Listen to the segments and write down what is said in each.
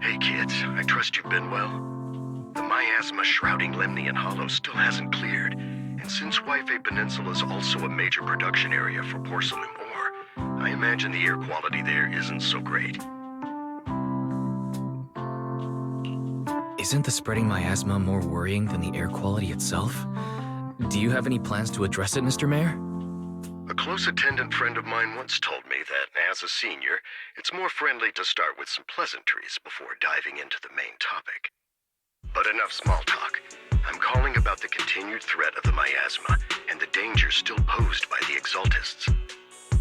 Hey kids, I trust you've been well. The miasma shrouding Lemnian Hollow still hasn't cleared, and since Wi-Fi Peninsula is also a major production area for porcelain ore, I imagine the air quality there isn't so great. Isn't the spreading miasma more worrying than the air quality itself? Do you have any plans to address it, Mr. Mayor? A close attendant friend of mine once told me that, as a senior, it's more friendly to start with some pleasantries before diving into the main topic. But enough small talk. I'm calling about the continued threat of the miasma and the danger still posed by the Exaltists.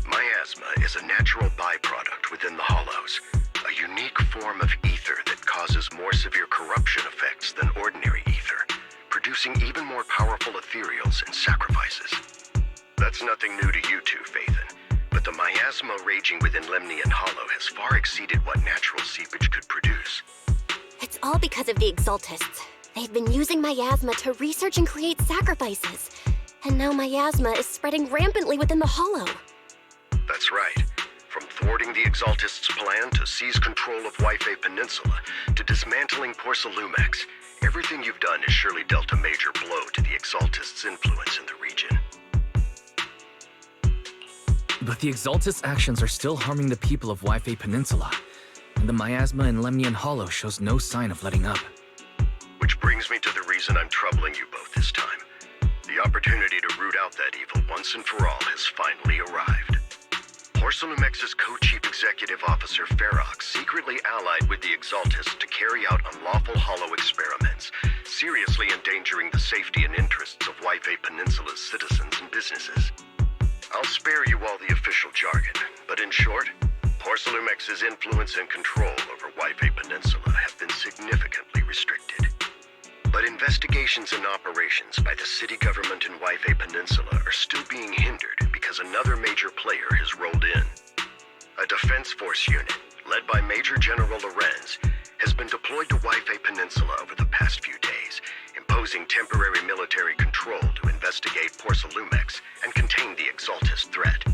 Miasma is a natural byproduct within the Hollows, a unique form of ether that causes more severe corruption effects than ordinary ether, producing even more powerful ethereals and sacrifices. That's nothing new to you two, Phaethon, but the miasma raging within Lemnian Hollow has far exceeded what natural seepage could produce. It's all because of the Exaltists. They've been using miasma to research and create sacrifices. And now miasma is spreading rampantly within the Hollow. That's right. From thwarting the Exaltists' plan to seize control of Wi-Fi Peninsula to dismantling Porcelumex, everything you've done has surely dealt a major blow to the Exaltists' influence in the region. But the Exaltists' actions are still harming the people of Wi-Fi Peninsula, and the miasma in Lemnian Hollow shows no sign of letting up. Which brings me to the reason I'm troubling you both this time. The opportunity to root out that evil once and for all has finally arrived. Porcelumex's co-chief executive officer Ferox secretly allied with the Exaltists to carry out unlawful hollow experiments, seriously endangering the safety and interests of Wi-Fi Peninsula's citizens and businesses. I'll spare you all the official jargon, but in short, Porcelumex's influence and control over Wi-Fi Peninsula have been significantly restricted. But investigations and operations by the city government in Wi-Fi Peninsula are still being hindered because another major player has rolled in. A defense force unit, led by Major General Lorenz, has been deployed to Wi-Fi Peninsula over the past few days, imposing temporary military control to investigate Porcelumex and contain the Exaltist threat.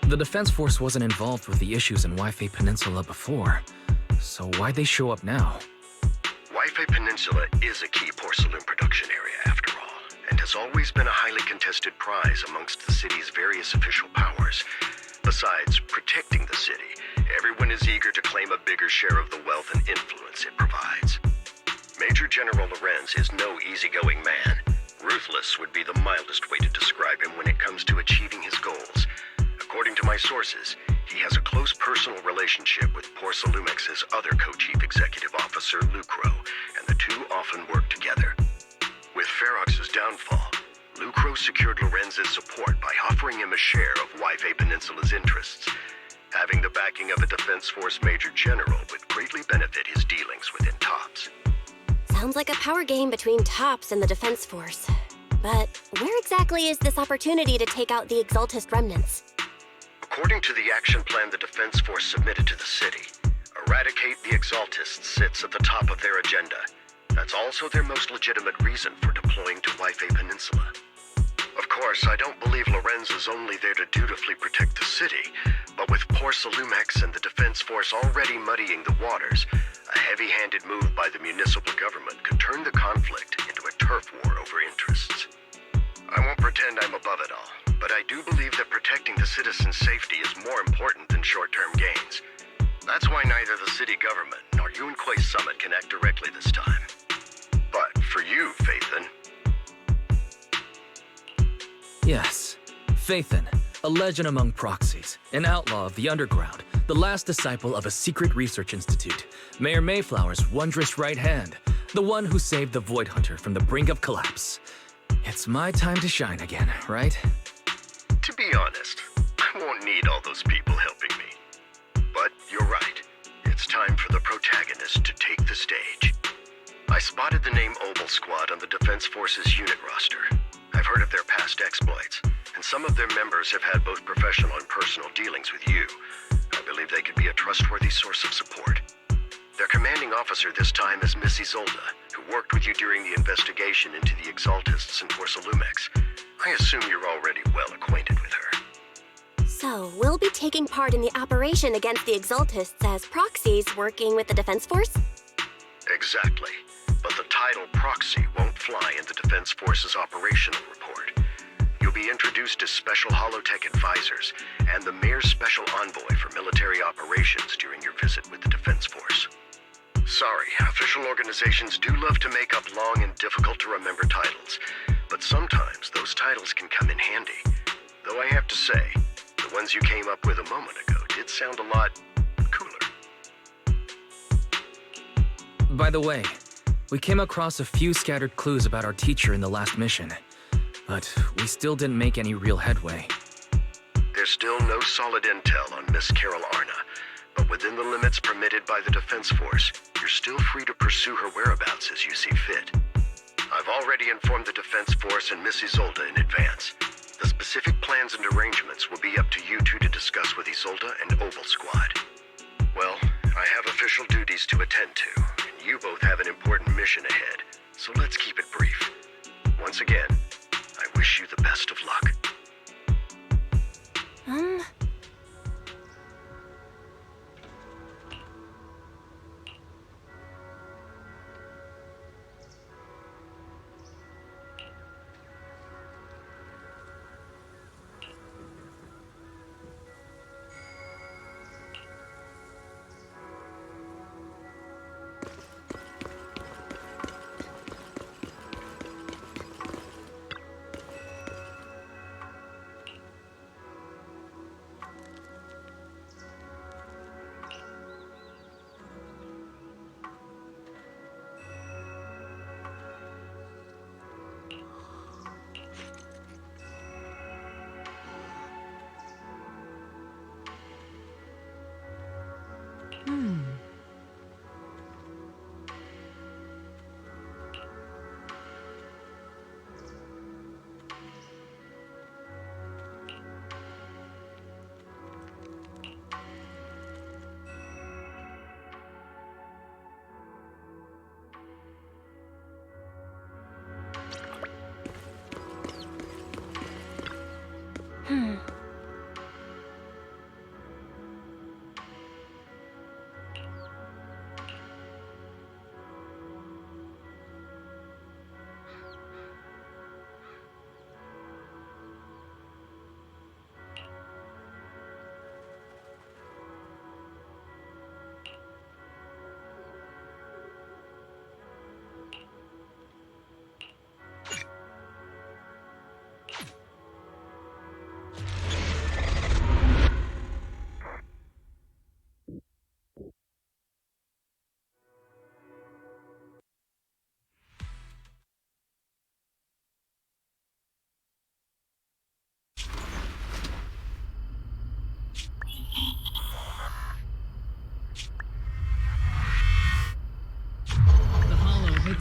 The Defense Force wasn't involved with the issues in Wi-Fi Peninsula before, so why'd they show up now? Wi-Fi Peninsula is a key porcelain production area, after all, and has always been a highly contested prize amongst the city's various official powers. Besides protecting the city, everyone is eager to claim a bigger share of the wealth and influence it provides. Major General Lorenz is no easygoing man. Ruthless would be the mildest way to describe him when it comes to achieving his goals. According to my sources, he has a close personal relationship with Porcelumex's other co-chief executive officer, Lucro, and the two often work together. With Ferox's downfall, Lucro secured Lorenz's support by offering him a share of Wi-Fi Peninsula's interests. Having the backing of a Defense Force Major General would greatly benefit his dealings within TOPS. Sounds like a power game between TOPS and the Defense Force. But where exactly is this opportunity to take out the Exaltist remnants? According to the action plan the Defense Force submitted to the city, eradicate the Exaltists sits at the top of their agenda. That's also their most legitimate reason for deploying to Wi-Fi Peninsula. Of course, I don't believe Lorenz is only there to dutifully protect the city, but with Porcelumex and the Defense Force already muddying the waters, a heavy-handed move by the municipal government could turn the conflict into a turf war over interests. I won't pretend I'm above it all, but I do believe that protecting the citizens' safety is more important than short-term gains. That's why neither the city government nor Yunquay Summit can act directly this time. But for you, Phaethon... Yes, Phaethon, a legend among proxies, an outlaw of the underground, the last disciple of a secret research institute, Mayor Mayflower's wondrous right hand, the one who saved the Void Hunter from the brink of collapse. It's my time to shine again, right? To be honest, I won't need all those people helping me. But you're right. It's time for the protagonist to take the stage. I spotted the name Obel Squad on the Defense Force's unit roster. I've heard of their past exploits, and some of their members have had both professional and personal dealings with you. I believe they could be a trustworthy source of support. Their commanding officer this time is Miss Isolda, who worked with you during the investigation into the Exaltists and Porcelumex. I assume you're already well acquainted with her. So, we'll be taking part in the operation against the Exaltists as proxies working with the Defense Force? Exactly. But the title proxy won't fly in the Defense Force's operational report. You'll be introduced as Special Holotech Advisors and the Mayor's Special Envoy for Military Operations during your visit with the Defense Force. Sorry, official organizations do love to make up long and difficult-to-remember titles, but sometimes those titles can come in handy. Though I have to say, the ones you came up with a moment ago did sound a lot cooler. By the way, we came across a few scattered clues about our teacher in the last mission, but we still didn't make any real headway. There's still no solid intel on Miss Carol Arna, but within the limits permitted by the Defense Force, you're still free to pursue her whereabouts as you see fit. I've already informed the Defense Force and Miss Isolda in advance. The specific plans and arrangements will be up to you two to discuss with Isolda and Oval Squad. Well, I have official duties to attend to, and you both have an important mission ahead, so let's keep it brief. Once again, I wish you the best of luck.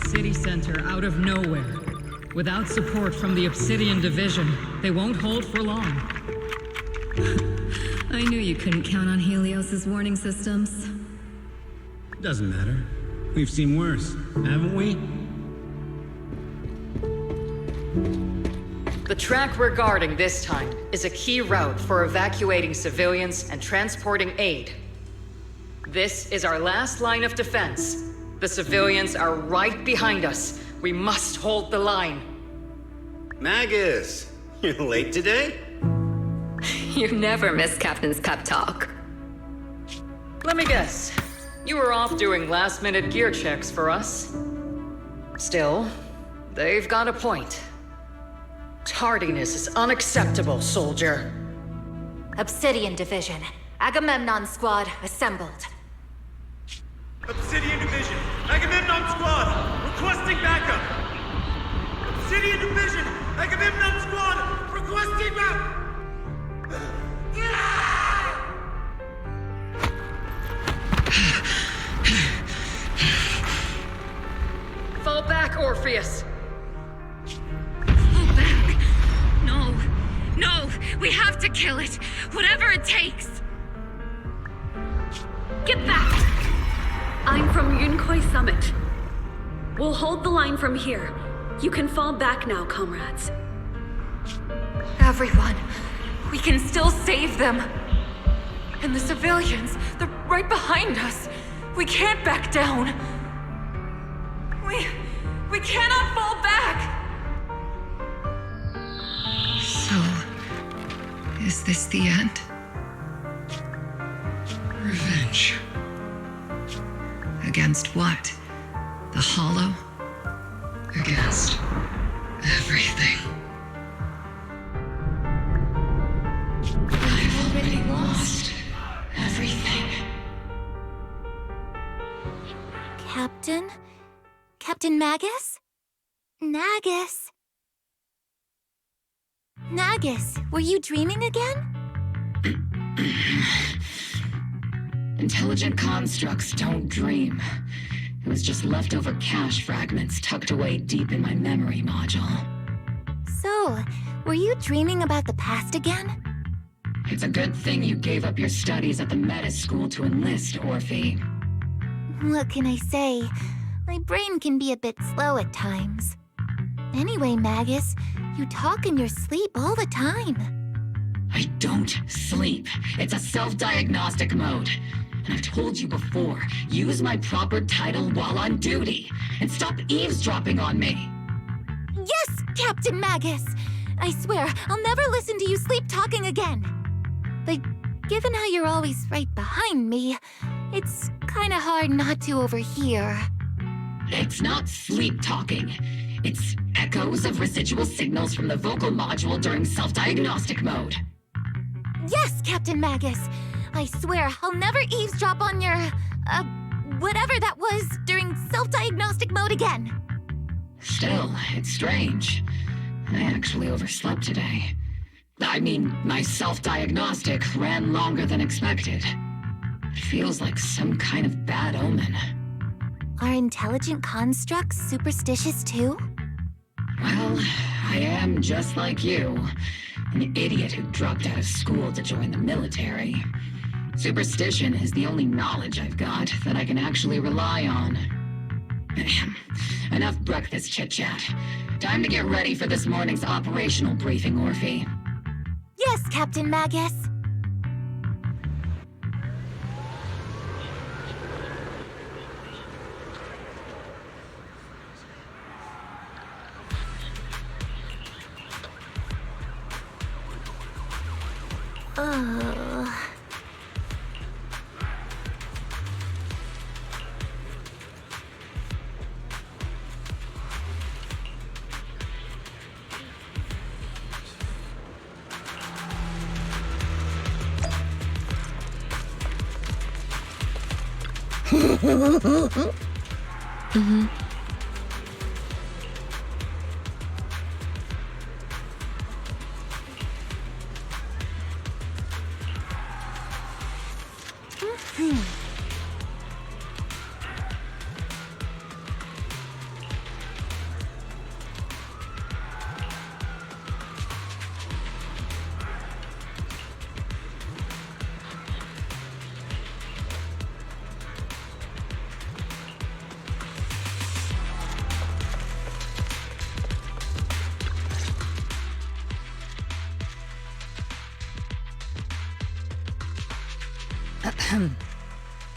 City center out of nowhere. Without support from the Obsidian Division, they won't hold for long. I knew you couldn't count on Helios's warning systems. Doesn't matter. We've seen worse, haven't we? The track we're guarding this time is a key route for evacuating civilians and transporting aid. This is our last line of defense. The civilians are right behind us. We must hold the line. Magus, you're late today? You never miss Captain's pep talk. Let me guess. You were off doing last-minute gear checks for us. Still, they've got a point. Tardiness is unacceptable, soldier. Obsidian Division. Agamemnon Squad assembled. Obsidian Division, Agamemnon Squad, requesting backup! Obsidian Division, Agamemnon Squad, requesting backup! Fall back, Orpheus! Fall back! No! No! We have to kill it! Whatever it takes! Get back! I'm from Yunkoi Summit. We'll hold the line from here. You can fall back now, comrades. Everyone, we can still save them. And the civilians, they're right behind us. We can't back down. We cannot fall back! So, is this the end? Revenge. Against what? The Hollow? Against everything. I've already lost everything. Captain Magus? Nagus, were you dreaming again? Intelligent constructs don't dream. It was just leftover cache fragments tucked away deep in my memory module. So, were you dreaming about the past again? It's a good thing you gave up your studies at the Meta School to enlist, Orphe. What can I say? My brain can be a bit slow at times. Anyway, Magus, you talk in your sleep all the time. I don't sleep. It's a self-diagnostic mode. And I've told you before, use my proper title while on duty, and stop eavesdropping on me. Yes, Captain Magus! I swear, I'll never listen to you sleep talking again. But given how you're always right behind me, it's kinda hard not to overhear. It's not sleep talking. It's echoes of residual signals from the vocal module during self-diagnostic mode. Yes, Captain Magus! I swear, I'll never eavesdrop on your, whatever that was during self-diagnostic mode again. Still, it's strange. I actually overslept today. I mean, my self-diagnostic ran longer than expected. It feels like some kind of bad omen. Are intelligent constructs superstitious too? Well, I am just like you. An idiot who dropped out of school to join the military. Superstition is the only knowledge I've got that I can actually rely on. Enough breakfast chit-chat. Time to get ready for this morning's operational briefing, Orphe. Yes, Captain Magus.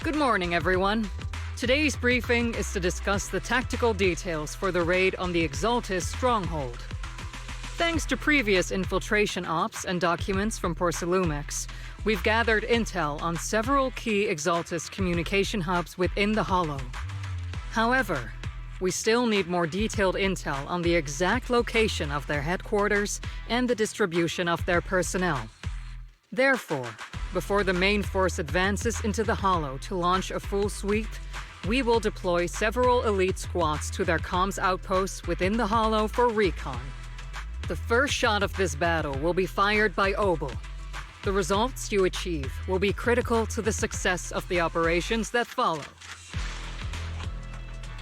Good morning, everyone. Today's briefing is to discuss the tactical details for the raid on the Exaltist stronghold. Thanks to previous infiltration ops and documents from Porcelumex, we've gathered intel on several key Exaltist communication hubs within the Hollow. However, we still need more detailed intel on the exact location of their headquarters and the distribution of their personnel. Therefore, before the main force advances into the Hollow to launch a full sweep, we will deploy several elite squads to their comms outposts within the Hollow for recon. The first shot of this battle will be fired by Obel. The results you achieve will be critical to the success of the operations that follow.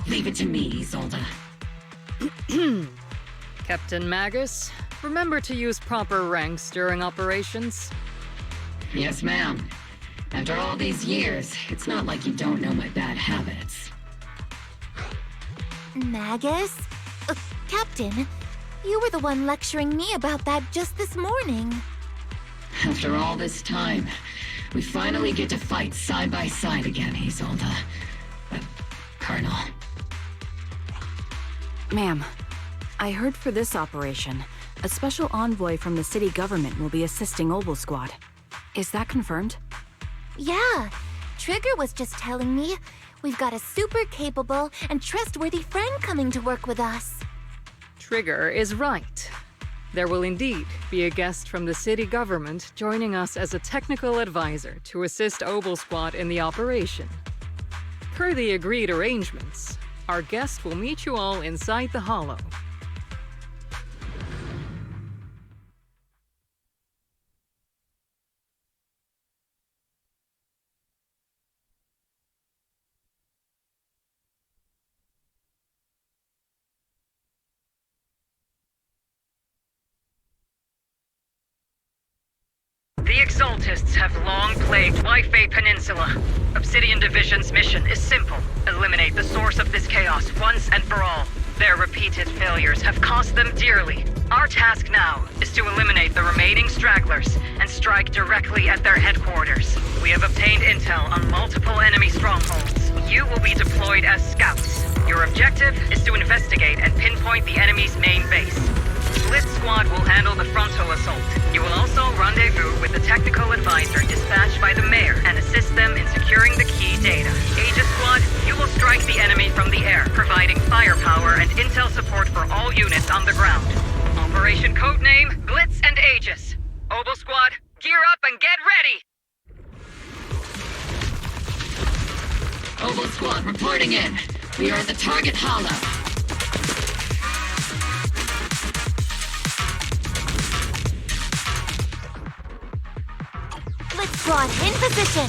Leave it to me, Isolde. Captain Magus, remember to use proper ranks during operations. Yes, ma'am. After all these years, it's not like you don't know my bad habits. Magus? Captain, you were the one lecturing me about that just this morning. After all this time, we finally get to fight side by side again, Isolde. Colonel. Ma'am, I heard for this operation, a special envoy from the city government will be assisting Obel Squad. Is that confirmed? Yeah, Trigger was just telling me we've got a super capable and trustworthy friend coming to work with us. Trigger is right. There will indeed be a guest from the city government joining us as a technical advisor to assist Obel Squad in the operation. Per the agreed arrangements, our guest will meet you all inside the Hollow. The Exaltists have long plagued Wi-Fi Peninsula. Obsidian Division's mission is simple. Eliminate the source of this chaos once and for all. Their repeated failures have cost them dearly. Our task now is to eliminate the remaining stragglers and strike directly at their headquarters. We have obtained intel on multiple enemy strongholds. You will be deployed as scouts. Your objective is to investigate and pinpoint the enemy's main base. Blitz Squad will handle the frontal assault. You will also rendezvous with the technical advisor dispatched by the mayor and assist them in securing the key data. Aegis Squad, you will strike the enemy from the air, providing firepower and intel support for all units on the ground. Operation codename Blitz and Aegis. Obel Squad, gear up and get ready! Obel Squad reporting in. We are at the target hollow. Blitz Squad, in position!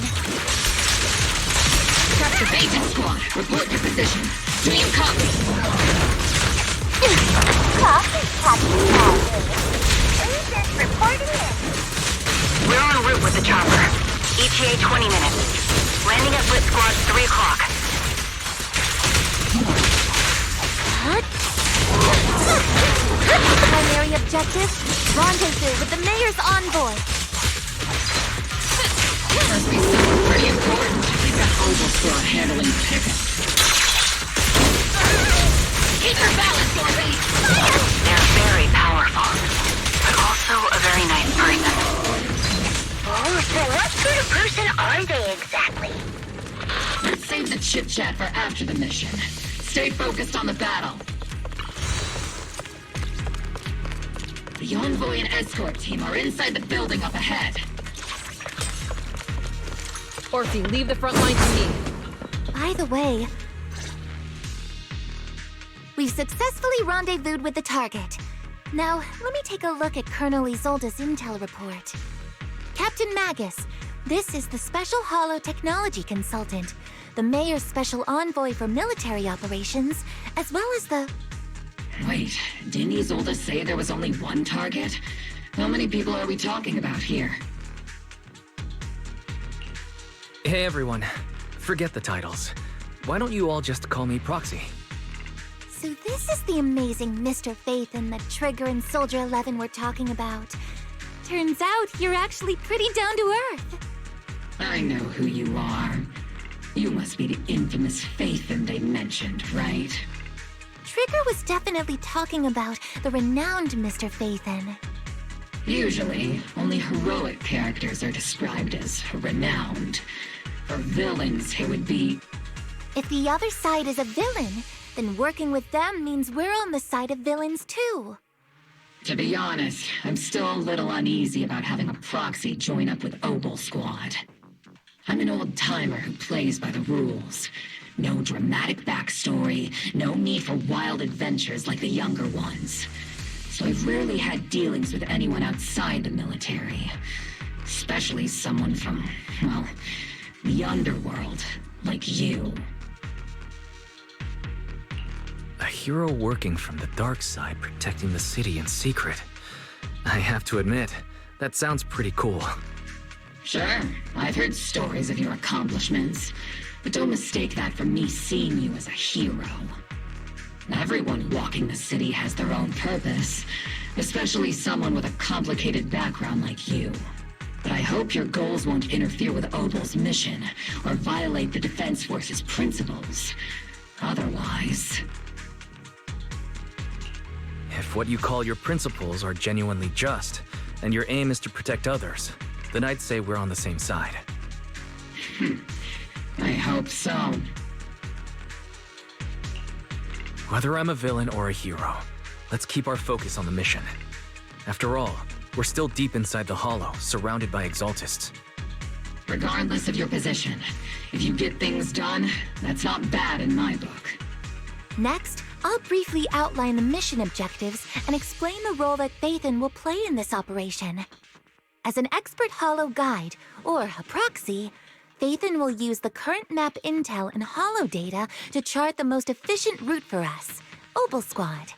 Capture Aegis Squad, report your position. Do you copy? Copy, Aegis reporting in. We're en route with the chopper. ETA 20 minutes. Landing at Blitz Squad 3 o'clock. What? Primary objective, rendezvous with the mayor's envoy. Must be something pretty important. We've got Obel Squad handling pickup. Keep your balance, Orby! They're very powerful, but also a very nice person. Oh, so what sort of person are they exactly? Let's save the chit-chat for after the mission. Stay focused on the battle. The envoy and escort team are inside the building up ahead. Orphe, leave the front line to me. By the way, we've successfully rendezvoused with the target. Now, let me take a look at Colonel Isolde's intel report. Captain Magus, this is the Special Hollow Technology Consultant, the Mayor's Special Envoy for Military Operations, as well as the... Wait, didn't Isolde say there was only one target? How many people are we talking about here? Hey everyone, forget the titles. Why don't you all just call me Proxy? So this is the amazing Mr. Phaethon that Trigger and Soldier 11 were talking about. Turns out you're actually pretty down to earth. I know who you are. You must be the infamous Phaethon they mentioned, right? Trigger was definitely talking about the renowned Mr. Phaethon. Usually, only heroic characters are described as renowned. For villains, it would be... If the other side is a villain, then working with them means we're on the side of villains too. To be honest, I'm still a little uneasy about having a proxy join up with Obel Squad. I'm an old-timer who plays by the rules. No dramatic backstory, no need for wild adventures like the younger ones. So I've rarely had dealings with anyone outside the military. Especially someone from, well, the underworld, like you. A hero working from the dark side, protecting the city in secret. I have to admit, that sounds pretty cool. Sure, I've heard stories of your accomplishments, but don't mistake that for me seeing you as a hero. Everyone walking the city has their own purpose, especially someone with a complicated background like you. But I hope your goals won't interfere with Obel's mission, or violate the Defense Force's principles. Otherwise... If what you call your principles are genuinely just, and your aim is to protect others, then I'd say we're on the same side. I hope so. Whether I'm a villain or a hero, let's keep our focus on the mission. After all, we're still deep inside the Hollow, surrounded by Exaltists. Regardless of your position, if you get things done, that's not bad in my book. Next, I'll briefly outline the mission objectives and explain the role that Phaethon will play in this operation. As an expert Hollow guide, or a proxy, Phaethon will use the current map intel and Hollow data to chart the most efficient route for us, Obel Squad.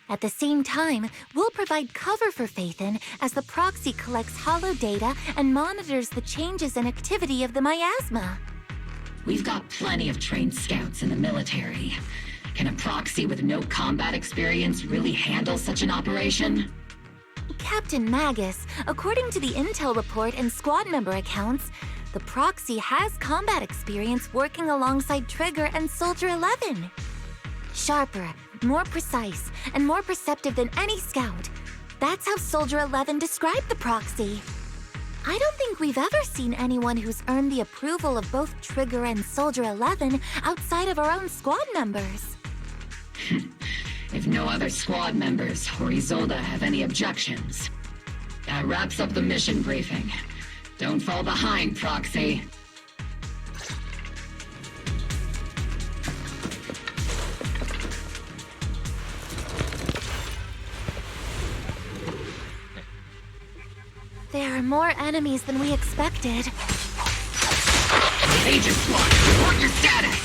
At the same time, we'll provide cover for Phaethon as the proxy collects Hollow data and monitors the changes and activity of the miasma. We've got plenty of trained scouts in the military. Can a proxy with no combat experience really handle such an operation? Captain Magus, according to the intel report and squad member accounts, the proxy has combat experience working alongside Trigger and Soldier 11. Sharper, more precise, and more perceptive than any scout. That's how Soldier 11 described the proxy. I don't think we've ever seen anyone who's earned the approval of both Trigger and Soldier 11 outside of our own squad members. If no other squad members or Isolde have any objections. That wraps up the mission briefing. Don't fall behind, Proxy. There are more enemies than we expected. Agent Squad, report your status!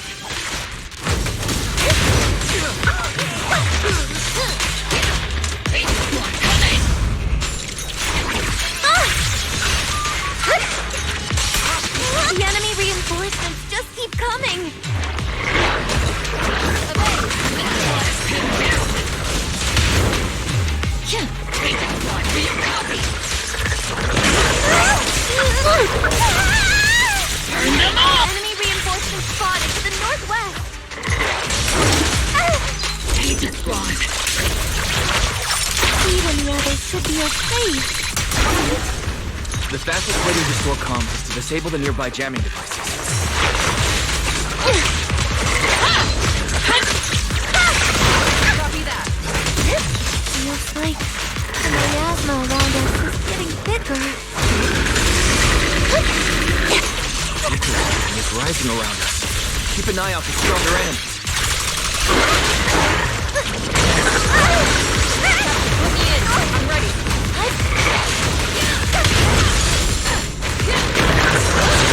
Agent Squad, come in! The enemy reinforcements just keep coming! Agent Squad, do you copy? Turn them off! Enemy reinforcements spotted to the northwest! Agent Squad! Speed and the others should be okay. The fastest way to restore comms is to disable the nearby jamming devices. Copy that. Looks like the miasma around us is getting thicker. It's rising around us. Keep an eye out for stronger enemies. Put me in. I'm ready.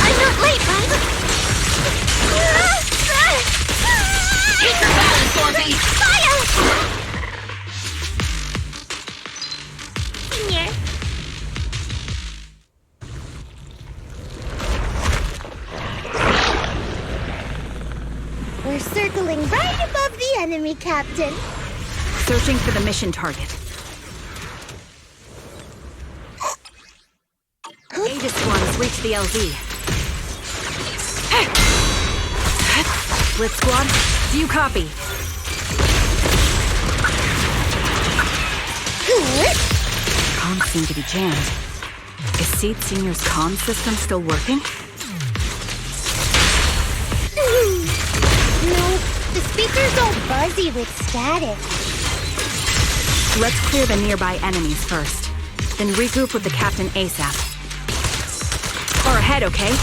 I'm not late, right? Keep your balance, Orby! Fire! Here. We're circling right above the enemy, Captain. Searching for the mission target. Aegis Squad has reached the LZ. Blitz Squad, do you copy? Comms seem to be jammed. Is Seed Senior's comm system still working? No, the speaker's all buzzy with static. Let's clear the nearby enemies first, then regroup with the captain ASAP. Far ahead, okay?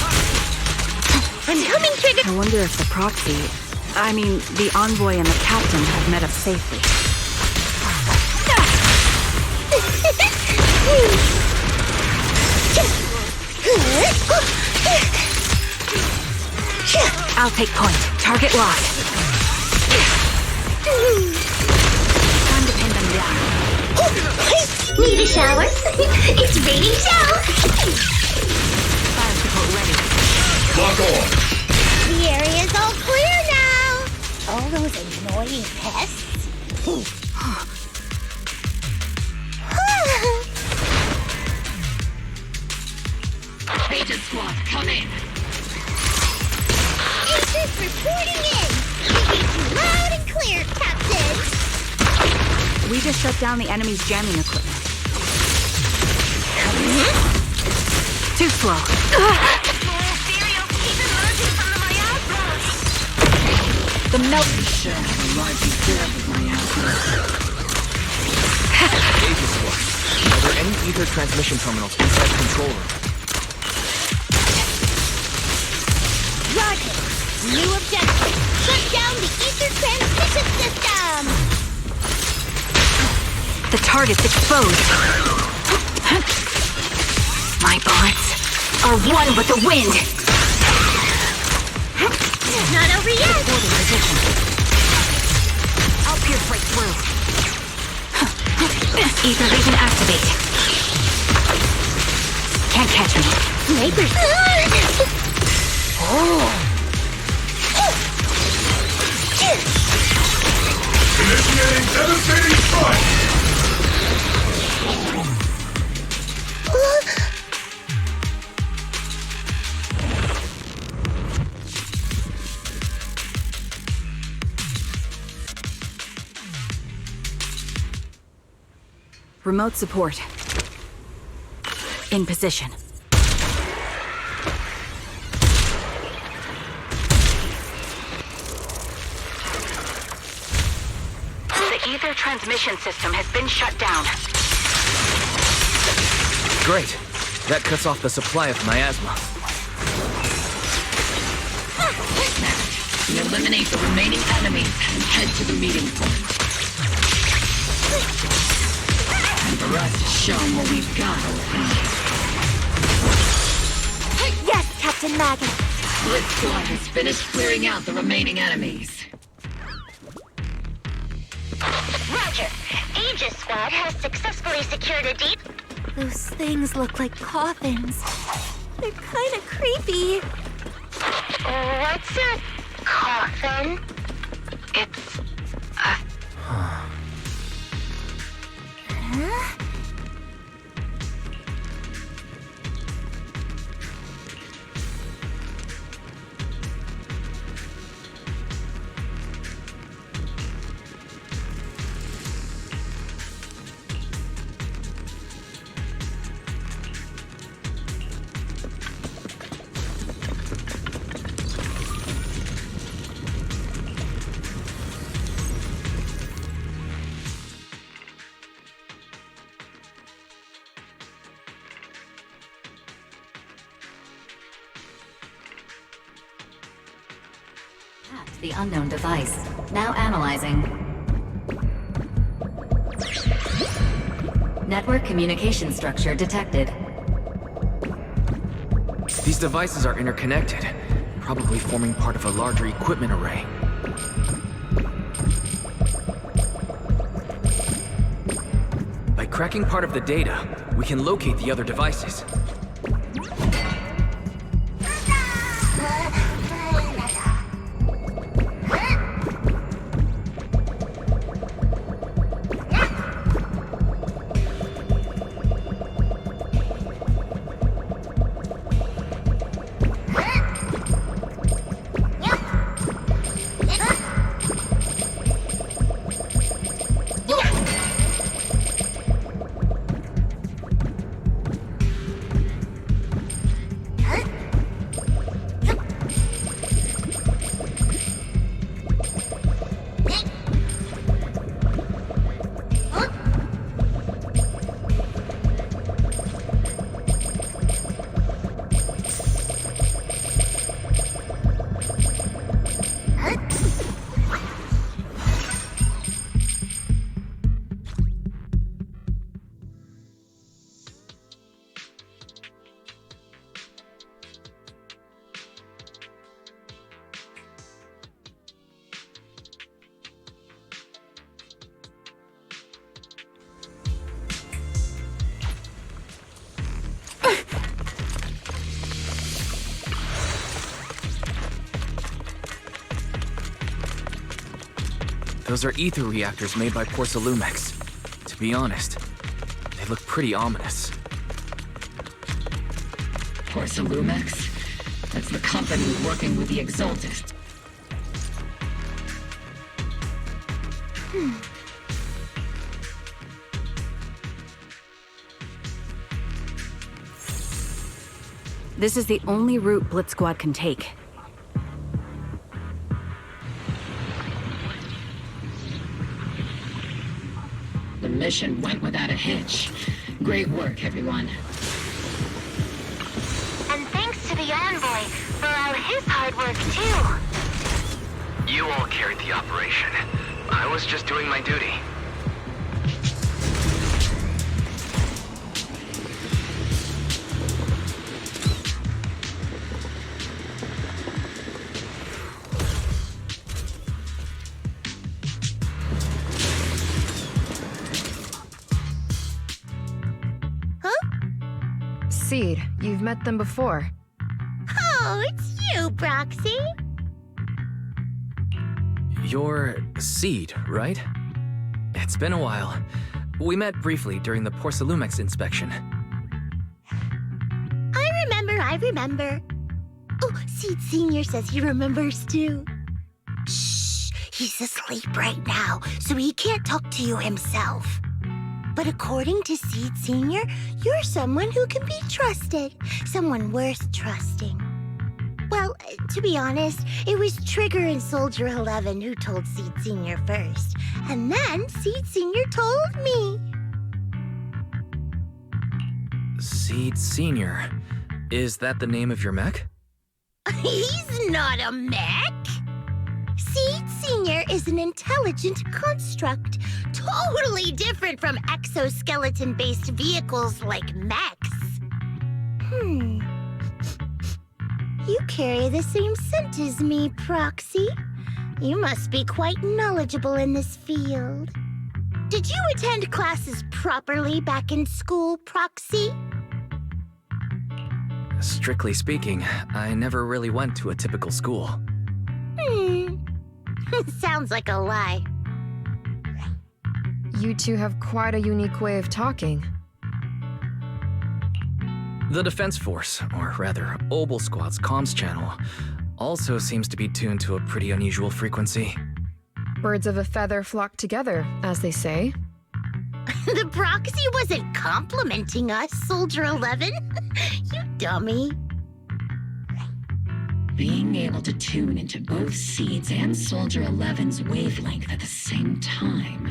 I'm coming, Trigger! I wonder if the proxy, the envoy and the captain have met up safely. I'll take point. Target locked. Time to pin them down. Need a shower? It's raining shells! Fire support ready. Lock on! The area's all clear now! All those annoying pests? Agent squad, come in! Agents reporting in! We get you loud and clear, Captain! We just shut down the enemy's jamming equipment. Too slow. The melt. Agent Squad, are there any ether transmission terminals inside the control room? Roger! New objective! Shut down the ether transmission system! The target's exposed. My bullets are one with the wind. Not over yet! I'll pierce right through. Ether vision activate. Can't catch me. Snipers! Initiating devastating strike! Remote support. In position. The ether transmission system has been shut down. Great. That cuts off the supply of miasma. We eliminate the remaining enemies and head to the meeting point. And for us to show them what we've got. Yes, Captain Maggot! Split Squad has finished clearing out the remaining enemies. Roger! Aegis Squad has successfully secured a deep... Those things look like coffins. They're kind of creepy. What's a coffin? It's... Huh? The unknown device. Now analyzing. Network communication structure detected. These devices are interconnected, probably forming part of a larger equipment array. By cracking part of the data, we can locate the other devices. Those are ether reactors made by Porcelumex. To be honest, they look pretty ominous. Porcelumex? That's the company working with the Exaltist. This is the only route Blitz Squad can take. The mission went without a hitch. Great work, everyone. And thanks to the envoy for all his hard work, too. You all carried the operation. I was just doing my duty. Seed, you've met them before. Oh, it's you, Proxy. You're Seed, right? It's been a while. We met briefly during the Porcelumex inspection. I remember. Oh, Seed Sr. says he remembers too. Shh, he's asleep right now, so he can't talk to you himself. But according to Seed Sr., you're someone who can be trusted. Someone worth trusting. Well, to be honest, it was Trigger and Soldier 11 who told Seed Sr. first. And then Seed Sr. told me. Seed Sr. Is that the name of your mech? He's not a mech. Seed Sr. is an intelligent construct, totally different from exoskeleton-based vehicles like mechs. You carry the same scent as me, Proxy. You must be quite knowledgeable in this field. Did you attend classes properly back in school, Proxy? Strictly speaking, I never really went to a typical school. Sounds like a lie. You two have quite a unique way of talking. The Defense Force, or rather, Obel Squad's comms channel, also seems to be tuned to a pretty unusual frequency. Birds of a feather flock together, as they say. The Proxy wasn't complimenting us, Soldier 11. You dummy. Being able to tune into both Seed's and Soldier 11's wavelength at the same time.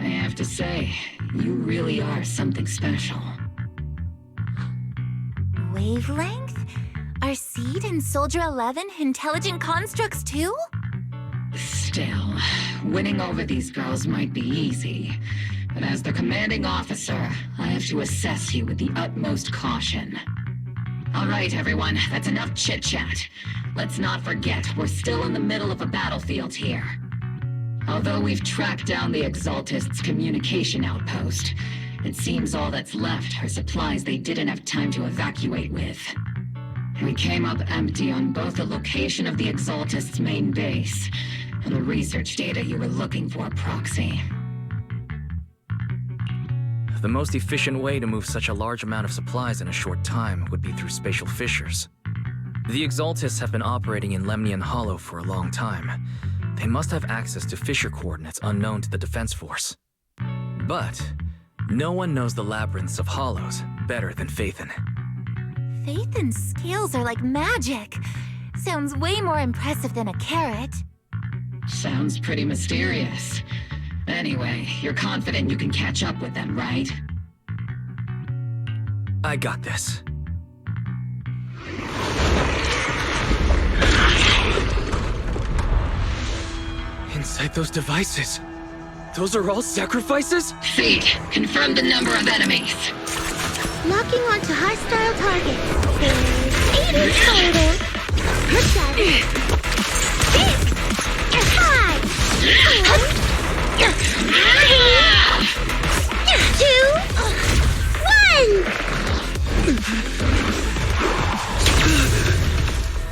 I have to say, you really are something special. Wavelength? Are Seed and Soldier 11 intelligent constructs too? Still, winning over these girls might be easy. But as the commanding officer, I have to assess you with the utmost caution. All right, everyone, that's enough chit-chat. Let's not forget, we're still in the middle of a battlefield here. Although we've tracked down the Exaltist's communication outpost, it seems all that's left are supplies they didn't have time to evacuate with. We came up empty on both the location of the Exaltist's main base and the research data you were looking for, Proxy. The most efficient way to move such a large amount of supplies in a short time would be through spatial fissures. The Exaltists have been operating in Lemnian Hollow for a long time. They must have access to fissure coordinates unknown to the Defense Force. But no one knows the labyrinths of hollows better than Phaethon. Phaethon's scales are like magic. Sounds way more impressive than a carrot. Sounds pretty mysterious. Anyway, you're confident you can catch up with them, right? I got this. Inside those devices, those are all sacrifices? Seed, confirm the number of enemies. Locking onto hostile targets. There's 8 in total. 7, 6, 5, 4, 3, 2, 1!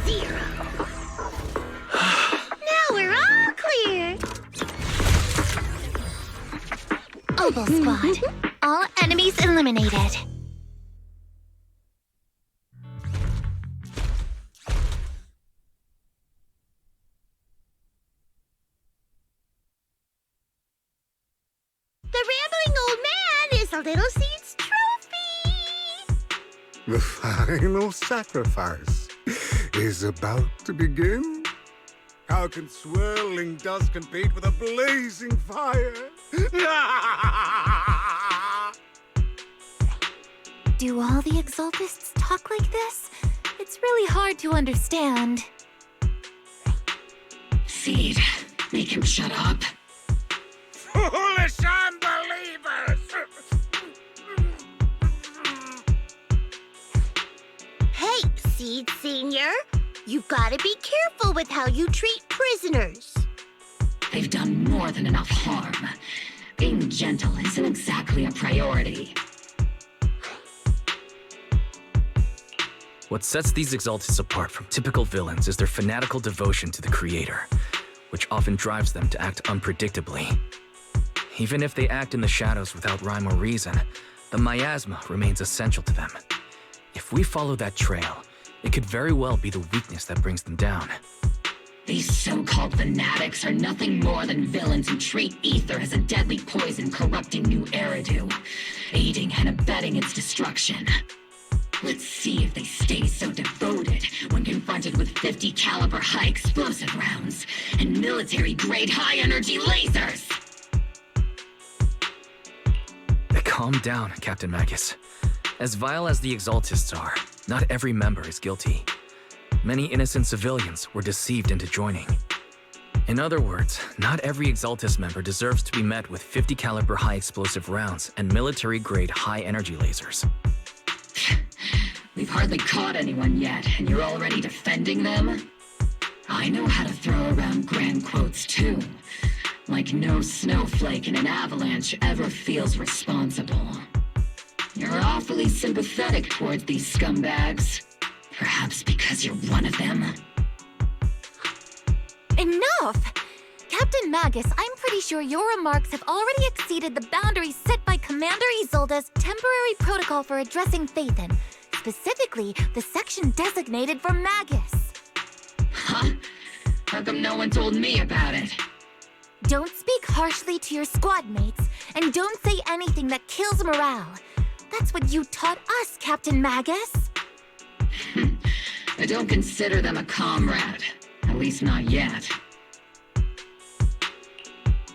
Zero. Now we're all clear. squad. All enemies eliminated. The rambling old man is a little seed's trophy. The final sacrifice is about to begin. How can swirling dust compete with a blazing fire? Do all the Exaltists talk like this? It's really hard to understand. Seed, make him shut up. Foolish unbelievers! Hey, Seed Senior. You've got to be careful with how you treat prisoners. They've done more than enough harm. Being gentle isn't exactly a priority. What sets these Exaltists apart from typical villains is their fanatical devotion to the Creator, which often drives them to act unpredictably. Even if they act in the shadows without rhyme or reason, the miasma remains essential to them. If we follow that trail, it could very well be the weakness that brings them down. These so-called fanatics are nothing more than villains who treat ether as a deadly poison corrupting new Eridu, aiding and abetting its destruction. Let's see if they stay so devoted when confronted with 50 caliber high explosive rounds and military-grade high-energy lasers! Calm down, Captain Magus. As vile as the Exaltists are, not every member is guilty. Many innocent civilians were deceived into joining. In other words, not every Exaltist member deserves to be met with 50 caliber high explosive rounds and military-grade high energy lasers. We've hardly caught anyone yet, and you're already defending them? I know how to throw around grand quotes too. Like no snowflake in an avalanche ever feels responsible. You're awfully sympathetic towards these scumbags. Perhaps because you're one of them. Enough! Captain Magus, I'm pretty sure your remarks have already exceeded the boundaries set by Commander Isolde's temporary protocol for addressing Phaethon, specifically the section designated for Magus. Huh? How come no one told me about it? Don't speak harshly to your squad mates, and don't say anything that kills morale. That's what you taught us, Captain Magus. I don't consider them a comrade. At least not yet.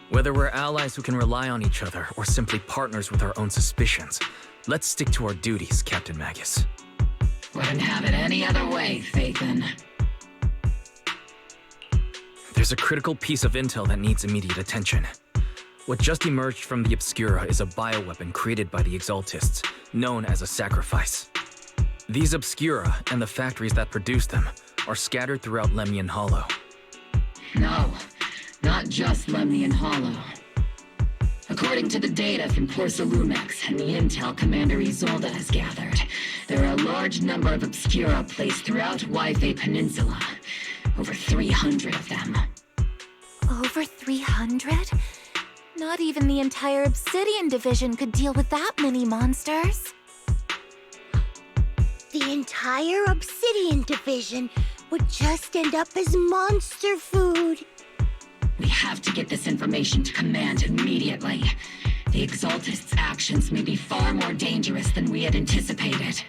Whether we're allies who can rely on each other or simply partners with our own suspicions, let's stick to our duties, Captain Magus. Wouldn't have it any other way, Phaethon. There's a critical piece of intel that needs immediate attention. What just emerged from the Obscura is a bioweapon created by the Exaltists, known as a sacrifice. These Obscura and the factories that produce them are scattered throughout Lemnian Hollow. No, not just Lemnian Hollow. According to the data from Porcelumex and the intel Commander Isolde has gathered, there are a large number of Obscura placed throughout Waifei Peninsula. Over 300 of them. Over 300? Not even the entire Obsidian Division could deal with that many monsters. The entire Obsidian Division would just end up as monster food. We have to get this information to Command immediately. The Exaltists' actions may be far more dangerous than we had anticipated.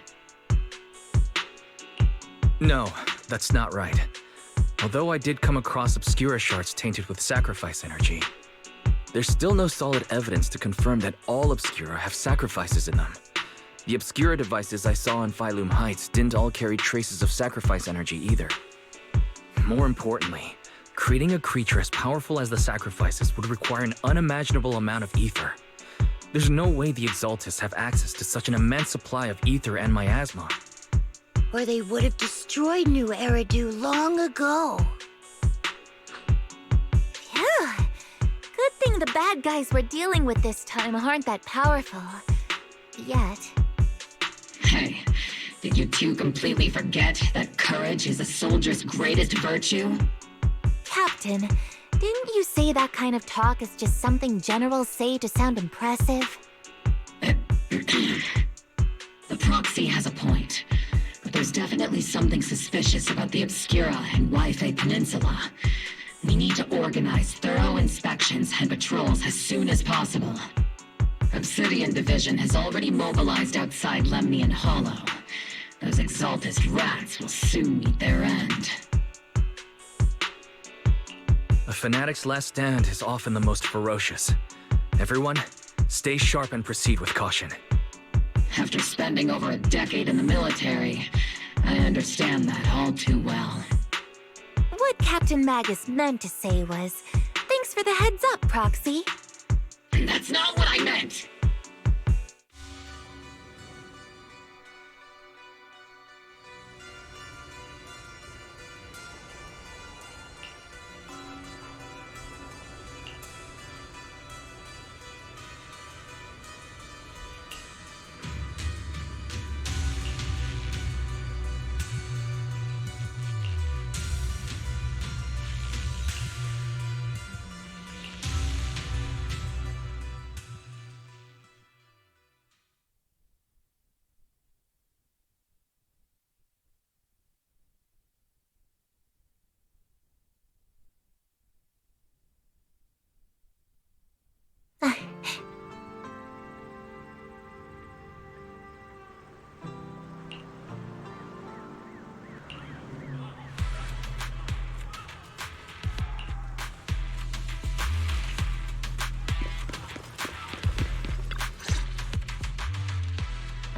No, that's not right. Although I did come across Obscura shards tainted with sacrifice energy, there's still no solid evidence to confirm that all Obscura have sacrifices in them. The Obscura devices I saw in Phylum Heights didn't all carry traces of sacrifice energy either. More importantly, creating a creature as powerful as the sacrifices would require an unimaginable amount of ether. There's no way the Exaltists have access to such an immense supply of ether and miasma. Or they would have destroyed New Eridu long ago. Phew. Good thing the bad guys we're dealing with this time aren't that powerful. Yet. Hey, did you two completely forget that courage is a soldier's greatest virtue? Captain, didn't you say that kind of talk is just something generals say to sound impressive? The proxy has a point, but there's definitely something suspicious about the Obscura and Wi-Fi Peninsula. We need to organize thorough inspections and patrols as soon as possible. Obsidian Division has already mobilized outside Lemnian Hollow. Those Exaltist rats will soon meet their end. A fanatic's last stand is often the most ferocious. Everyone, stay sharp and proceed with caution. After spending over a decade in the military, I understand that all too well. What Captain Magus meant to say was, thanks for the heads up, Proxy. That's not what I meant!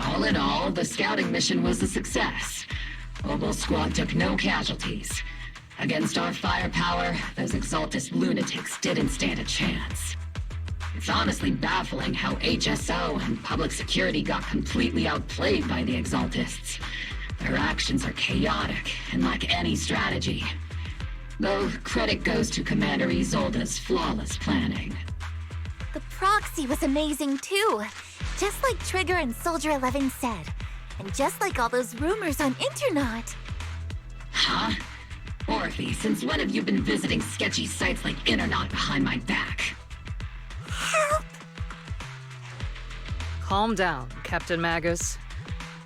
All in all, the scouting mission was a success. Obel Squad took no casualties. Against our firepower, those Exaltist lunatics didn't stand a chance. It's honestly baffling how HSO and public security got completely outplayed by the Exaltists. Their actions are chaotic and lack any strategy. Though credit goes to Commander Isolde's flawless planning. The proxy was amazing too. Just like Trigger and Soldier 11 said. And just like all those rumors on Internet. Huh? Orphe, since when have you been visiting sketchy sites like Internet behind my back? Help! Calm down, Captain Magus.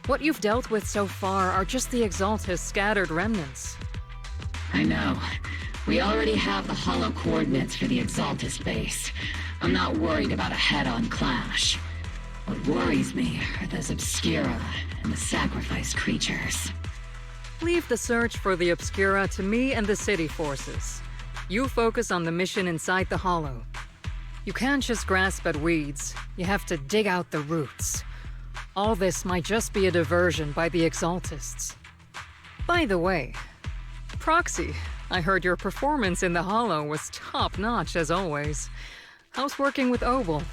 What you've dealt with so far are just the Exaltist scattered remnants. I know. We already have the hollow coordinates for the Exaltist base. I'm not worried about a head-on clash. What worries me are those Obscura and the sacrifice creatures. Leave the search for the Obscura to me and the city forces. You focus on the mission inside the Hollow. You can't just grasp at weeds. You have to dig out the roots. All this might just be a diversion by the Exaltists. By the way, Proxy, I heard your performance in the Hollow was top-notch as always. How's working with Obel?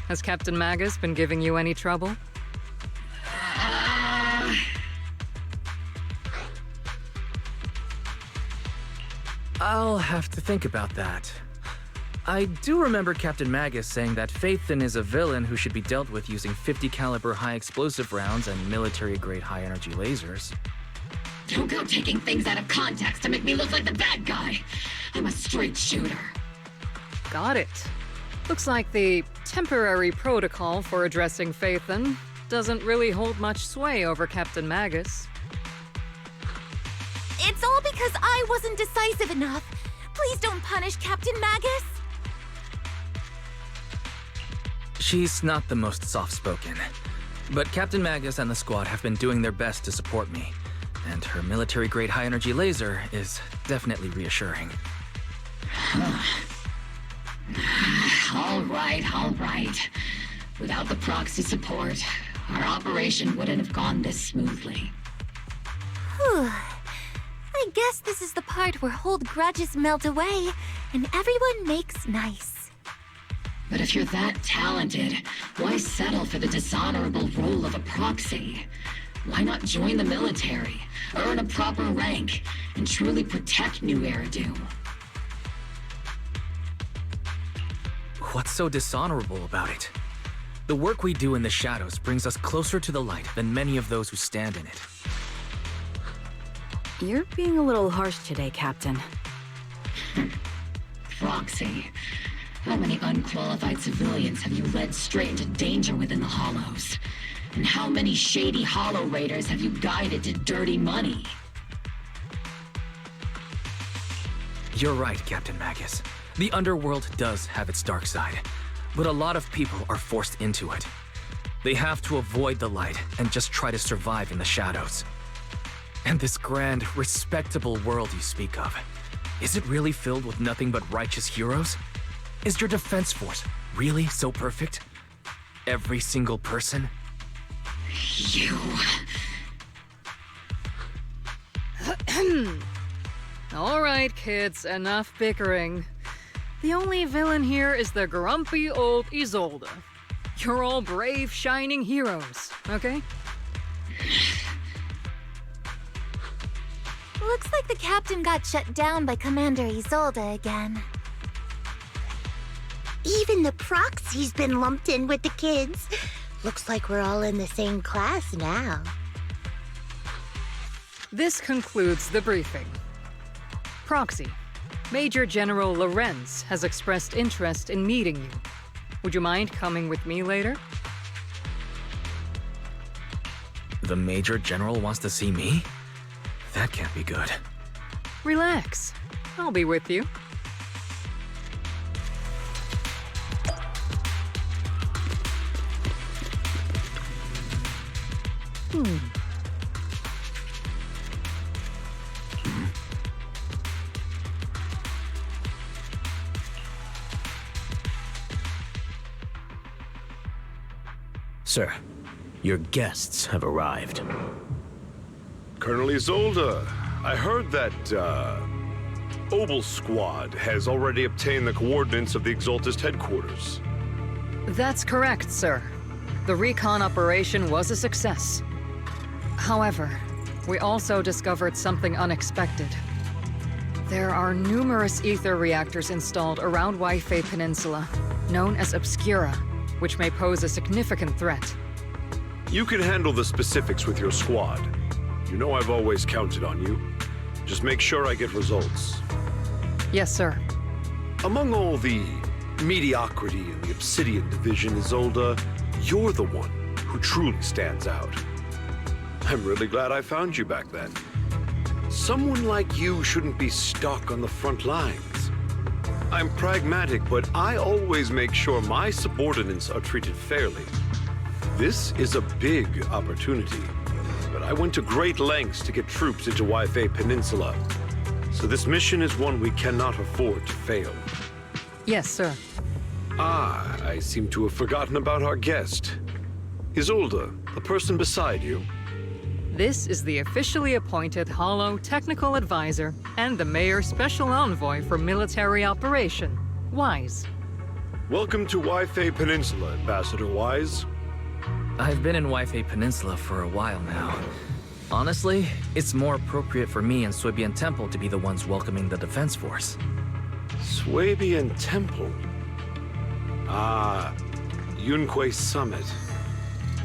Has Captain Magus been giving you any trouble? I'll have to think about that. I do remember Captain Magus saying that Phaethon is a villain who should be dealt with using 50 caliber high explosive rounds and military-grade high-energy lasers. Don't go taking things out of context to make me look like the bad guy. I'm a straight shooter. Got it. Looks like the temporary protocol for addressing Phaethon doesn't really hold much sway over Captain Magus. It's all because I wasn't decisive enough. Please don't punish Captain Magus. She's not the most soft-spoken, but Captain Magus and the squad have been doing their best to support me, and her military-grade high-energy laser is definitely reassuring. All right. Without the proxy support, our operation wouldn't have gone this smoothly. Whew. I guess this is the part where old grudges melt away and everyone makes nice. But if you're that talented, why settle for the dishonorable role of a proxy? Why not join the military, earn a proper rank, and truly protect New Eridu? What's so dishonorable about it? The work we do in the shadows brings us closer to the light than many of those who stand in it. You're being a little harsh today, Captain. Proxy, how many unqualified civilians have you led straight into danger within the Hollows? And how many shady Hollow Raiders have you guided to dirty money? You're right, Captain Magus. The underworld does have its dark side, but a lot of people are forced into it. They have to avoid the light and just try to survive in the shadows. And this grand, respectable world you speak of, is it really filled with nothing but righteous heroes? Is your defense force really so perfect? Every single person? You... All right, kids, enough bickering. The only villain here is the grumpy old Isolde. You're all brave, shining heroes, okay? Looks like the captain got shut down by Commander Isolde again. Even the proxy's been lumped in with the kids. Looks like we're all in the same class now. This concludes the briefing. Proxy, Major General Lorenz has expressed interest in meeting you. Would you mind coming with me later? The Major General wants to see me? That can't be good. Relax. I'll be with you. Sir, your guests have arrived. Colonel Isolde, I heard that, Obel Squad has already obtained the coordinates of the Exaltist headquarters. That's correct, sir. The recon operation was a success. However, we also discovered something unexpected. There are numerous ether reactors installed around Wi-Fi Peninsula, known as Obscura, which may pose a significant threat. You can handle the specifics with your squad. You know I've always counted on you. Just make sure I get results. Yes, sir. Among all the mediocrity in the Obsidian Division, Isolde, you're the one who truly stands out. I'm really glad I found you back then. Someone like you shouldn't be stuck on the front lines. I'm pragmatic, but I always make sure my subordinates are treated fairly. This is a big opportunity, but I went to great lengths to get troops into Wi-Fi Peninsula. So this mission is one we cannot afford to fail. Yes, sir. Ah, I seem to have forgotten about our guest. Isolde, the person beside you. This is the officially appointed Hollow Technical Advisor and the Mayor's Special Envoy for Military Operation, Wise. Welcome to Wi-Fi Peninsula, Ambassador Wise. I've been in Wi-Fi Peninsula for a while now. Honestly, it's more appropriate for me and Swabian Temple to be the ones welcoming the Defense Force. Swabian Temple? Ah, Yunque Summit.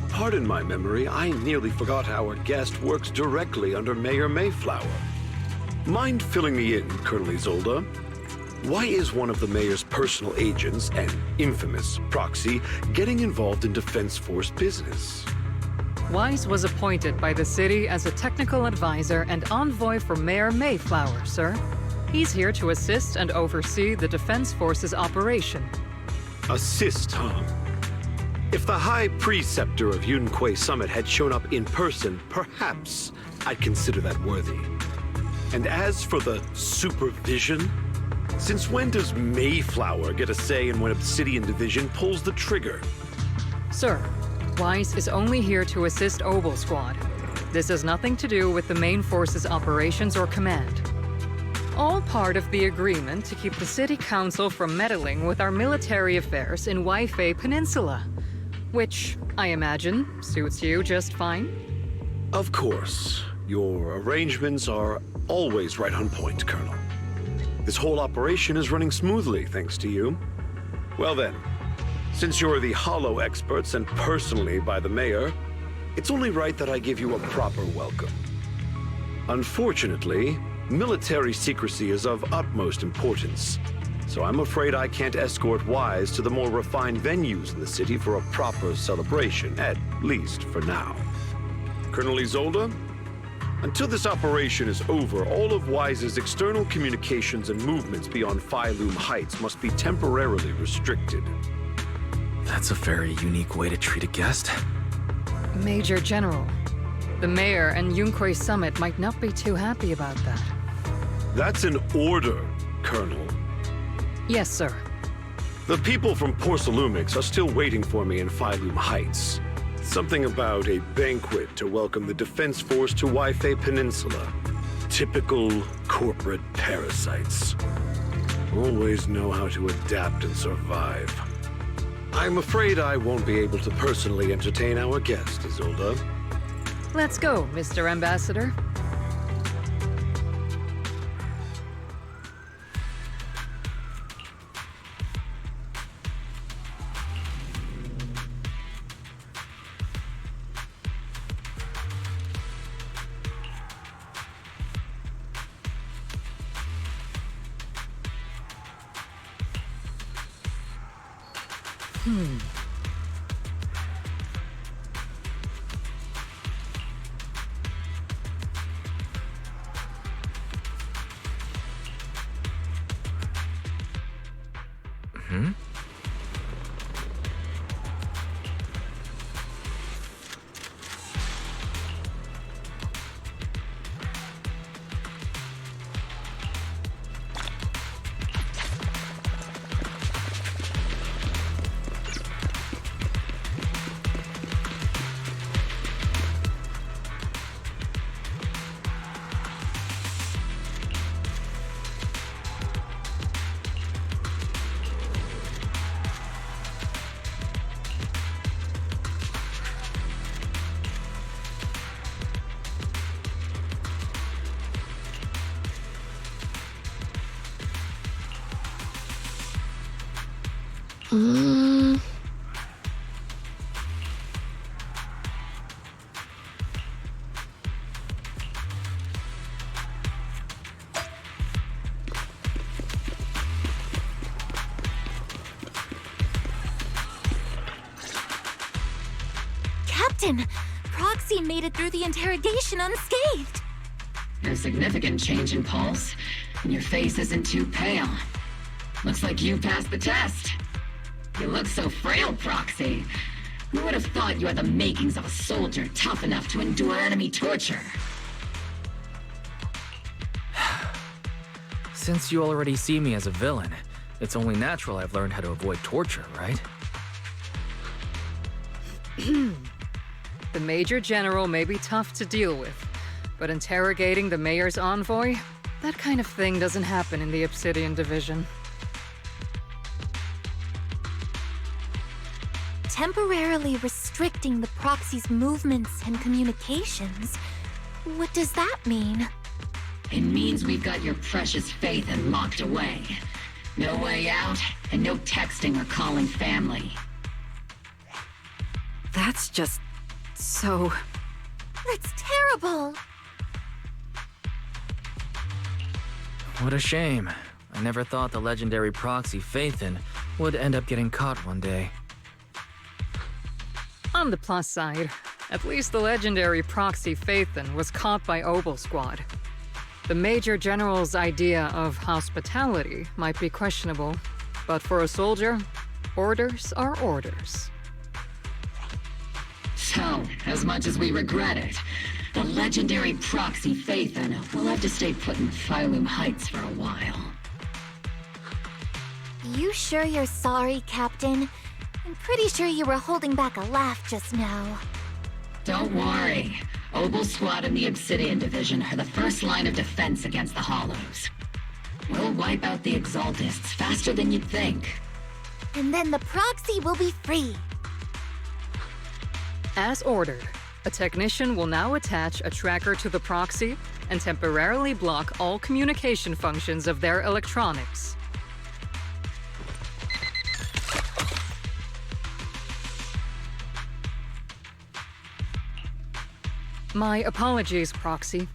Pardon my memory, I nearly forgot our guest works directly under Mayor Mayflower. Mind filling me in, Colonel Isolde? Why is one of the mayor's personal agents, an infamous proxy, getting involved in Defense Force business? Wise was appointed by the city as a technical advisor and envoy for Mayor Mayflower, sir. He's here to assist and oversee the Defense Force's operation. Assist, huh? If the High Preceptor of Yunque Summit had shown up in person, perhaps I'd consider that worthy. And as for the supervision, since when does Mayflower get a say in when Obsidian Division pulls the trigger? Sir, Wise is only here to assist Obel Squad. This has nothing to do with the main force's operations or command. All part of the agreement to keep the City Council from meddling with our military affairs in Wi-Fi Peninsula. Which, I imagine, suits you just fine? Of course. Your arrangements are always right on point, Colonel. This whole operation is running smoothly, thanks to you. Well then, since you're the Hollow experts and personally by the Mayor, it's only right that I give you a proper welcome. Unfortunately, military secrecy is of utmost importance, so I'm afraid I can't escort Wise to the more refined venues in the city for a proper celebration, at least for now. Colonel Isolde? Until this operation is over, all of Wise's external communications and movements beyond Phylum Heights must be temporarily restricted. That's a very unique way to treat a guest. Major General, the Mayor and Yunquay Summit might not be too happy about that. That's an order, Colonel. Yes, sir. The people from Porcelumix are still waiting for me in Phylum Heights. Something about a banquet to welcome the Defense Force to Waifei Peninsula. Typical corporate parasites. Always know how to adapt and survive. I'm afraid I won't be able to personally entertain our guest, Isolde. Let's go, Mr. Ambassador. Captain! Proxy made it through the interrogation unscathed! No significant change in pulse, and your face isn't too pale. Looks like you passed the test. You look so frail, Proxy. Who would have thought you had the makings of a soldier tough enough to endure enemy torture? Since you already see me as a villain, it's only natural I've learned how to avoid torture, right? The Major General may be tough to deal with, but interrogating the Mayor's envoy? That kind of thing doesn't happen in the Obsidian Division. Temporarily restricting the Proxy's movements and communications? What does that mean? It means we've got your precious Phaethon locked away. No way out, and no texting or calling family. That's just... so... That's terrible! What a shame. I never thought the legendary proxy Phaethon would end up getting caught one day. On the plus side, at least the legendary proxy Phaethon was caught by Obel Squad. The Major General's idea of hospitality might be questionable, but for a soldier, orders are orders. So, as much as we regret it, the legendary proxy Phaethon will have to stay put in Phylum Heights for a while. You sure you're sorry, Captain? I'm pretty sure you were holding back a laugh just now. Don't worry. Obel Squad and the Obsidian Division are the first line of defense against the Hollows. We'll wipe out the Exaltists faster than you'd think. And then the proxy will be free. As ordered, a technician will now attach a tracker to the proxy and temporarily block all communication functions of their electronics. My apologies, Proxy.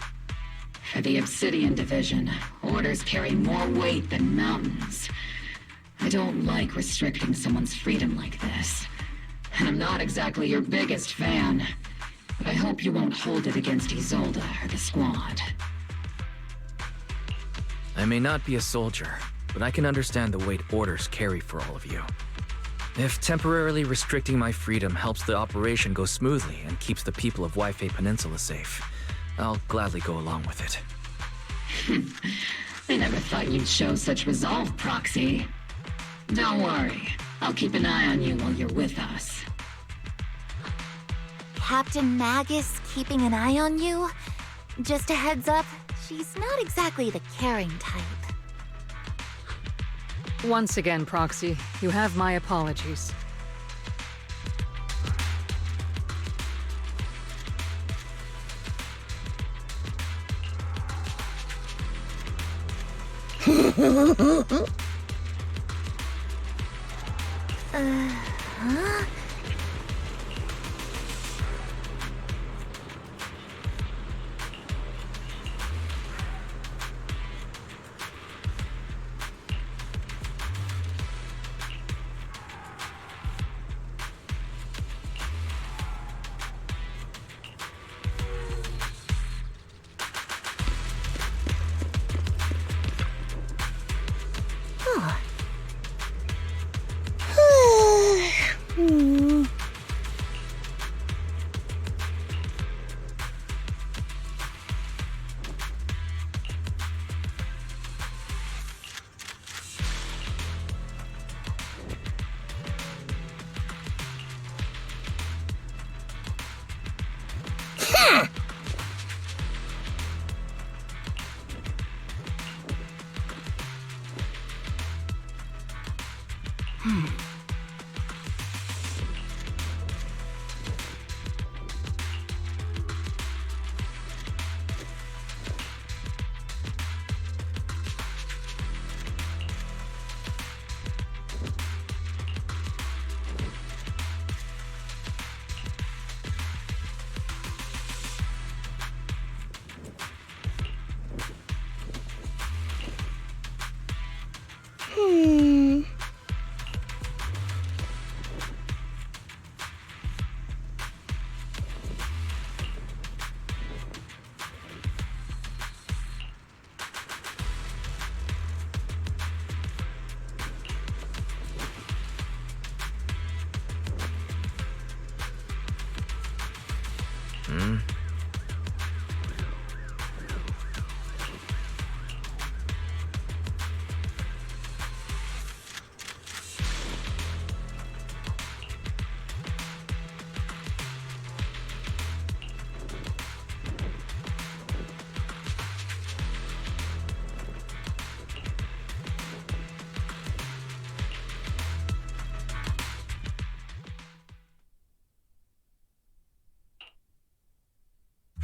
For the Obsidian Division, orders carry more weight than mountains. I don't like restricting someone's freedom like this. And I'm not exactly your biggest fan. But I hope you won't hold it against Isolde or the squad. I may not be a soldier, but I can understand the weight orders carry for all of you. If temporarily restricting my freedom helps the operation go smoothly and keeps the people of Waifei Peninsula safe, I'll gladly go along with it. I never thought you'd show such resolve, Proxy. Don't worry. I'll keep an eye on you while you're with us. Captain Magus keeping an eye on you? Just a heads up, she's not exactly the caring type. Once again, Proxy, you have my apologies.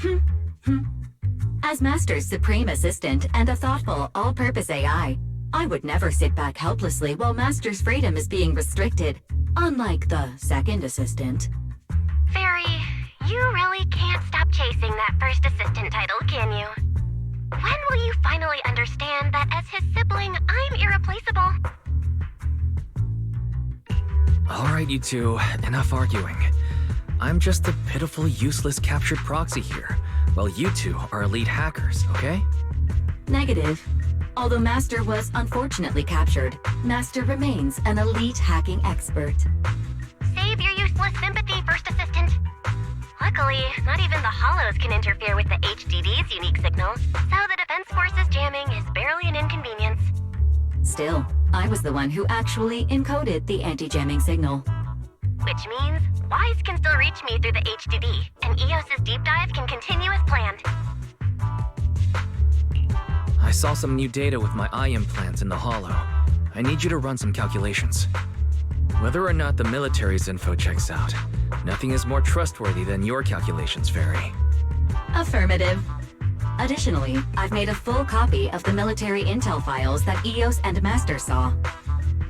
Huh? As Master's supreme assistant and a thoughtful, all-purpose AI, I would never sit back helplessly while Master's freedom is being restricted, unlike the second assistant. Fairy, you really can't stop chasing that first assistant title, can you? When will you finally understand that as his sibling, I'm irreplaceable? All right, you two, enough arguing. I'm just a pitiful, useless captured proxy here, while you two are elite hackers, okay? Negative. Although Master was unfortunately captured, Master remains an elite hacking expert. Save your useless sympathy, First Assistant. Luckily, not even the Hollows can interfere with the HDD's unique signal, so the Defense Force's jamming is barely an inconvenience. Still, I was the one who actually encoded the anti-jamming signal. Which means Wise can still reach me through the HDD, and EOS's deep dive can continue as planned. I saw some new data with my eye implants in the Hollow. I need you to run some calculations. Whether or not the military's info checks out, nothing is more trustworthy than your calculations, Fairy. Affirmative. Additionally, I've made a full copy of the military intel files that EOS and Master saw.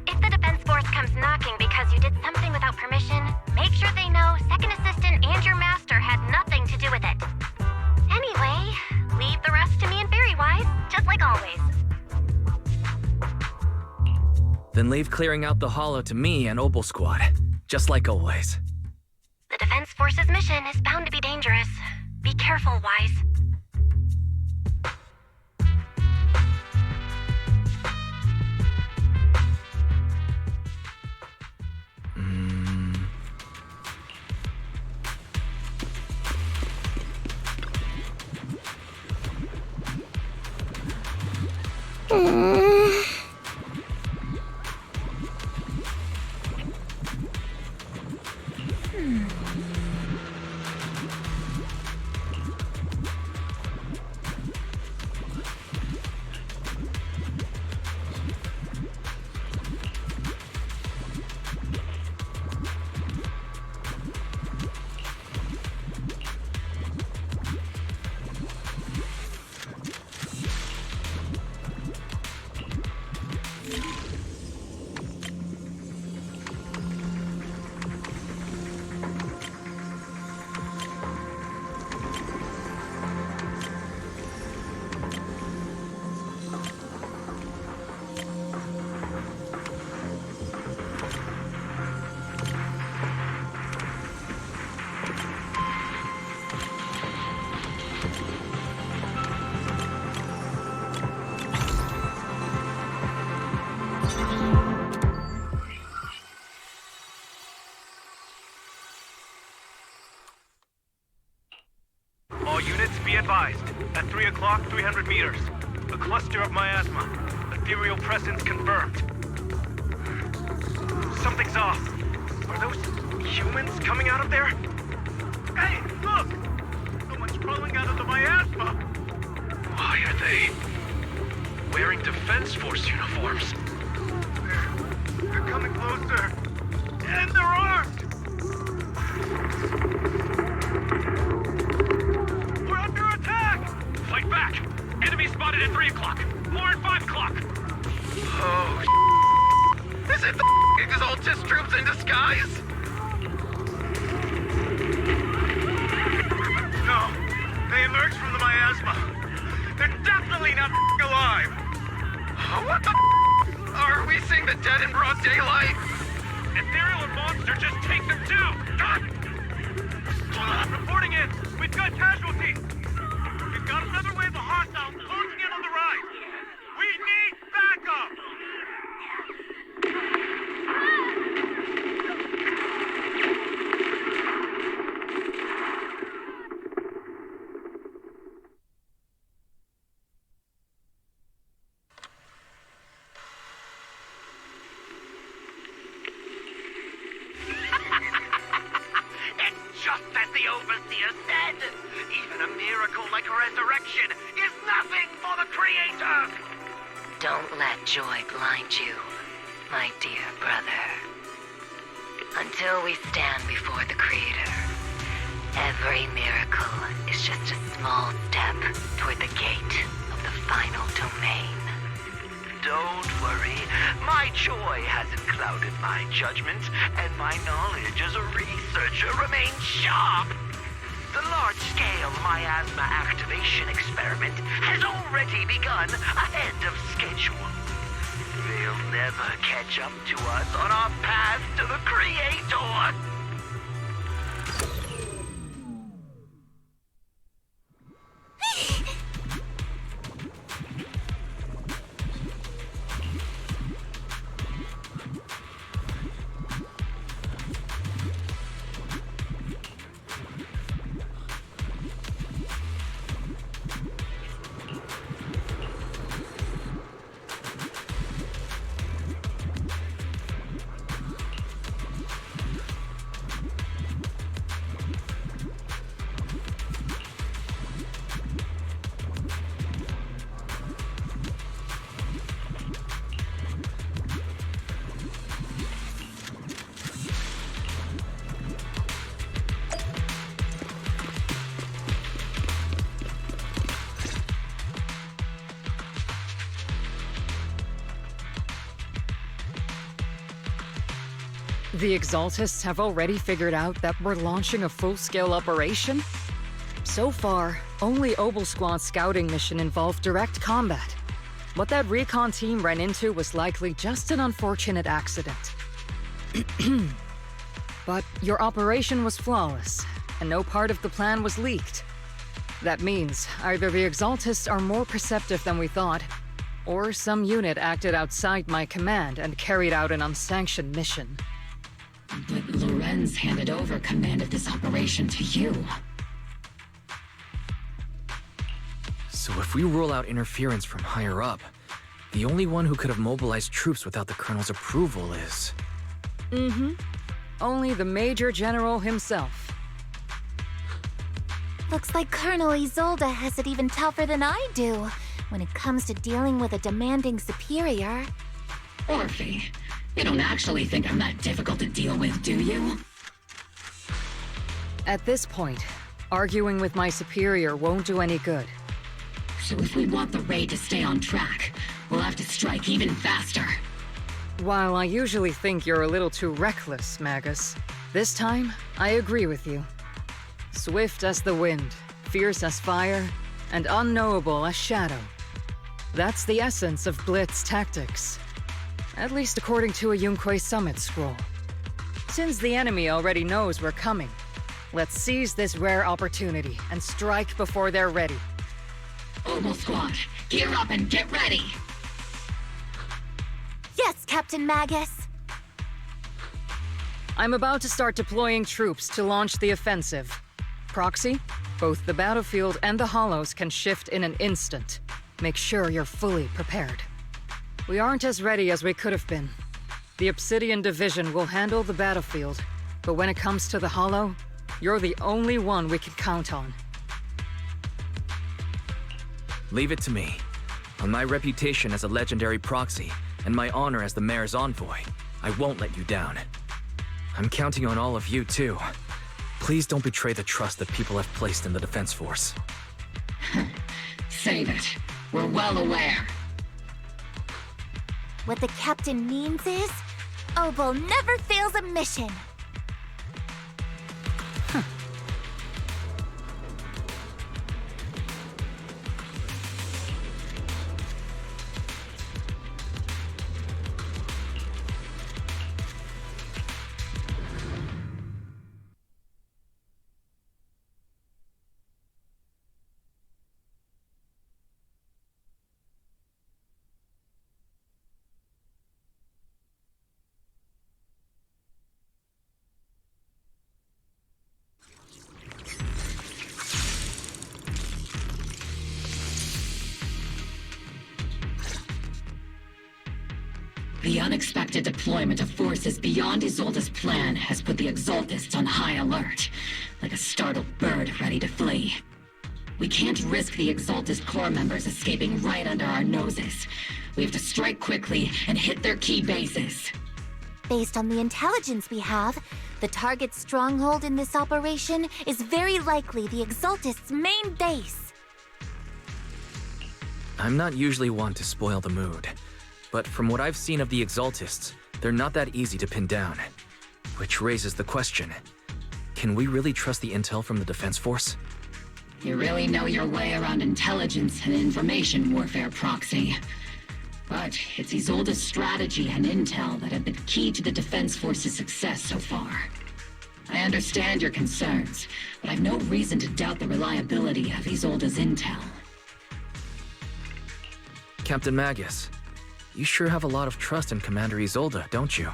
If the Defense Force comes knocking because you did something without permission, make sure they know Second Assistant and your Master had nothing to do with it. Anyway, leave the rest to me and Fairy Wise, just like always. Then leave clearing out the hollow to me and Obel Squad, just like always. The Defense Force's mission is bound to be dangerous. Be careful, Wise. Be advised, at 3 o'clock, 300 meters. A cluster of miasma. Ethereal presence confirmed. Something's off. Are those humans coming out of there? Hey, look! Someone's crawling out of the miasma! Why are they wearing Defense Force uniforms? They're coming closer. And they're armed! Fight back! Enemy spotted at 3 o'clock! More at 5 o'clock! Oh, is it the Exaltist troops in disguise? No, they emerged from the miasma. They're definitely not alive! What the Are we seeing the dead in broad daylight? Ethereal and monster, just take them down! Reporting in! We've got casualties! Got another wave of hostiles closing in on the right! We need backup! It's just as the Overseer said! Even a miracle like resurrection is nothing for the Creator! Don't let joy blind you, my dear brother. Until we stand before the Creator, every miracle is just a small step toward the gate of the final domain. Don't worry, my joy hasn't clouded my judgment, and my knowledge as a researcher remains sharp. The large-scale miasma activation experiment has already begun ahead of schedule. They'll never catch up to us on our path to the Creator! The Exaltists have already figured out that we're launching a full-scale operation? So far, only Obel Squad's scouting mission involved direct combat. What that recon team ran into was likely just an unfortunate accident. But your operation was flawless, and no part of the plan was leaked. That means either the Exaltists are more perceptive than we thought, or some unit acted outside my command and carried out an unsanctioned mission. But Lorenz handed over command of this operation to you. So if we rule out interference from higher up, the only one who could have mobilized troops without the Colonel's approval is... Mm-hmm. Only the Major General himself. Looks like Colonel Isolde has it even tougher than I do when it comes to dealing with a demanding superior. Orphe, you don't actually think I'm that difficult to deal with, do you? At this point, arguing with my superior won't do any good. So if we want the raid to stay on track, we'll have to strike even faster. While I usually think you're a little too reckless, Magus, this time, I agree with you. Swift as the wind, fierce as fire, and unknowable as shadow. That's the essence of Blitz tactics. At least according to a Yunque Summit scroll. Since the enemy already knows we're coming, let's seize this rare opportunity and strike before they're ready. Obel Squad, gear up and get ready! Yes, Captain Magus! I'm about to start deploying troops to launch the offensive. Proxy, both the battlefield and the hollows can shift in an instant. Make sure you're fully prepared. We aren't as ready as we could have been. The Obsidian Division will handle the battlefield, but when it comes to the hollow, you're the only one we can count on. Leave it to me. On my reputation as a legendary proxy, and my honor as the mayor's envoy, I won't let you down. I'm counting on all of you, too. Please don't betray the trust that people have placed in the Defense Force. Save it. We're well aware. What the captain means is, Obel never fails a mission. The unexpected deployment of forces beyond Isolde's plan has put the Exaltists on high alert, like a startled bird ready to flee. We can't risk the Exaltist Corps members escaping right under our noses. We have to strike quickly and hit their key bases. Based on the intelligence we have, the target's stronghold in this operation is very likely the Exaltists' main base. I'm not usually one to spoil the mood, but from what I've seen of the Exaltists, they're not that easy to pin down. Which raises the question, can we really trust the intel from the Defense Force? You really know your way around intelligence and information warfare, Proxy. But it's Isolde's strategy and intel that have been key to the Defense Force's success so far. I understand your concerns, but I've no reason to doubt the reliability of Isolde's intel. Captain Magus, you sure have a lot of trust in Commander Isolde, don't you?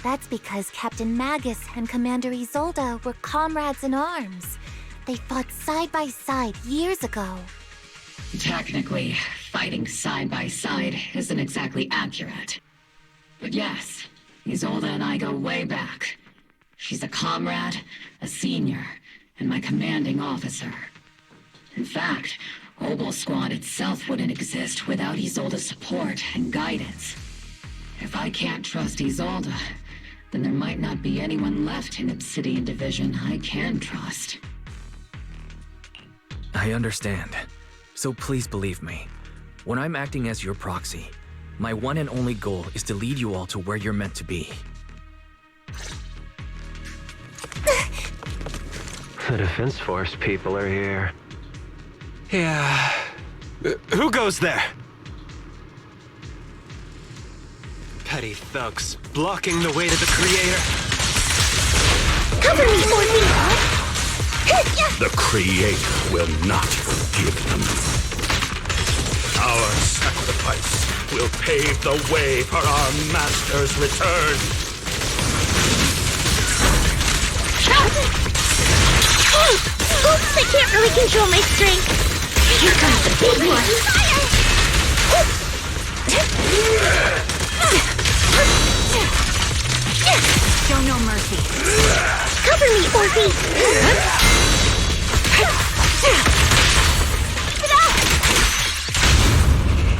That's because Captain Magus and Commander Isolde were comrades in arms. They fought side by side years ago. Technically, fighting side by side isn't exactly accurate. But yes, Isolde and I go way back. She's a comrade, a senior, and my commanding officer. In fact, Obel Squad itself wouldn't exist without Isolde's support and guidance. If I can't trust Isolde, then there might not be anyone left in Obsidian Division I can trust. I understand. So please believe me. When I'm acting as your proxy, my one and only goal is to lead you all to where you're meant to be. The Defense Force people are here. Yeah. Who goes there? Petty thugs, blocking the way to the Creator. Cover me, Orphan! The Creator will not forgive them. Our sacrifice will pave the way for our Master's return. Oops, I can't really control my strength. Here comes the big one. Show no mercy. Cover me, Orphe!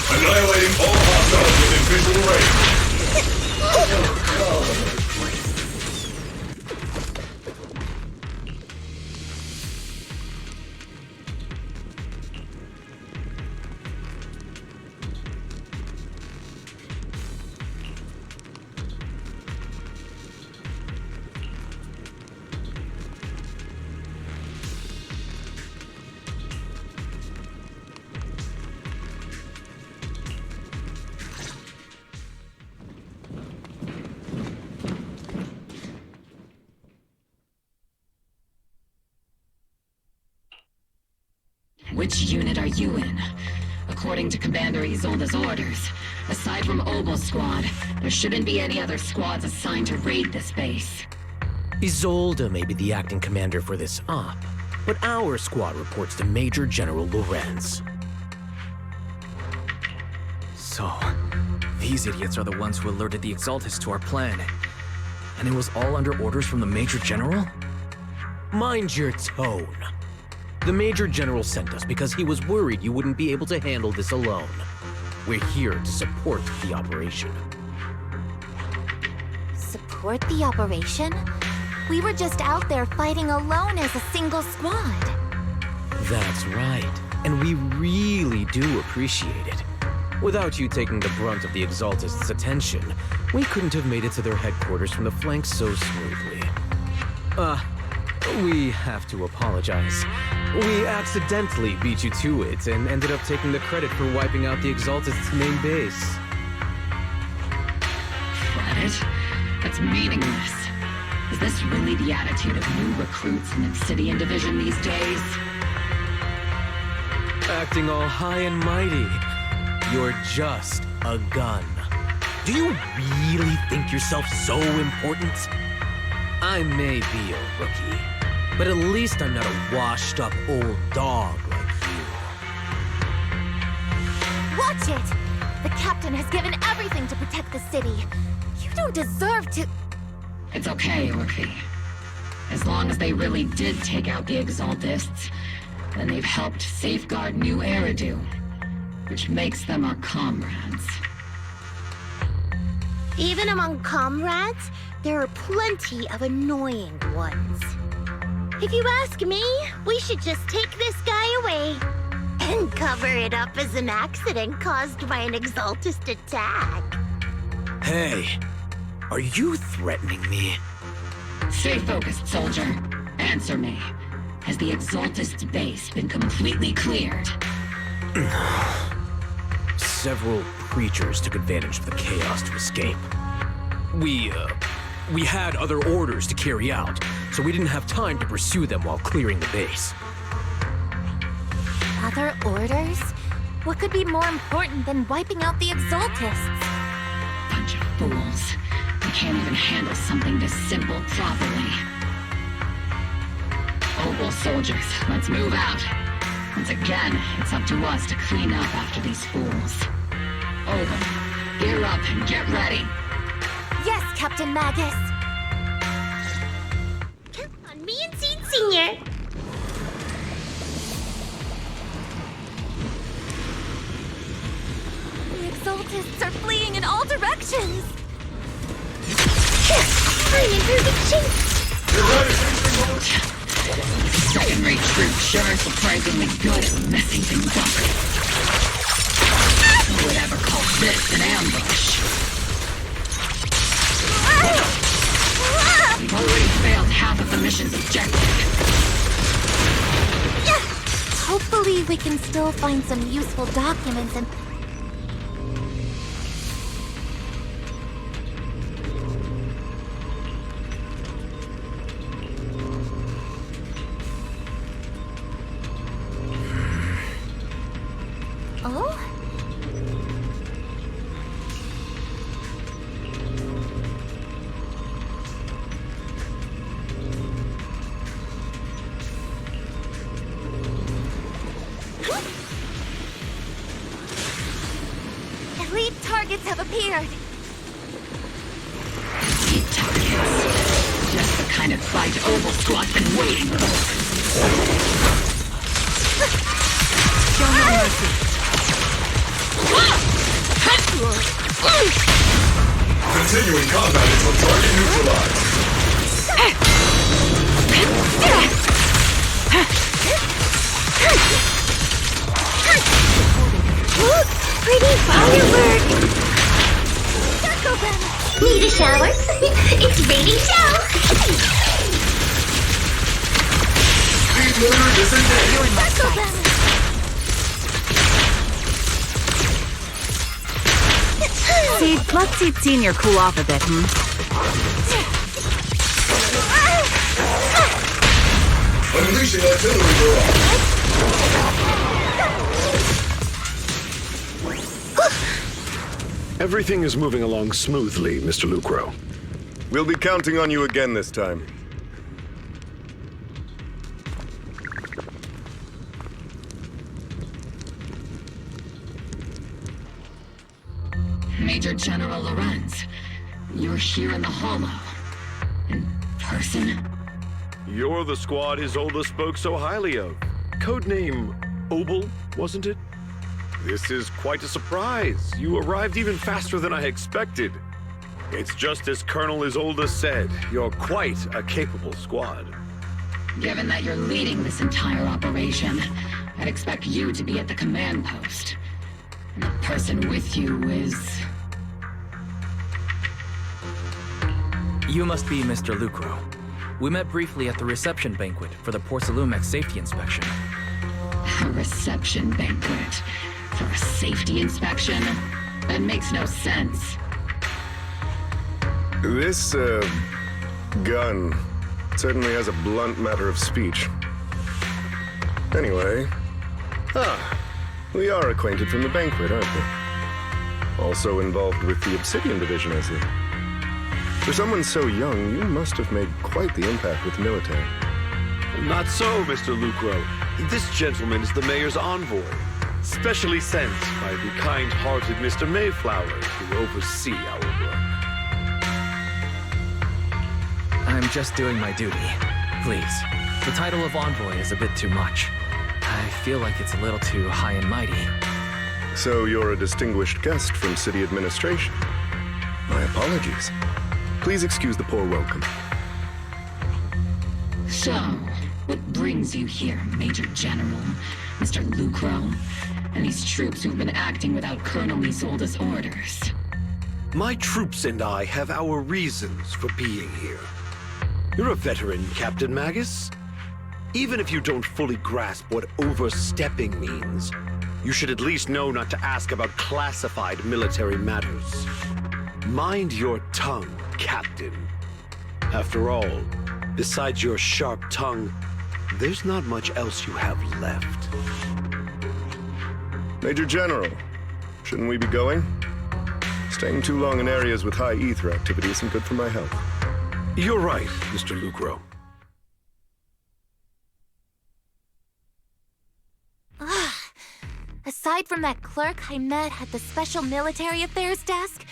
Annihilating all hostiles within visual range. Which unit are you in? According to Commander Isolde's orders, aside from Obel Squad, there shouldn't be any other squads assigned to raid this base. Isolde may be the acting commander for this op, but our squad reports to Major General Lorenz. So, these idiots are the ones who alerted the Exaltist to our plan. And it was all under orders from the Major General? Mind your tone. The Major General sent us because he was worried you wouldn't be able to handle this alone. We're here to support the operation. Support the operation? We were just out there fighting alone as a single squad. That's right, and we really do appreciate it. Without you taking the brunt of the Exaltist's attention, we couldn't have made it to their headquarters from the flank so smoothly. We have to apologize. We accidentally beat you to it and ended up taking the credit for wiping out the Exaltist's main base. Credit? That's meaningless. Is this really the attitude of new recruits in the Obsidian Division these days? Acting all high and mighty. You're just a gun. Do you really think yourself so important? I may be a rookie, but at least I'm not a washed-up old dog like you. Watch it! The captain has given everything to protect the city. You don't deserve to... It's okay, Orphe. As long as they really did take out the Exaltists, then they've helped safeguard New Eridu, which makes them our comrades. Even among comrades, there are plenty of annoying ones. If you ask me, we should just take this guy away and cover it up as an accident caused by an Exaltist attack. Hey, are you threatening me? Stay focused, soldier. Answer me. Has the Exaltist's base been completely cleared? Several creatures took advantage of the chaos to escape. We had other orders to carry out, so we didn't have time to pursue them while clearing the base. Other orders? What could be more important than wiping out the Exaltists? Bunch of fools. They can't even handle something this simple properly. Obel soldiers, let's move out. Once again, it's up to us to clean up after these fools. Obel, gear up and get ready. Yes, Captain Magus. Come on, me and Seed Senior. The Exaltists are fleeing in all directions. I'm in perfect shape. You're ready. Second-rate troops sure are surprisingly good at messing things up. Who would ever call this an ambush? We've already failed half of the mission's objective. Hopefully we can still find some useful documents and... targets have appeared. Deep targets. Just the kind of fight Oval Squad's been waiting for. Show no mercy. Continuing combat until target neutralized. Look, pretty firework. Need a shower? It's raining shower. Speed limiter disengaged. You're in my sights. See, let Seed Senior cool off a bit, Unleashing artillery barrage. Everything is moving along smoothly, Mr. Lucro. We'll be counting on you again this time. Major General Lorenz, you're here in the Hollow. In person? You're the squad Isolde spoke so highly of. Codename Obel, wasn't it? This is quite a surprise. You arrived even faster than I expected. It's just as Colonel Isolde said, you're quite a capable squad. Given that you're leading this entire operation, I'd expect you to be at the command post. And the person with you is... You must be Mr. Lucro. We met briefly at the reception banquet for the Porcelumex safety inspection. A reception banquet? For a safety inspection? That makes no sense. This, gun certainly has a blunt matter of speech. Anyway... we are acquainted from the banquet, aren't we? Also involved with the Obsidian Division, I see. For someone so young, you must have made quite the impact with the military. Not so, Mr. Lucro. This gentleman is the mayor's envoy, specially sent by the kind-hearted Mr. Mayflower to oversee our work. I'm just doing my duty. Please. The title of envoy is a bit too much. I feel like it's a little too high and mighty. So you're a distinguished guest from city administration. My apologies. Please excuse the poor welcome. So, what brings you here, Major General, Mr. Lucro, and these troops who've been acting without Colonel Isolde's orders? My troops and I have our reasons for being here. You're a veteran, Captain Magus. Even if you don't fully grasp what overstepping means, you should at least know not to ask about classified military matters. Mind your tongue, Captain. After all, besides your sharp tongue, there's not much else you have left. Major General, shouldn't we be going? Staying too long in areas with high ether activity isn't good for my health. You're right, Mr. Lucro. Aside from that clerk I met at the Special Military Affairs desk,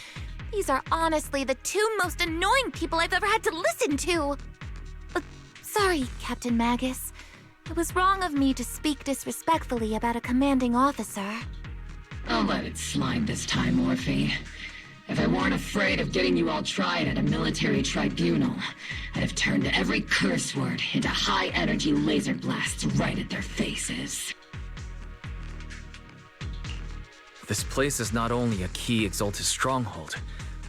these are honestly the two most annoying people I've ever had to listen to. Sorry, Captain Magus. It was wrong of me to speak disrespectfully about a commanding officer. I'll let it slide this time, Morphe. If I weren't afraid of getting you all tried at a military tribunal, I'd have turned every curse word into high-energy laser blasts right at their faces. This place is not only a key Exaltist stronghold,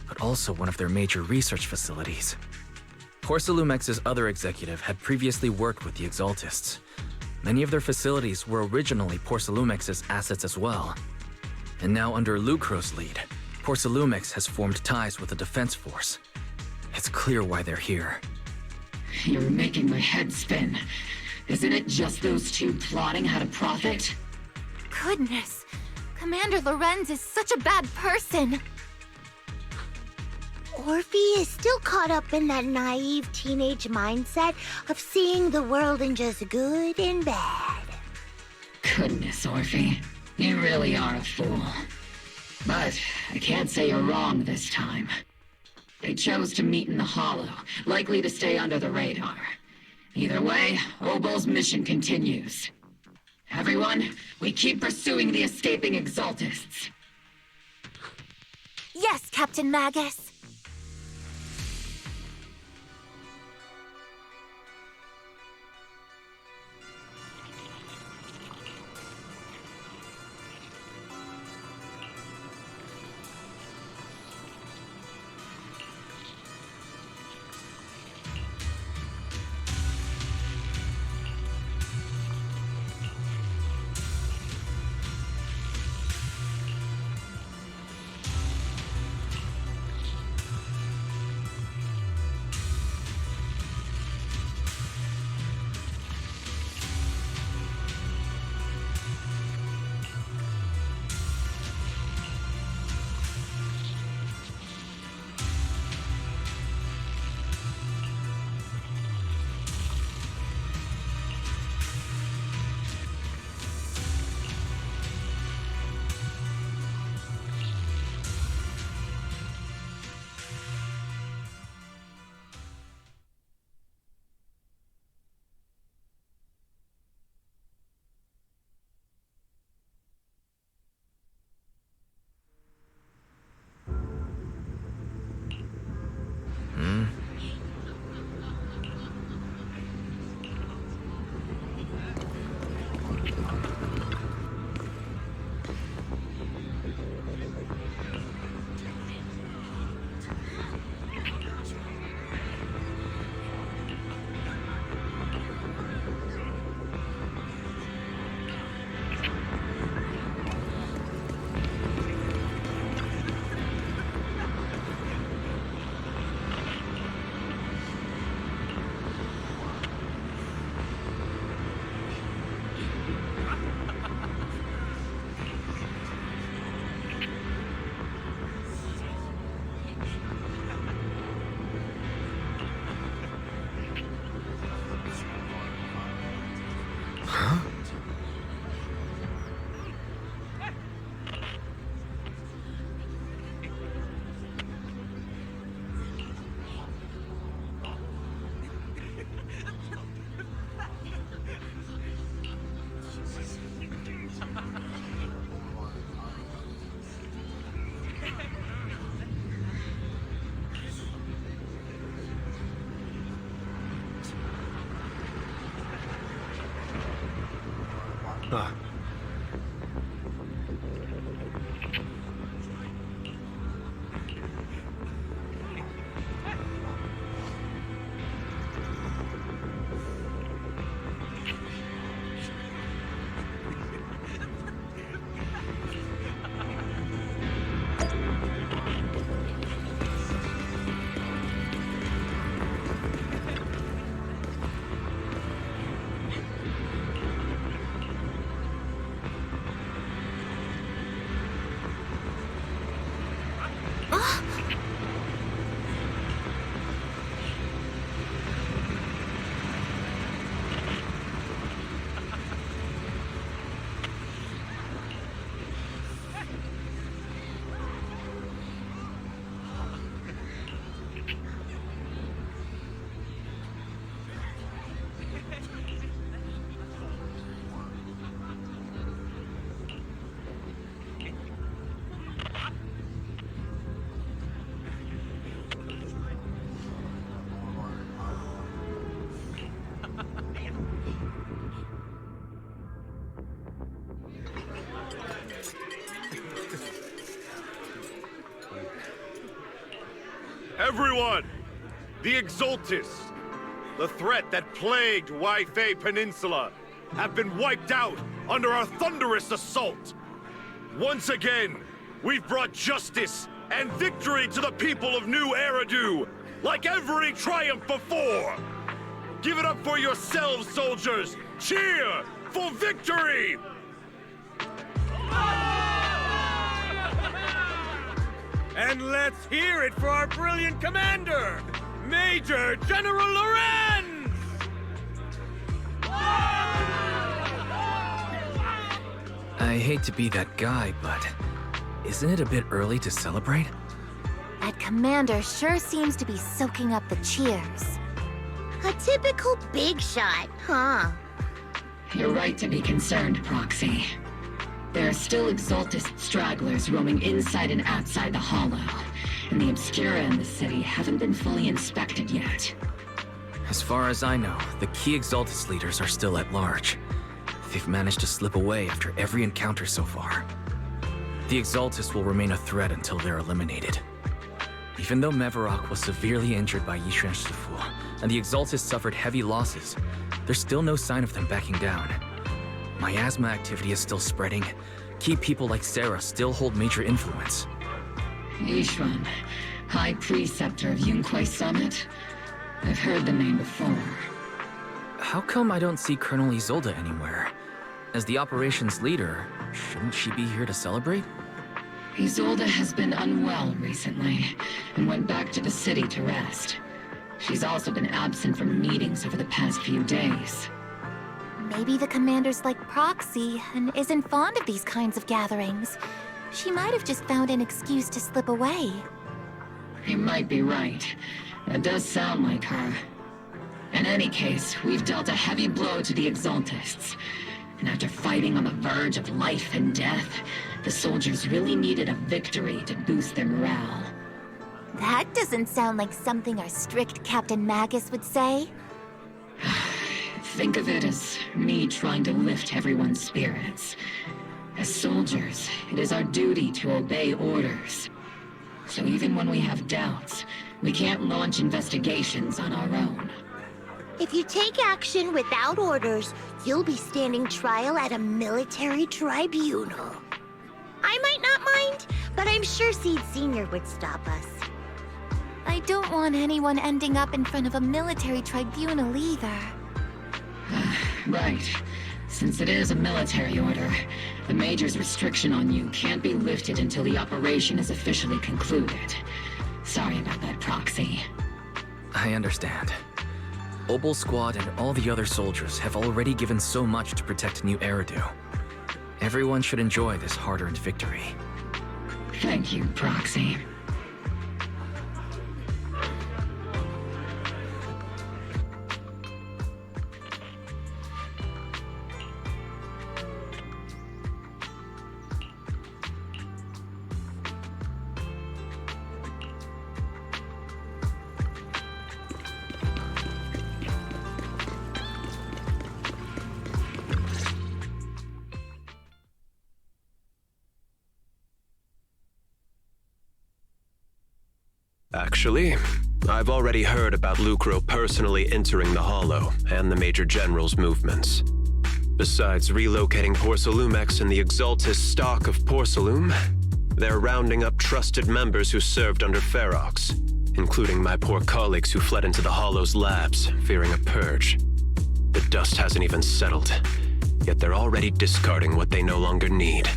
but also one of their major research facilities. Porcelumex's other executive had previously worked with the Exaltists. Many of their facilities were originally Porcelumex's assets as well. And now under Lucro's lead, Porcelumex has formed ties with the defense force. It's clear why they're here. You're making my head spin. Isn't it just those two plotting how to profit? Goodness, Commander Lorenz is such a bad person. Orphe is still caught up in that naive teenage mindset of seeing the world in just good and bad. Goodness, Orphe. You really are a fool. But I can't say you're wrong this time. They chose to meet in the Hollow, likely to stay under the radar. Either way, Obo's mission continues. Everyone, we keep pursuing the escaping Exaltists. Yes, Captain Magus. Everyone! The Exaltists, the threat that plagued Waifei Peninsula, have been wiped out under our thunderous assault. Once again, we've brought justice and victory to the people of New Eridu, like every triumph before! Give it up for yourselves, soldiers! Cheer for victory! And let's hear it for our brilliant commander, Major General Lorenz! I hate to be that guy, but Isn't it a bit early to celebrate? That commander sure seems to be soaking up the cheers. A typical big shot, huh? You're right to be concerned, Proxy. There are still Exaltist stragglers roaming inside and outside the Hollow, and the Obscura in the city haven't been fully inspected yet. As far as I know, the key Exaltist leaders are still at large. They've managed to slip away after every encounter so far. The Exaltist will remain a threat until they're eliminated. Even though Mevarok was severely injured by Yishuan Shifu, and the Exaltist suffered heavy losses, there's still no sign of them backing down. Miasma activity is still spreading. Key people like Sarah still hold major influence. Yishuan, High Preceptor of Yunquai Summit? I've heard the name before. How come I don't see Colonel Isolde anywhere? As the operations leader, shouldn't she be here to celebrate? Isolde has been unwell recently, and went back to the city to rest. She's also been absent from meetings over the past few days. Maybe the commander's like Proxy and isn't fond of these kinds of gatherings. She might have just found an excuse to slip away. You might be right. That does sound like her. In any case, we've dealt a heavy blow to the Exaltists. And after fighting on the verge of life and death, the soldiers really needed a victory to boost their morale. That doesn't sound like something our strict Captain Magus would say. Think of it as me trying to lift everyone's spirits. As soldiers, it is our duty to obey orders. So even when we have doubts, we can't launch investigations on our own. If you take action without orders, you'll be standing trial at a military tribunal. I might not mind, but I'm sure Seed Sr. would stop us. I don't want anyone ending up in front of a military tribunal either. Right. Since it is a military order, the Major's restriction on you can't be lifted until the operation is officially concluded. Sorry about that, Proxy. I understand. Obel Squad and all the other soldiers have already given so much to protect New Eridu. Everyone should enjoy this hard-earned victory. Thank you, Proxy. Actually, I've already heard about Lucro personally entering the Hollow and the Major General's movements. Besides relocating Porcelumex and the Exaltist stock of Porcelume, they're rounding up trusted members who served under Ferox, including my poor colleagues who fled into the Hollow's labs, fearing a purge. The dust hasn't even settled, yet they're already discarding what they no longer need,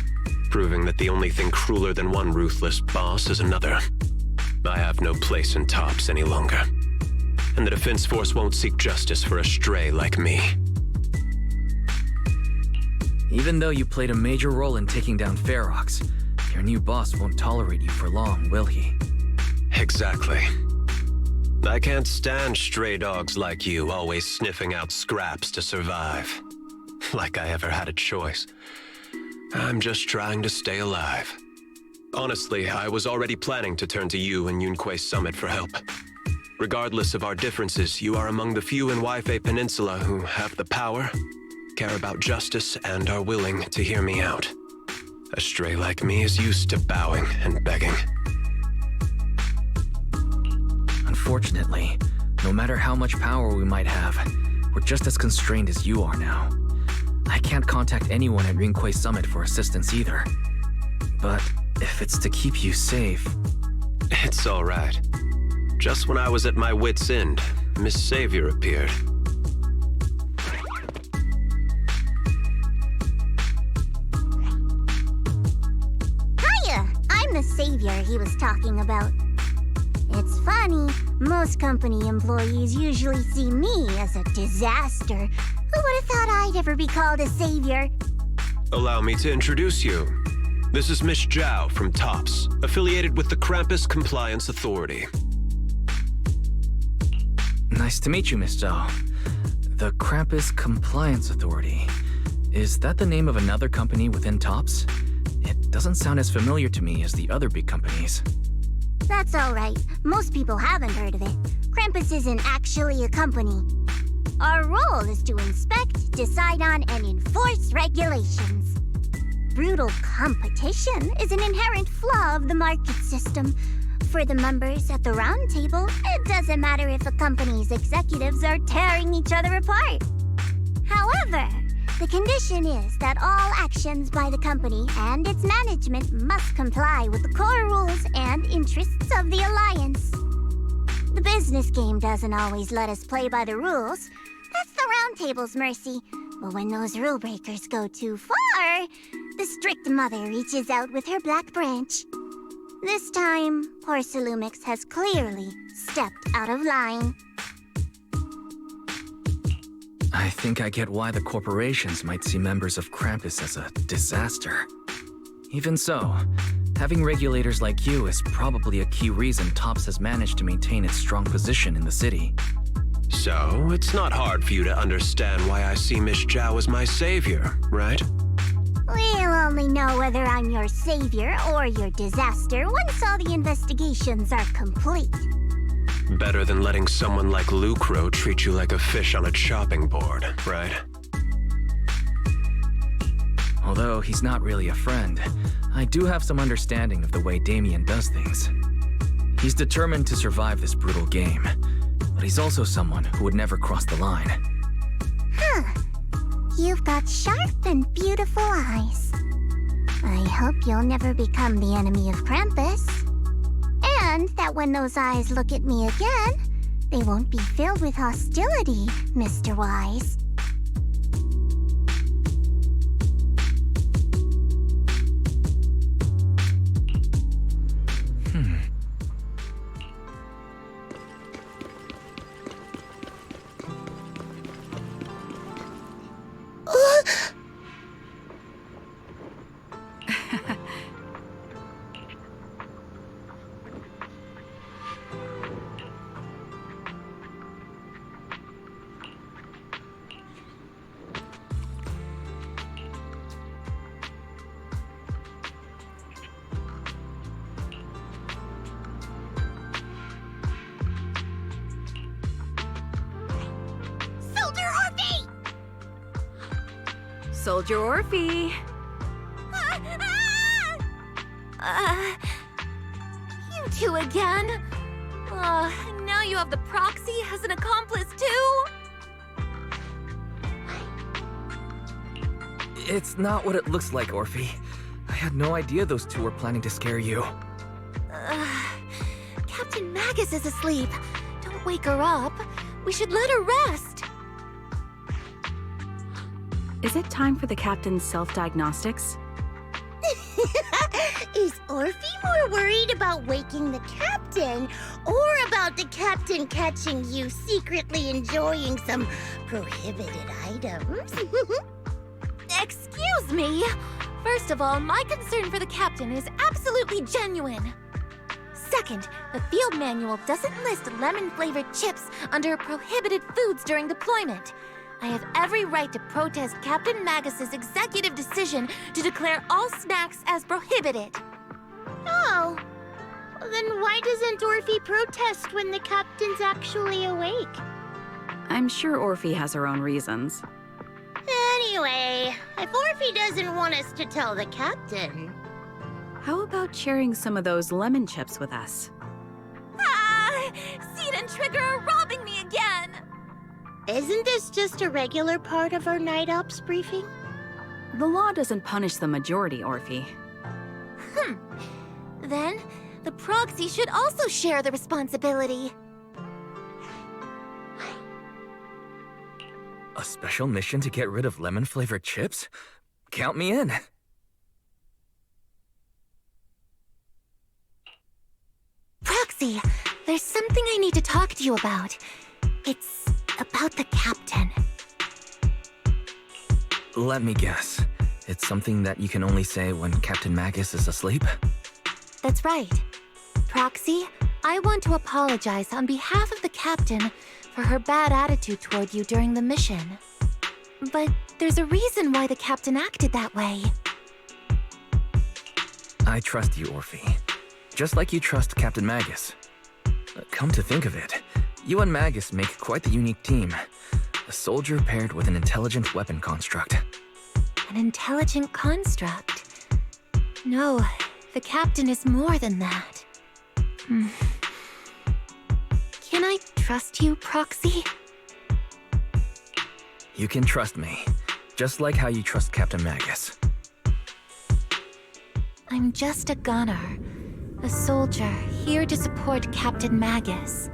proving that the only thing crueler than one ruthless boss is another. I have no place in TOPS any longer, and the Defense Force won't seek justice for a stray like me. Even though you played a major role in taking down Ferox, your new boss won't tolerate you for long, will he? Exactly. I can't stand stray dogs like you always sniffing out scraps to survive. Like I ever had a choice. I'm just trying to stay alive. Honestly, I was already planning to turn to you and Yunquai Summit for help. Regardless of our differences, you are among the few in Waifei Peninsula who have the power, care about justice, and are willing to hear me out. A stray like me is used to bowing and begging. Unfortunately, no matter how much power we might have, we're just as constrained as you are now. I can't contact anyone at Yunquai Summit for assistance either. But if it's to keep you safe... It's all right. Just when I was at my wit's end, Miss Savior appeared. Hiya! I'm the savior he was talking about. It's funny, most company employees usually see me as a disaster. Who would have thought I'd ever be called a savior? Allow me to introduce you. This is Miss Zhao from TOPS, affiliated with the Krampus Compliance Authority. Nice to meet you, Miss Zhao. The Krampus Compliance Authority. Is that the name of another company within TOPS? It doesn't sound as familiar to me as the other big companies. That's all right. Most people haven't heard of it. Krampus isn't actually a company. Our role is to inspect, decide on, and enforce regulations. Brutal competition is an inherent flaw of the market system. For the members at the round table, it doesn't matter if a company's executives are tearing each other apart. However, the condition is that all actions by the company and its management must comply with the core rules and interests of the Alliance. The business game doesn't always let us play by the rules. That's the round table's mercy. But when those rule breakers go too far, the strict mother reaches out with her black branch. This time, Porcelumix has clearly stepped out of line. I think I get why the corporations might see members of Krampus as a disaster. Even so, having regulators like you is probably a key reason TOPS has managed to maintain its strong position in the city. So, it's not hard for you to understand why I see Miss Zhao as my savior, right? We'll only know whether I'm your savior or your disaster once all the investigations are complete. Better than letting someone like Lucro treat you like a fish on a chopping board, right? Although he's not really a friend, I do have some understanding of the way Damien does things. He's determined to survive this brutal game, but he's also someone who would never cross the line. Huh. You've got sharp and beautiful eyes. I hope you'll never become the enemy of Krampus. And that when those eyes look at me again, they won't be filled with hostility, Mr. Wise. Soldier Orphe! You two again? Now you have the proxy as an accomplice too? It's not what it looks like, Orphe. I had no idea those two were planning to scare you. Captain Magus is asleep. Don't wake her up. We should let her rest. Is it time for the captain's self-diagnostics? Is Orphe more worried about waking the captain, or about the captain catching you secretly enjoying some prohibited items? Excuse me! First of all, my concern for the captain is absolutely genuine. Second, the field manual doesn't list lemon-flavored chips under prohibited foods during deployment. I have every right to protest Captain Magus's executive decision to declare all snacks as prohibited. Oh, then why doesn't Orphe protest when the captain's actually awake? I'm sure Orphe has her own reasons. Anyway, if Orphe doesn't want us to tell the captain... How about sharing some of those lemon chips with us? Seed and Trigger are robbing me again! Isn't this just a regular part of our night ops briefing? The law doesn't punish the majority, Orphe. Then, the proxy should also share the responsibility. A special mission to get rid of lemon-flavored chips? Count me in. Proxy, there's something I need to talk to you about. It's about the captain. Let me guess. It's something that you can only say when Captain Magus is asleep? That's right. Proxy, I want to apologize on behalf of the Captain for her bad attitude toward you during the mission. But there's a reason why the Captain acted that way. I trust you, Orphe. Just like you trust Captain Magus. Come to think of it, you and Magus make quite the unique team. A soldier paired with an intelligent weapon construct. An intelligent construct? No, the Captain is more than that. Can I trust you, Proxy? You can trust me, just like how you trust Captain Magus. I'm just a gunner. A soldier, here to support Captain Magus.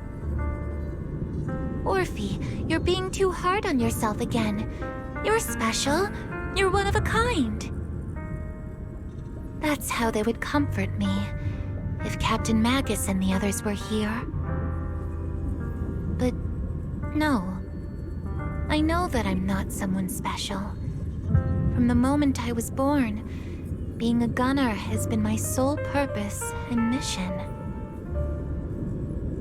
Orphe, you're being too hard on yourself again. You're special. You're one of a kind. That's how they would comfort me, if Captain Magus and the others were here. But no. I know that I'm not someone special. From the moment I was born, being a gunner has been my sole purpose and mission.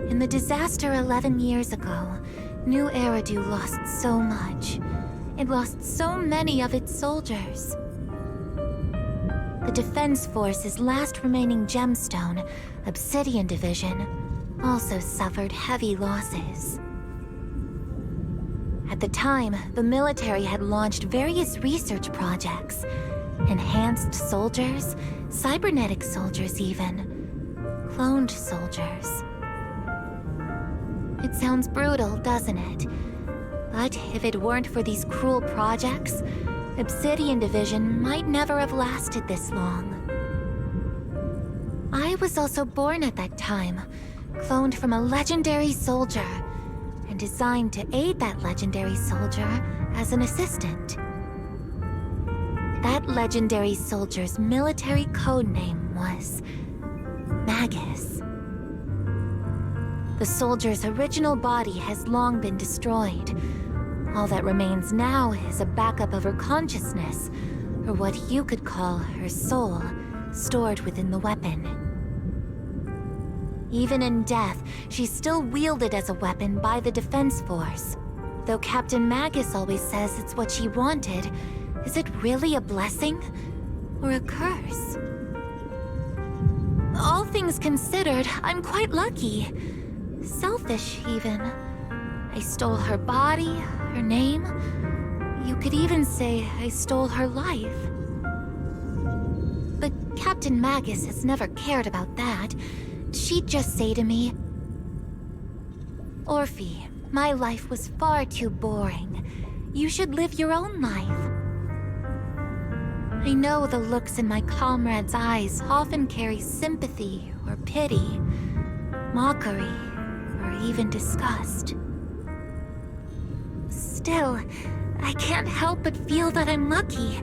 In the disaster 11 years ago, New Eridu lost so much. It lost so many of its soldiers. The Defense Force's last remaining gemstone, Obsidian Division, also suffered heavy losses. At the time, the military had launched various research projects. Enhanced soldiers, cybernetic soldiers even, cloned soldiers. It sounds brutal, doesn't it? But if it weren't for these cruel projects, Obsidian Division might never have lasted this long. I was also born at that time, cloned from a legendary soldier, and designed to aid that legendary soldier as an assistant. That legendary soldier's military code name was Magus. The soldier's original body has long been destroyed. All that remains now is a backup of her consciousness, or what you could call her soul, stored within the weapon. Even in death, she's still wielded as a weapon by the Defense Force. Though Captain Magus always says it's what she wanted, is it really a blessing or a curse? All things considered, I'm quite lucky. Selfish, even. I stole her body, her name. You could even say I stole her life. But Captain Magus has never cared about that. She'd just say to me, Orphe, my life was far too boring. You should live your own life. I know the looks in my comrades' eyes often carry sympathy or pity, mockery, or even disgust. Still, I can't help but feel that I'm lucky.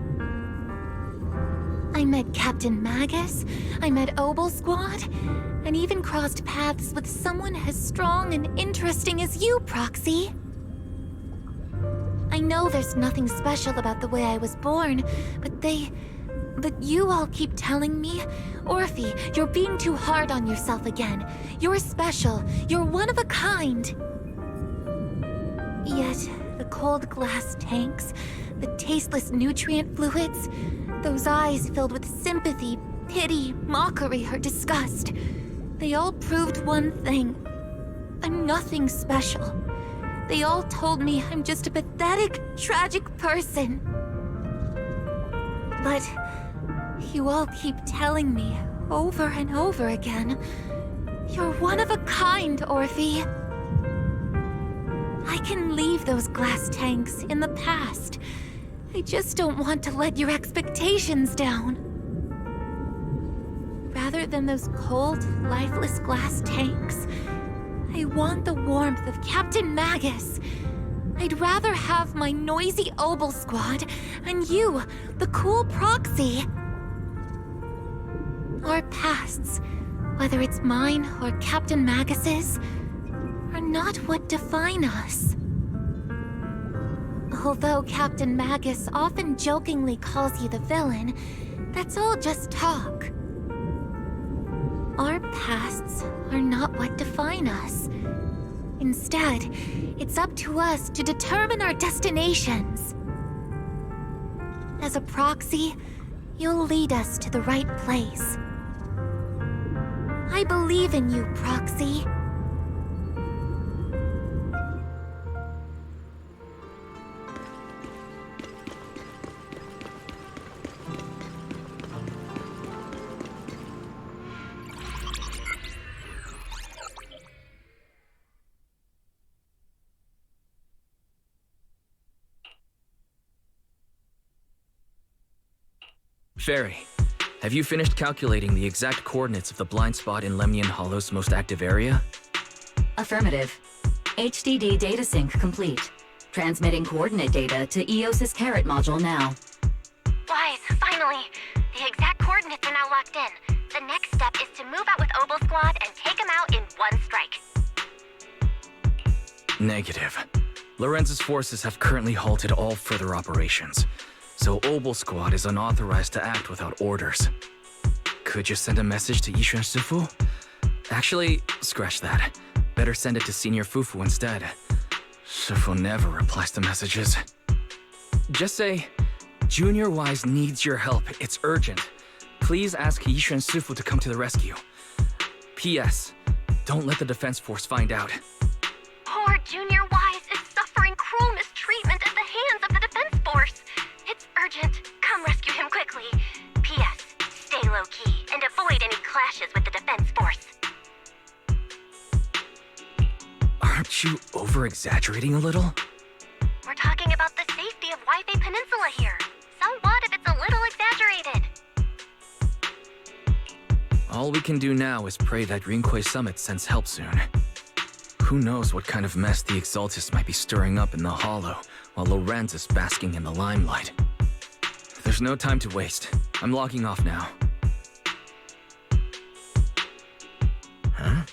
I met Captain Magus, I met Obel Squad, and even crossed paths with someone as strong and interesting as you, Proxy. I know there's nothing special about the way I was born, but you all keep telling me, Orphe, you're being too hard on yourself again. You're special. You're one of a kind. Yet, the cold glass tanks, the tasteless nutrient fluids, those eyes filled with sympathy, pity, mockery, or disgust, they all proved one thing. I'm nothing special. They all told me I'm just a pathetic, tragic person. But you all keep telling me over and over again, you're one of a kind, Orphe. I can leave those glass tanks in the past. I just don't want to let your expectations down. Rather than those cold, lifeless glass tanks, I want the warmth of Captain Magus. I'd rather have my noisy Obel Squad and you, the cool Proxy. Our pasts, whether it's mine or Captain Magus's, are not what define us. Although Captain Magus often jokingly calls you the villain, that's all just talk. Our pasts are not what define us. Instead, it's up to us to determine our destinations. As a proxy, you'll lead us to the right place. I believe in you, Proxy. Fairy, have you finished calculating the exact coordinates of the blind spot in Lemnian Hollow's most active area? Affirmative. HDD data sync complete. Transmitting coordinate data to EOS's Carrot module now. Wise, finally! The exact coordinates are now locked in. The next step is to move out with Obel Squad and take them out in one strike. Negative. Lorenz's forces have currently halted all further operations, so Obel Squad is unauthorized to act without orders. Could you send a message to Yishuan Sufu? Actually, scratch that. Better send it to Senior Fufu instead. Sufu never replies to messages. Just say, Junior Wise needs your help. It's urgent. Please ask Yishuan Sufu to come to the rescue. P.S. Don't let the defense force find out. Poor Junior Wise is suffering cruel mistreatment at the hands of the defense force. It's urgent. Come rescue him quickly. P.S. Stay low-key and avoid any clashes with the defense force. Aren't you over-exaggerating a little? We're talking about the safety of Waifei Peninsula here. So what if it's a little exaggerated? All we can do now is pray that Rinquei Summit sends help soon. Who knows what kind of mess the Exaltist might be stirring up in the Hollow, while Lorenz is basking in the limelight. There's no time to waste. I'm logging off now. Huh?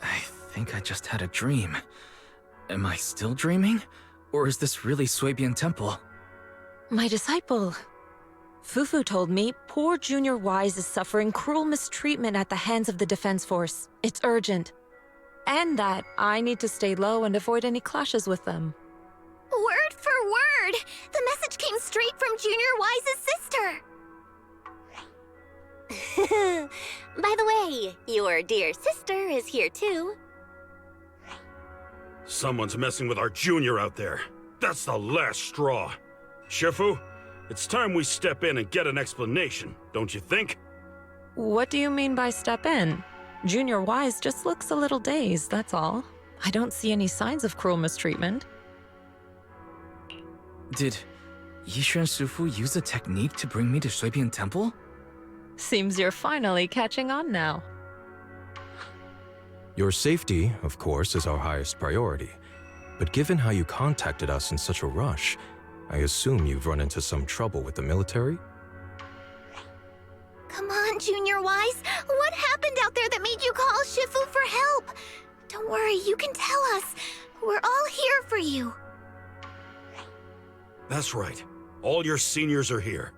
I think I just had a dream. Am I still dreaming? Or is this really Suebian Temple? My disciple. Fufu told me poor Junior Wise is suffering cruel mistreatment at the hands of the defense force. It's urgent. And that I need to stay low and avoid any clashes with them. Word for word! The message came straight from Junior Wise's sister! By the way, your dear sister is here too. Someone's messing with our junior out there. That's the last straw. Shifu, it's time we step in and get an explanation, don't you think? What do you mean by step in? Junior Wise just looks a little dazed, that's all. I don't see any signs of cruel mistreatment. Did Yishuan Sufu use a technique to bring me to Suebian Temple? Seems you're finally catching on now. Your safety, of course, is our highest priority. But given how you contacted us in such a rush, I assume you've run into some trouble with the military? Come on, Junior Wise. What happened out there that made you call Shifu for help? Don't worry, you can tell us. We're all here for you. That's right. All your seniors are here.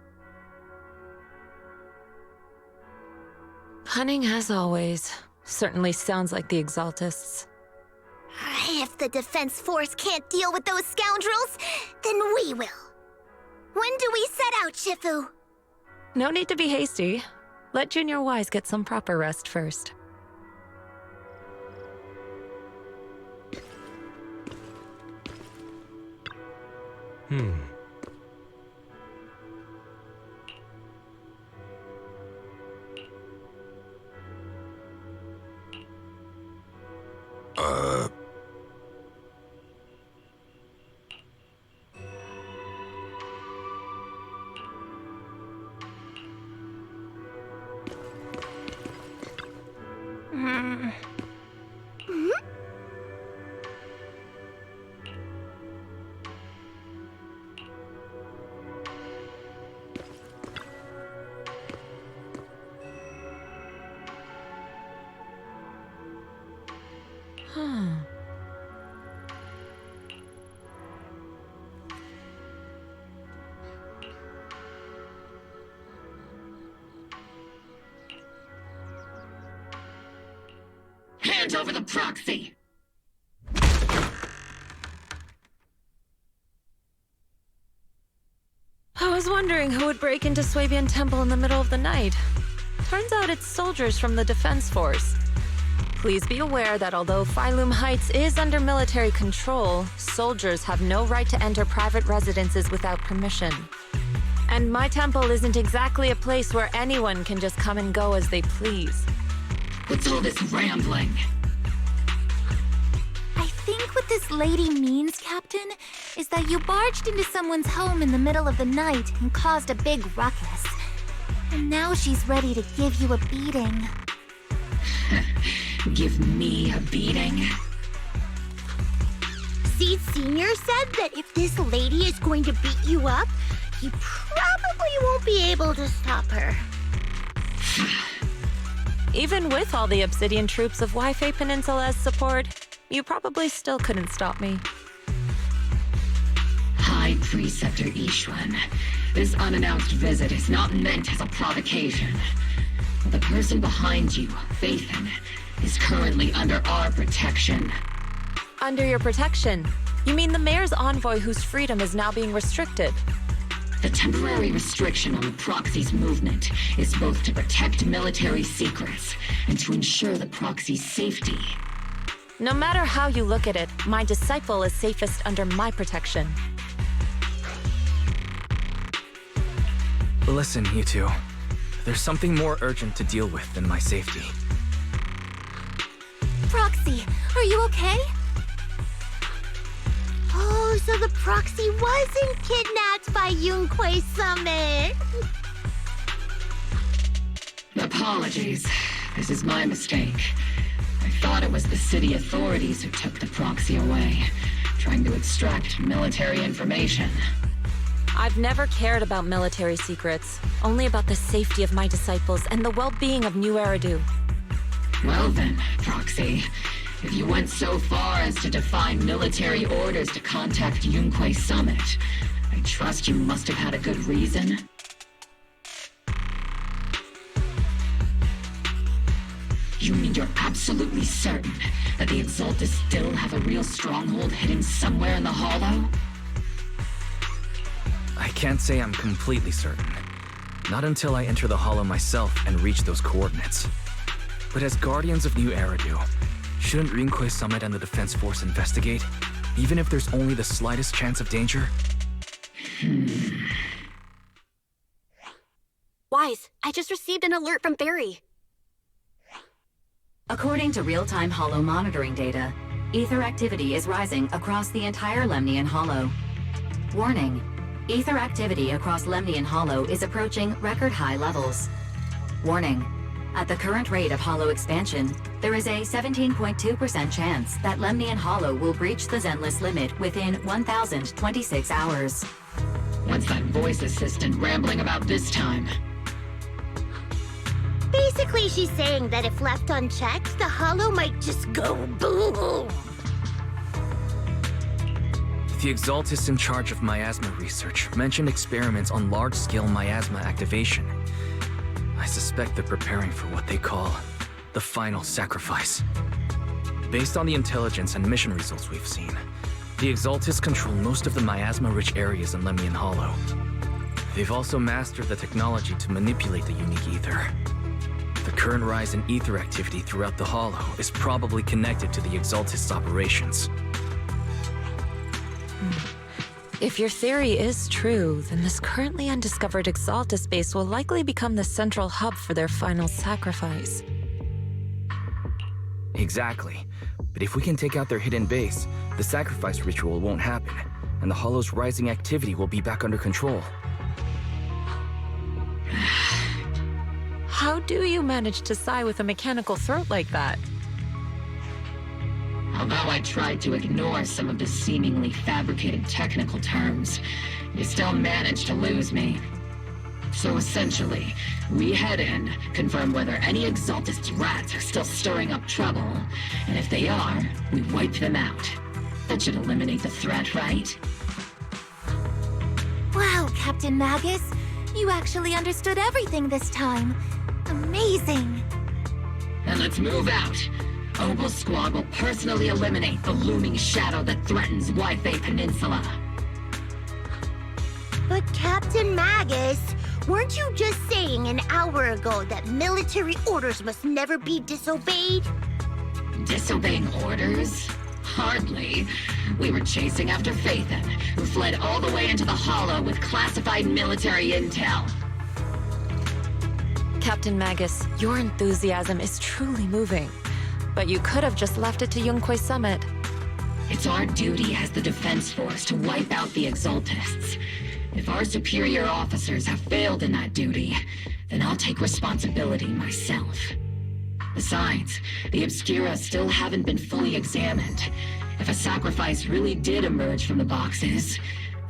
Punning as always. Certainly sounds like the Exaltists. If the defense force can't deal with those scoundrels, then we will. When do we set out, Shifu? No need to be hasty. Let Junior Wise get some proper rest first. Hand over the proxy! I was wondering who would break into Swabian Temple in the middle of the night. Turns out it's soldiers from the Defense Force. Please be aware that although Phylum Heights is under military control, soldiers have no right to enter private residences without permission. And my temple isn't exactly a place where anyone can just come and go as they please. What's all this rambling? I think what this lady means, Captain, is that you barged into someone's home in the middle of the night and caused a big ruckus. And now she's ready to give you a beating. Give me a beating? Seed Sr. said that if this lady is going to beat you up, you probably won't be able to stop her. Even with all the Obsidian troops of Wi-Fi Peninsula as support, you probably still couldn't stop me. High Preceptor Ishwan, this unannounced visit is not meant as a provocation. The person behind you, Phaethon, is currently under our protection. Under your protection? You mean the mayor's envoy whose freedom is now being restricted? The temporary restriction on the proxy's movement is both to protect military secrets and to ensure the proxy's safety. No matter how you look at it, my disciple is safest under my protection. Listen, you two. There's something more urgent to deal with than my safety. Proxy, are you okay? Oh, so the proxy wasn't kidnapped by Yunquay Summit. Apologies. This is my mistake. I thought it was the city authorities who took the proxy away, trying to extract military information. I've never cared about military secrets, only about the safety of my disciples and the well-being of New Eridu. Well then, Proxy, if you went so far as to defy military orders to contact Yunquay Summit, I trust you must have had a good reason. You mean you're absolutely certain that the Exaltists still have a real stronghold hidden somewhere in the Hollow? I can't say I'm completely certain. Not until I enter the Hollow myself and reach those coordinates. But as Guardians of New Eridu, shouldn't Yunquay Summit and the Defense Force investigate, even if there's only the slightest chance of danger? Wise, I just received an alert from Barry. According to real-time Hollow monitoring data, ether activity is rising across the entire Lemnian Hollow. Warning, ether activity across Lemnian Hollow is approaching record-high levels. Warning, at the current rate of Hollow expansion, there is a 17.2% chance that Lemnian Hollow will breach the Zenless limit within 1,026 hours. What's that voice assistant rambling about this time? Basically, she's saying that if left unchecked, the Hollow might just go boom. The Exaltists in charge of miasma research mentioned experiments on large-scale miasma activation. I suspect they're preparing for what they call the final sacrifice. Based on the intelligence and mission results we've seen, the Exaltists control most of the miasma-rich areas in Lemnian Hollow. They've also mastered the technology to manipulate the unique ether. The current rise in ether activity throughout the Hollow is probably connected to the Exaltists' operations. If your theory is true, then this currently undiscovered Exaltist base will likely become the central hub for their final sacrifice. Exactly. But if we can take out their hidden base, the sacrifice ritual won't happen, and the Hollow's rising activity will be back under control. How do you manage to sigh with a mechanical throat like that? Although I tried to ignore some of the seemingly fabricated technical terms, you still managed to lose me. So essentially, we head in, confirm whether any Exaltist rats are still stirring up trouble, and if they are, we wipe them out. That should eliminate the threat, right? Wow, Captain Magus. You actually understood everything this time. Amazing. Then let's move out. Obel Squad will personally eliminate the looming shadow that threatens Wi-Fi Peninsula. But Captain Magus, weren't you just saying an hour ago that military orders must never be disobeyed? Disobeying orders? Hardly. We were chasing after Phaethon, who fled all the way into the Hollow with classified military intel. Captain Magus, your enthusiasm is truly moving. But you could have just left it to Yunquay Summit. It's our duty as the Defense Force to wipe out the Exaltists. If our superior officers have failed in that duty, then I'll take responsibility myself. Besides, the Obscura still haven't been fully examined. If a sacrifice really did emerge from the boxes,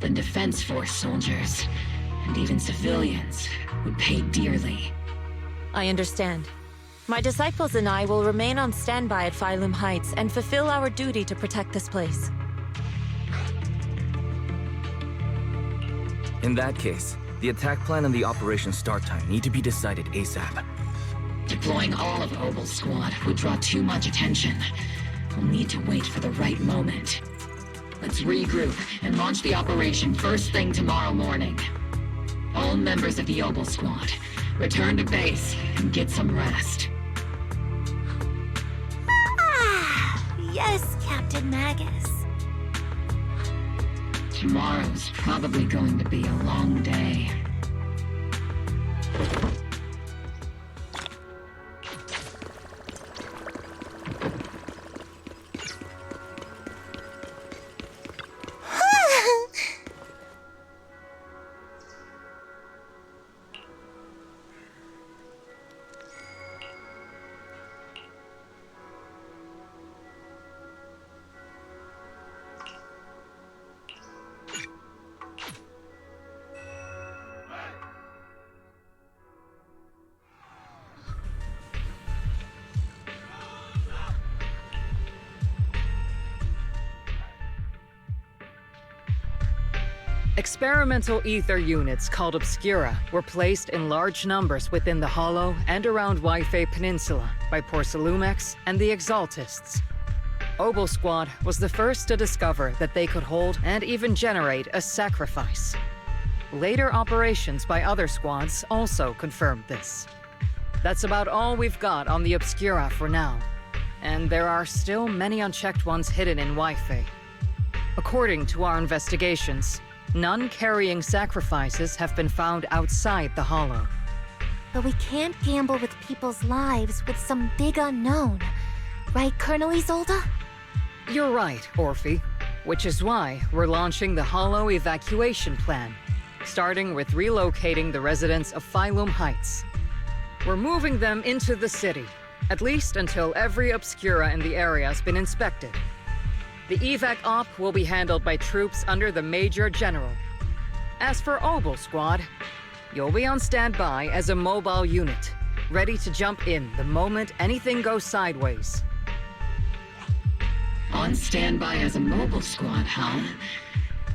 then Defense Force soldiers, and even civilians, would pay dearly. I understand. My disciples and I will remain on standby at Phylum Heights and fulfill our duty to protect this place. In that case, the attack plan and the operation start time need to be decided ASAP. Deploying all of Obel's squad would draw too much attention. We'll need to wait for the right moment. Let's regroup and launch the operation first thing tomorrow morning. All members of the Obel squad, return to base and get some rest. Yes, Captain Magus. Tomorrow's probably going to be a long day. Experimental ether units called Obscura were placed in large numbers within the Hollow and around Wi-Fi Peninsula by Porcelumex and the Exaltists. Obel Squad was the first to discover that they could hold and even generate a sacrifice. Later operations by other squads also confirmed this. That's about all we've got on the Obscura for now, and there are still many unchecked ones hidden in Wi-Fi. According to our investigations, none carrying sacrifices have been found outside the Hollow. But we can't gamble with people's lives with some big unknown. Right, Colonel Isolde? You're right, Orphe. Which is why we're launching the Hollow evacuation plan, starting with relocating the residents of Phylum Heights. We're moving them into the city, at least until every Obscura in the area has been inspected. The evac op will be handled by troops under the Major General. As for Obel Squad, you'll be on standby as a mobile unit, ready to jump in the moment anything goes sideways. On standby as a mobile squad, huh?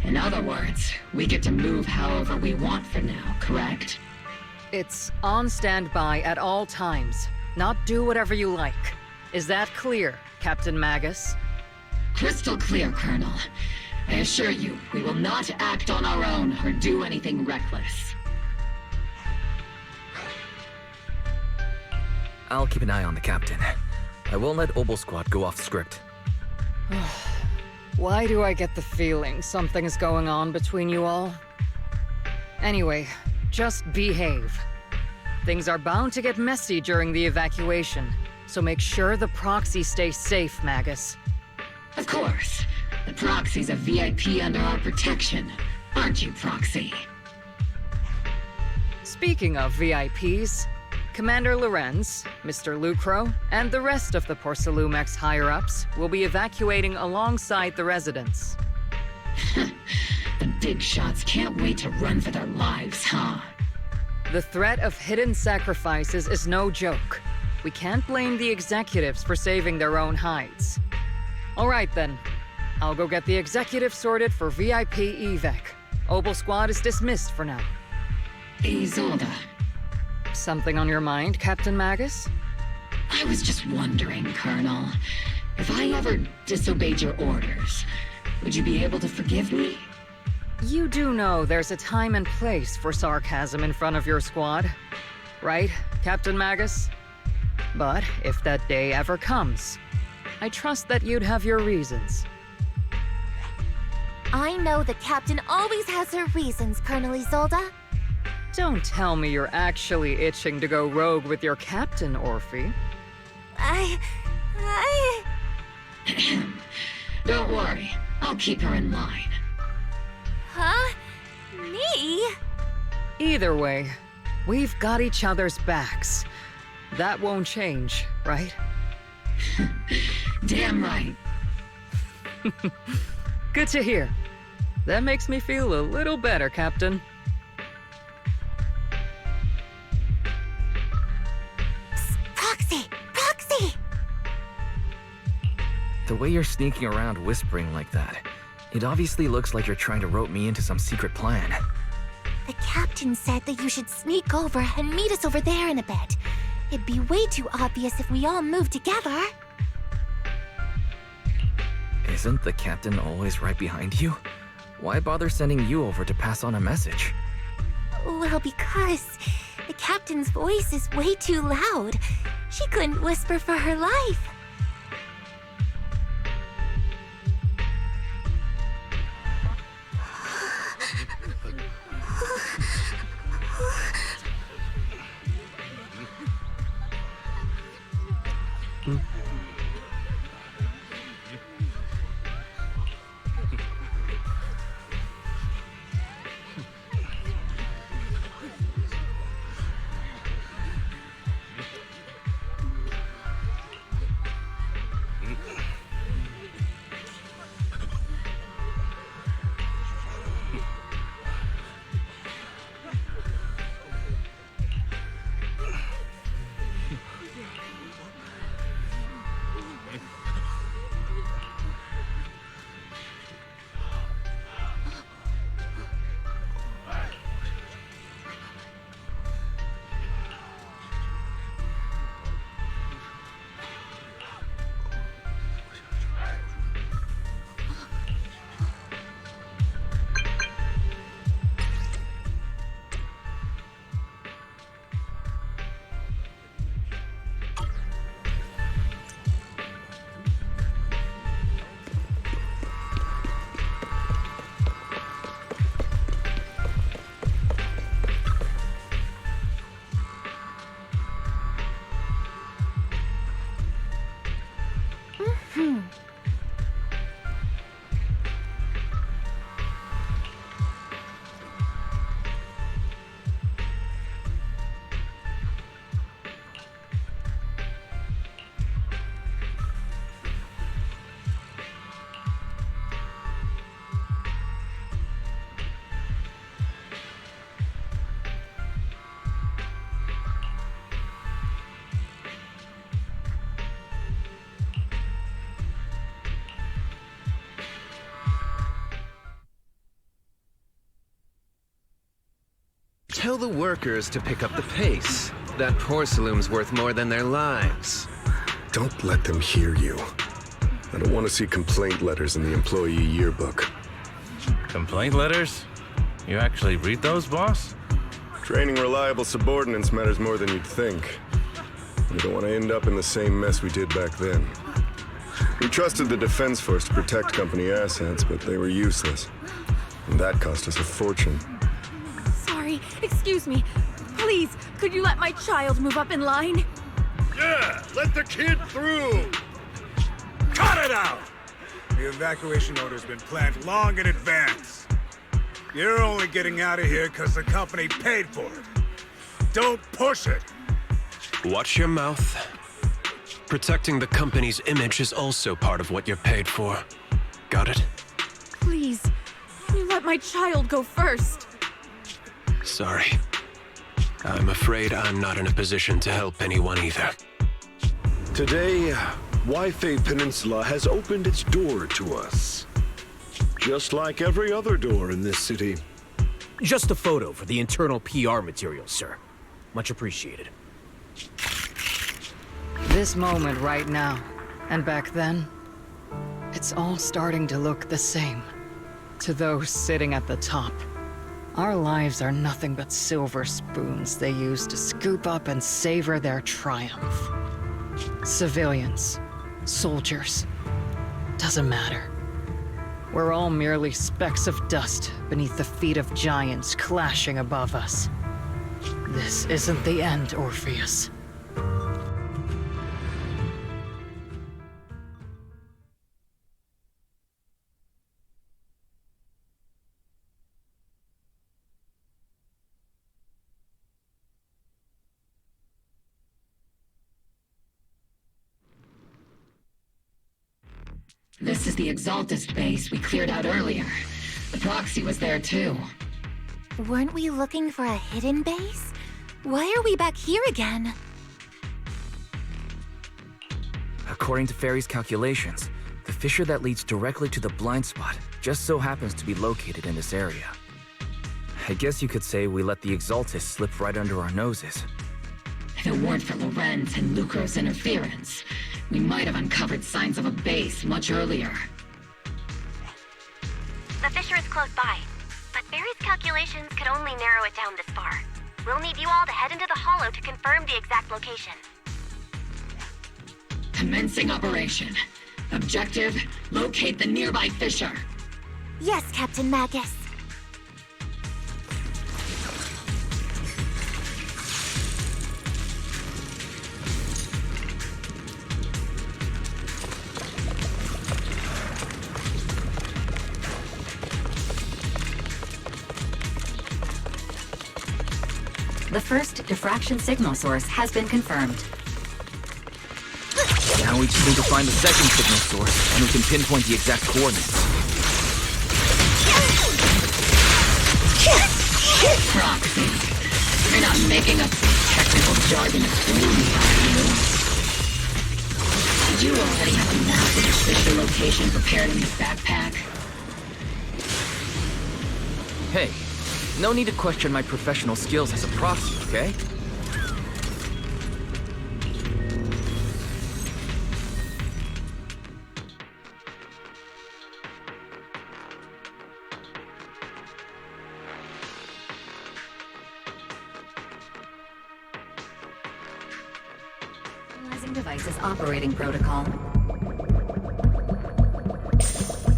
In other words, we get to move however we want for now, correct? It's on standby at all times, not do whatever you like. Is that clear, Captain Magus? Crystal clear, Colonel. I assure you, we will not act on our own or do anything reckless. I'll keep an eye on the captain. I won't let Obel Squad go off script. Why do I get the feeling something's going on between you all? Anyway, just behave. Things are bound to get messy during the evacuation, so make sure the proxy stays safe, Magus. Of course. The Proxy's a VIP under our protection. Aren't you, Proxy? Speaking of VIPs, Commander Lorenz, Mr. Lucro, and the rest of the Porcelumex higher-ups will be evacuating alongside the residents. The big shots can't wait to run for their lives, huh? The threat of hidden sacrifices is no joke. We can't blame the executives for saving their own hides. All right, then. I'll go get the executive sorted for VIP evac. Obel Squad is dismissed for now. Isolde. Something on your mind, Captain Magus? I was just wondering, Colonel. If I ever disobeyed your orders, would you be able to forgive me? You do know there's a time and place for sarcasm in front of your squad, right, Captain Magus? But if that day ever comes, I trust that you'd have your reasons. I know the captain always has her reasons, Colonel Isolde. Don't tell me you're actually itching to go rogue with your captain, Orphe. Don't worry, I'll keep her in line. Huh? Me? Either way, we've got each other's backs. That won't change, right? Damn right. Good to hear. That makes me feel a little better, Captain. Psst, Proxy! The way you're sneaking around whispering like that, it obviously looks like you're trying to rope me into some secret plan. The captain said that you should sneak over and meet us over there in a bit. It'd be way too obvious if we all moved together. Isn't the captain always right behind you? Why bother sending you over to pass on a message? Well, because the captain's voice is way too loud. She couldn't whisper for her life. Tell the workers to pick up the pace. That porcelain's worth more than their lives. Don't let them hear you. I don't want to see complaint letters in the employee yearbook. Complaint letters? You actually read those, boss? Training reliable subordinates matters more than you'd think. We don't want to end up in the same mess we did back then. We trusted the Defense Force to protect company assets, but they were useless. And that cost us a fortune. Sorry, excuse me. Please, could you let my child move up in line? Yeah, let the kid through! Cut it out! The evacuation order's been planned long in advance. You're only getting out of here because the company paid for it. Don't push it. Watch your mouth. Protecting the company's image is also part of what you're paid for. Got it? Please, you let my child go first. Sorry. I'm afraid I'm not in a position to help anyone either. Today, Wi-Fi Peninsula has opened its door to us. Just like every other door in this city. Just a photo for the internal PR material, sir. Much appreciated. This moment right now, and back then, it's all starting to look the same. To those sitting at the top, our lives are nothing but silver spoons they use to scoop up and savor their triumph. Civilians, soldiers, doesn't matter. We're all merely specks of dust beneath the feet of giants clashing above us. This isn't the end, Orpheus. This is the Exaltist base we cleared out earlier. The proxy was there too. Weren't we looking for a hidden base? Why are we back here again? According to Ferry's calculations, the fissure that leads directly to the blind spot just so happens to be located in this area. I guess you could say we let the Exaltist slip right under our noses. If it weren't for Lorenz and Lucro's interference, we might have uncovered signs of a base much earlier. The fissure is close by, but Barry's calculations could only narrow it down this far. We'll need you all to head into the hollow to confirm the exact location. Commencing operation. Objective, locate the nearby fissure. Yes, Captain Magus. The first diffraction signal source has been confirmed. Now we just need to find the second signal source, and we can pinpoint the exact coordinates. Proxy. You're not making up some technical jargon to fool me, are you? Did you already have a map of the fissure location prepared in your backpack? Hey, no need to question my professional skills as a proxy, okay? Analyzing devices operating protocol.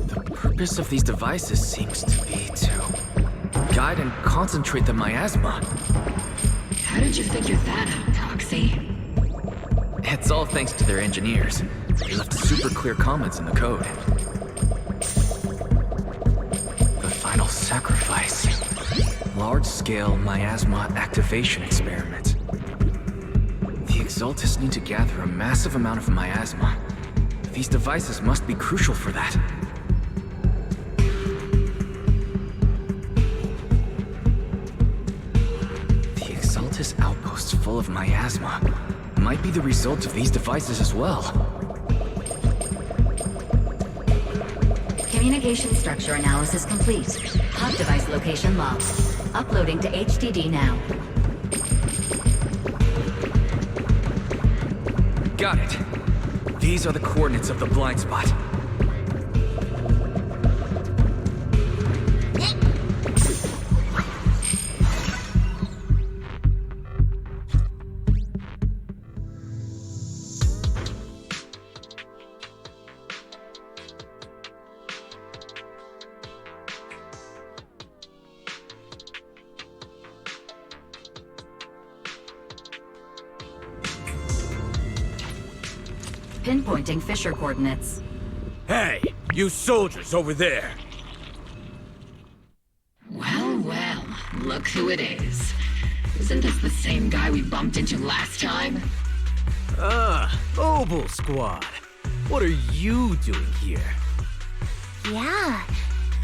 The purpose of these devices seems to be to guide and concentrate the miasma. How did you figure that out, Proxy? It's all thanks to their engineers. They left super clear comments in the code. The final sacrifice. Large-scale miasma activation experiment. The Exaltists need to gather a massive amount of miasma. These devices must be crucial for that. Outposts full of miasma might be the result of these devices as well. Communication structure analysis complete. Hub device location logged. Uploading to HDD now. Got it. These are the coordinates of the blind spot. Pinpointing fissure coordinates. Hey, you soldiers over there! Well, well, look who it is. Isn't this the same guy we bumped into last time? Obel Squad. What are you doing here? Yeah,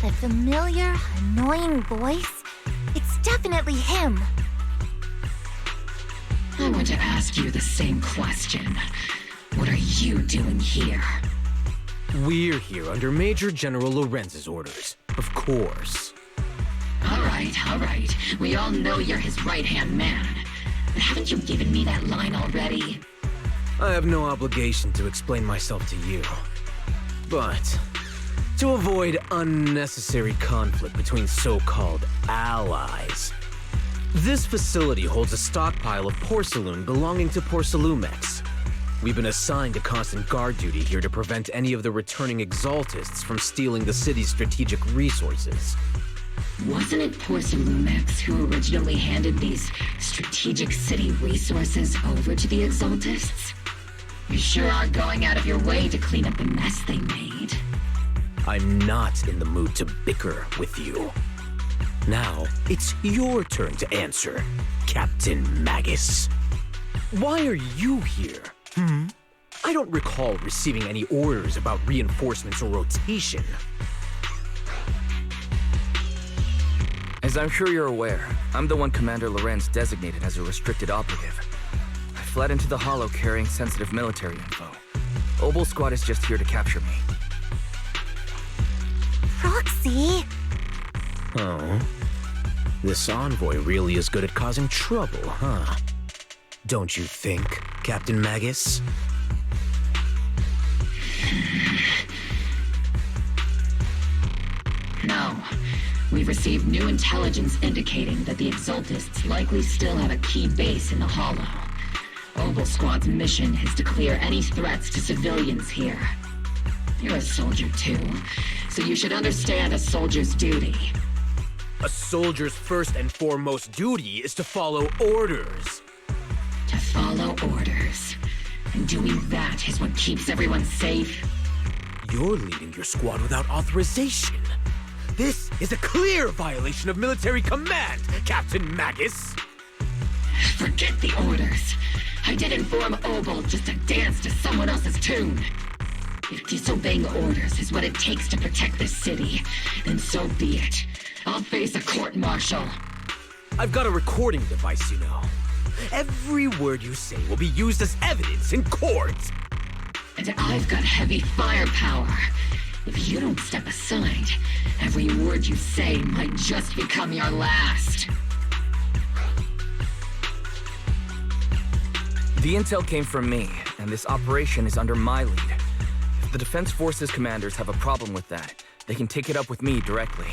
that familiar, annoying voice. It's definitely him. I want to ask you the same question. What are you doing here? We're here under Major General Lorenz's orders, of course. All right. We all know you're his right-hand man. But haven't you given me that line already? I have no obligation to explain myself to you. But to avoid unnecessary conflict between so-called allies, this facility holds a stockpile of porcelain belonging to Porcelumex. We've been assigned to constant guard duty here to prevent any of the returning Exaltists from stealing the city's strategic resources. Wasn't it Porcelumex who originally handed these strategic city resources over to the Exaltists? You sure are going out of your way to clean up the mess they made. I'm not in the mood to bicker with you. Now, it's your turn to answer, Captain Magus. Why are you here? I don't recall receiving any orders about reinforcements or rotation. As I'm sure you're aware, I'm the one Commander Lorenz designated as a restricted operative. I fled into the Hollow carrying sensitive military info. Obel Squad is just here to capture me. Proxy? Oh. This envoy really is good at causing trouble, huh? Don't you think, Captain Magus? No. We've received new intelligence indicating that the Exaltists likely still have a key base in the Hollow. Obel Squad's mission is to clear any threats to civilians here. You're a soldier too, so you should understand a soldier's duty. A soldier's first and foremost duty is to follow orders. To follow orders. And doing that is what keeps everyone safe. You're leading your squad without authorization. This is a clear violation of military command, Captain Magus! Forget the orders. I didn't form Obel just to dance to someone else's tune. If disobeying orders is what it takes to protect this city, then so be it. I'll face a court-martial. I've got a recording device, you know. Every word you say will be used as evidence in court. And I've got heavy firepower. If you don't step aside, every word you say might just become your last. The intel came from me, and this operation is under my lead. If the Defense Forces commanders have a problem with that, they can take it up with me directly.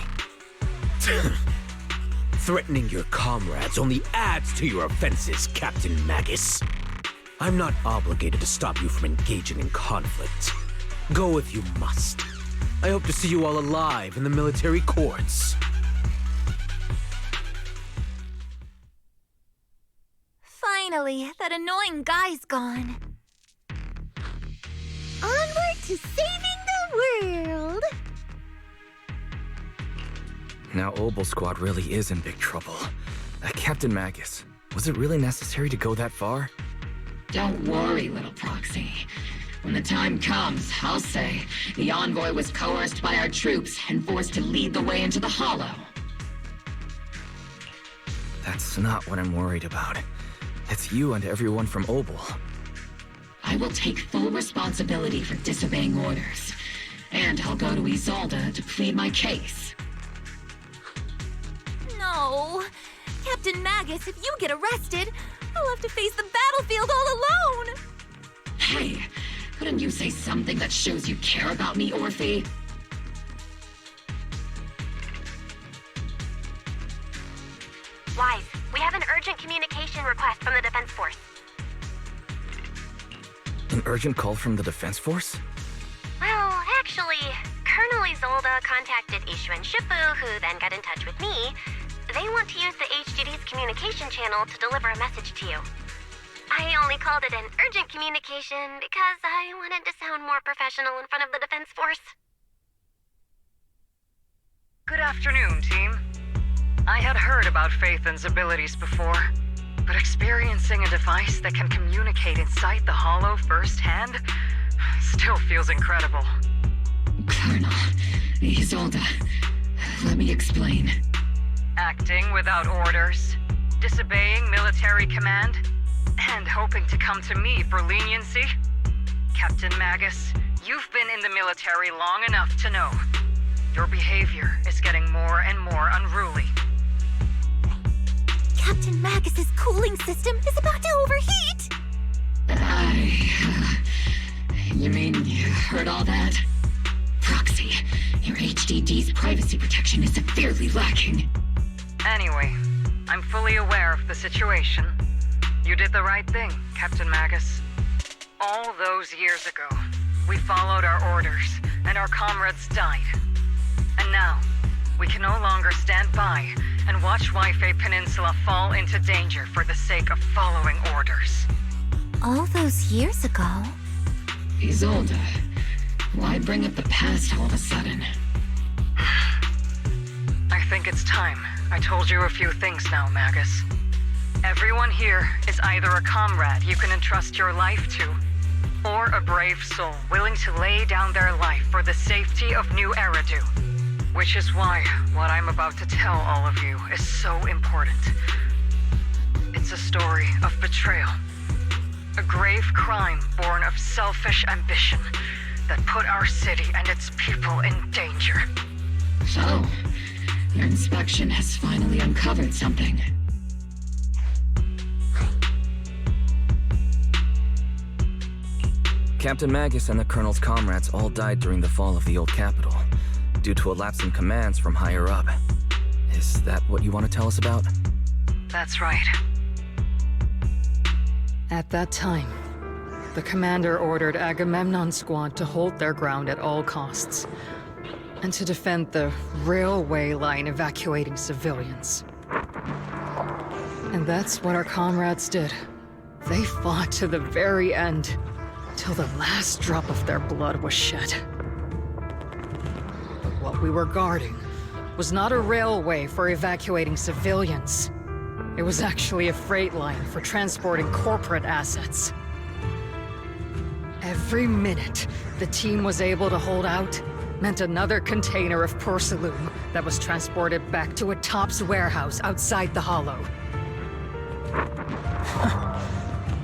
Threatening your comrades only adds to your offenses, Captain Magus. I'm not obligated to stop you from engaging in conflict. Go if you must. I hope to see you all alive in the military courts. Finally, that annoying guy's gone. Onward to saving the world! Now Obel Squad really is in big trouble. Captain Magus, was it really necessary to go that far? Don't worry, little proxy. When the time comes, I'll say the envoy was coerced by our troops and forced to lead the way into the Hollow. That's not what I'm worried about. It's you and everyone from Obel. I will take full responsibility for disobeying orders. And I'll go to Isolde to plead my case. No. Captain Magus, if you get arrested, I'll have to face the battlefield all alone! Hey, couldn't you say something that shows you care about me, Orphe? Wise, we have an urgent communication request from the Defense Force. An urgent call from the Defense Force? Well, actually, Colonel Isolde contacted Ishu and Shifu, who then got in touch with me. They want to use the HGD's communication channel to deliver a message to you. I only called it an urgent communication because I wanted to sound more professional in front of the Defense Force. Good afternoon, team. I had heard about Phaethon's abilities before. But experiencing a device that can communicate inside the Hollow firsthand still feels incredible. Colonel, Isolde, let me explain. Acting without orders, disobeying military command, and hoping to come to me for leniency? Captain Magus, you've been in the military long enough to know. Your behavior is getting more and more unruly. Captain Magus's cooling system is about to overheat! You mean you heard all that? Proxy, your HDD's privacy protection is severely lacking. Anyway, I'm fully aware of the situation. You did the right thing, Captain Magus. All those years ago, we followed our orders, and our comrades died. And now, we can no longer stand by and watch Wi-Fi Peninsula fall into danger for the sake of following orders. All those years ago? Isolde, why bring up the past all of a sudden? I think it's time I told you a few things now, Magus. Everyone here is either a comrade you can entrust your life to, or a brave soul willing to lay down their life for the safety of New Eridu. Which is why what I'm about to tell all of you is so important. It's a story of betrayal. A grave crime born of selfish ambition that put our city and its people in danger. So, your inspection has finally uncovered something. Captain Magus and the Colonel's comrades all died during the fall of the old capital, due to a lapse in commands from higher up. Is that what you want to tell us about? That's right. At that time, the commander ordered Agamemnon's squad to hold their ground at all costs, and to defend the railway line evacuating civilians. And that's what our comrades did. They fought to the very end, till the last drop of their blood was shed. But what we were guarding was not a railway for evacuating civilians. It was actually a freight line for transporting corporate assets. Every minute the team was able to hold out meant another container of porcelain that was transported back to a Topps warehouse outside the Hollow.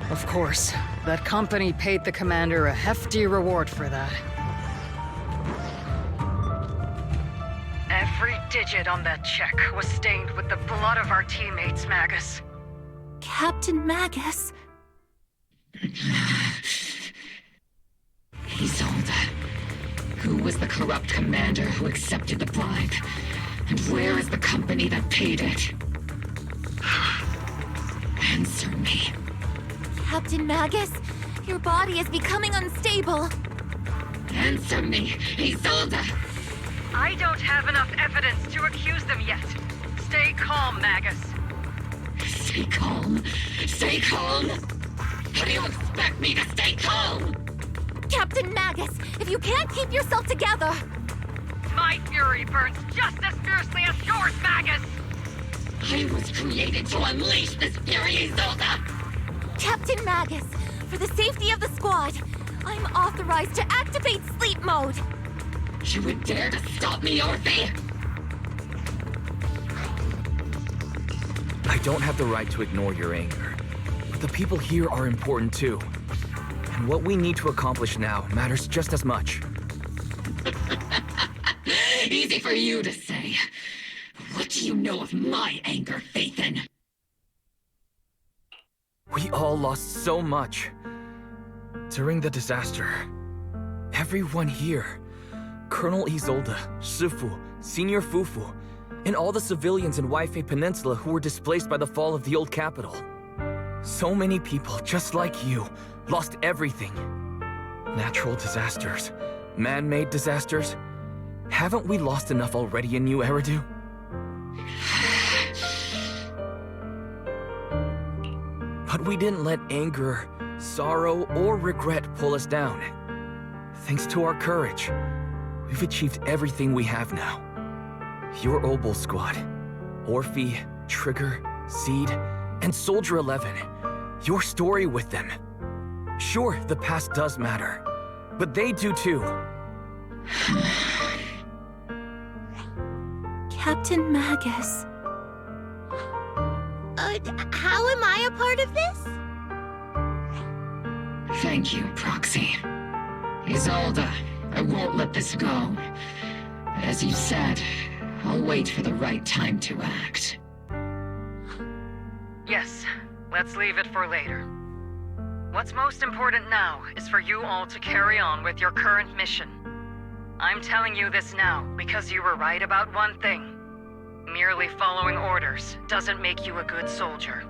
Of course, that company paid the commander a hefty reward for that. Every digit on that check was stained with the blood of our teammates, Magus. Captain Magus? Isolde, who was the corrupt commander who accepted the bribe? And where is the company that paid it? Answer me. Captain Magus, your body is becoming unstable. Answer me, Isolde! I don't have enough evidence to accuse them yet. Stay calm, Magus. Stay calm? Stay calm? How do you expect me to stay calm? Captain Magus, if you can't keep yourself together... My fury burns just as fiercely as yours, Magus! I was created to unleash this fury, Isolde! Captain Magus, for the safety of the squad, I'm authorized to activate sleep mode. You would dare to stop me, Orphe? I don't have the right to ignore your anger, but the people here are important too. And what we need to accomplish now matters just as much. Easy for you to say. What do you know of my anger, Phaethon? We all lost so much. During the disaster, everyone here, Colonel Isolde, Shifu, Senior Fufu, and all the civilians in Wi-Fi Peninsula who were displaced by the fall of the old capital. So many people, just like you, lost everything. Natural disasters, man-made disasters. Haven't we lost enough already in New Eridu? But we didn't let anger, sorrow, or regret pull us down. Thanks to our courage, we've achieved everything we have now. Your Obol squad, Orphe, Trigger, Seed, And Soldier 11, your story with them. Sure, the past does matter, but they do too. Captain Magus. How am I a part of this? Thank you, Proxy. Isolde, I won't let this go. As you said, I'll wait for the right time to act. Yes, let's leave it for later. What's most important now is for you all to carry on with your current mission. I'm telling you this now because you were right about one thing. Merely following orders doesn't make you a good soldier.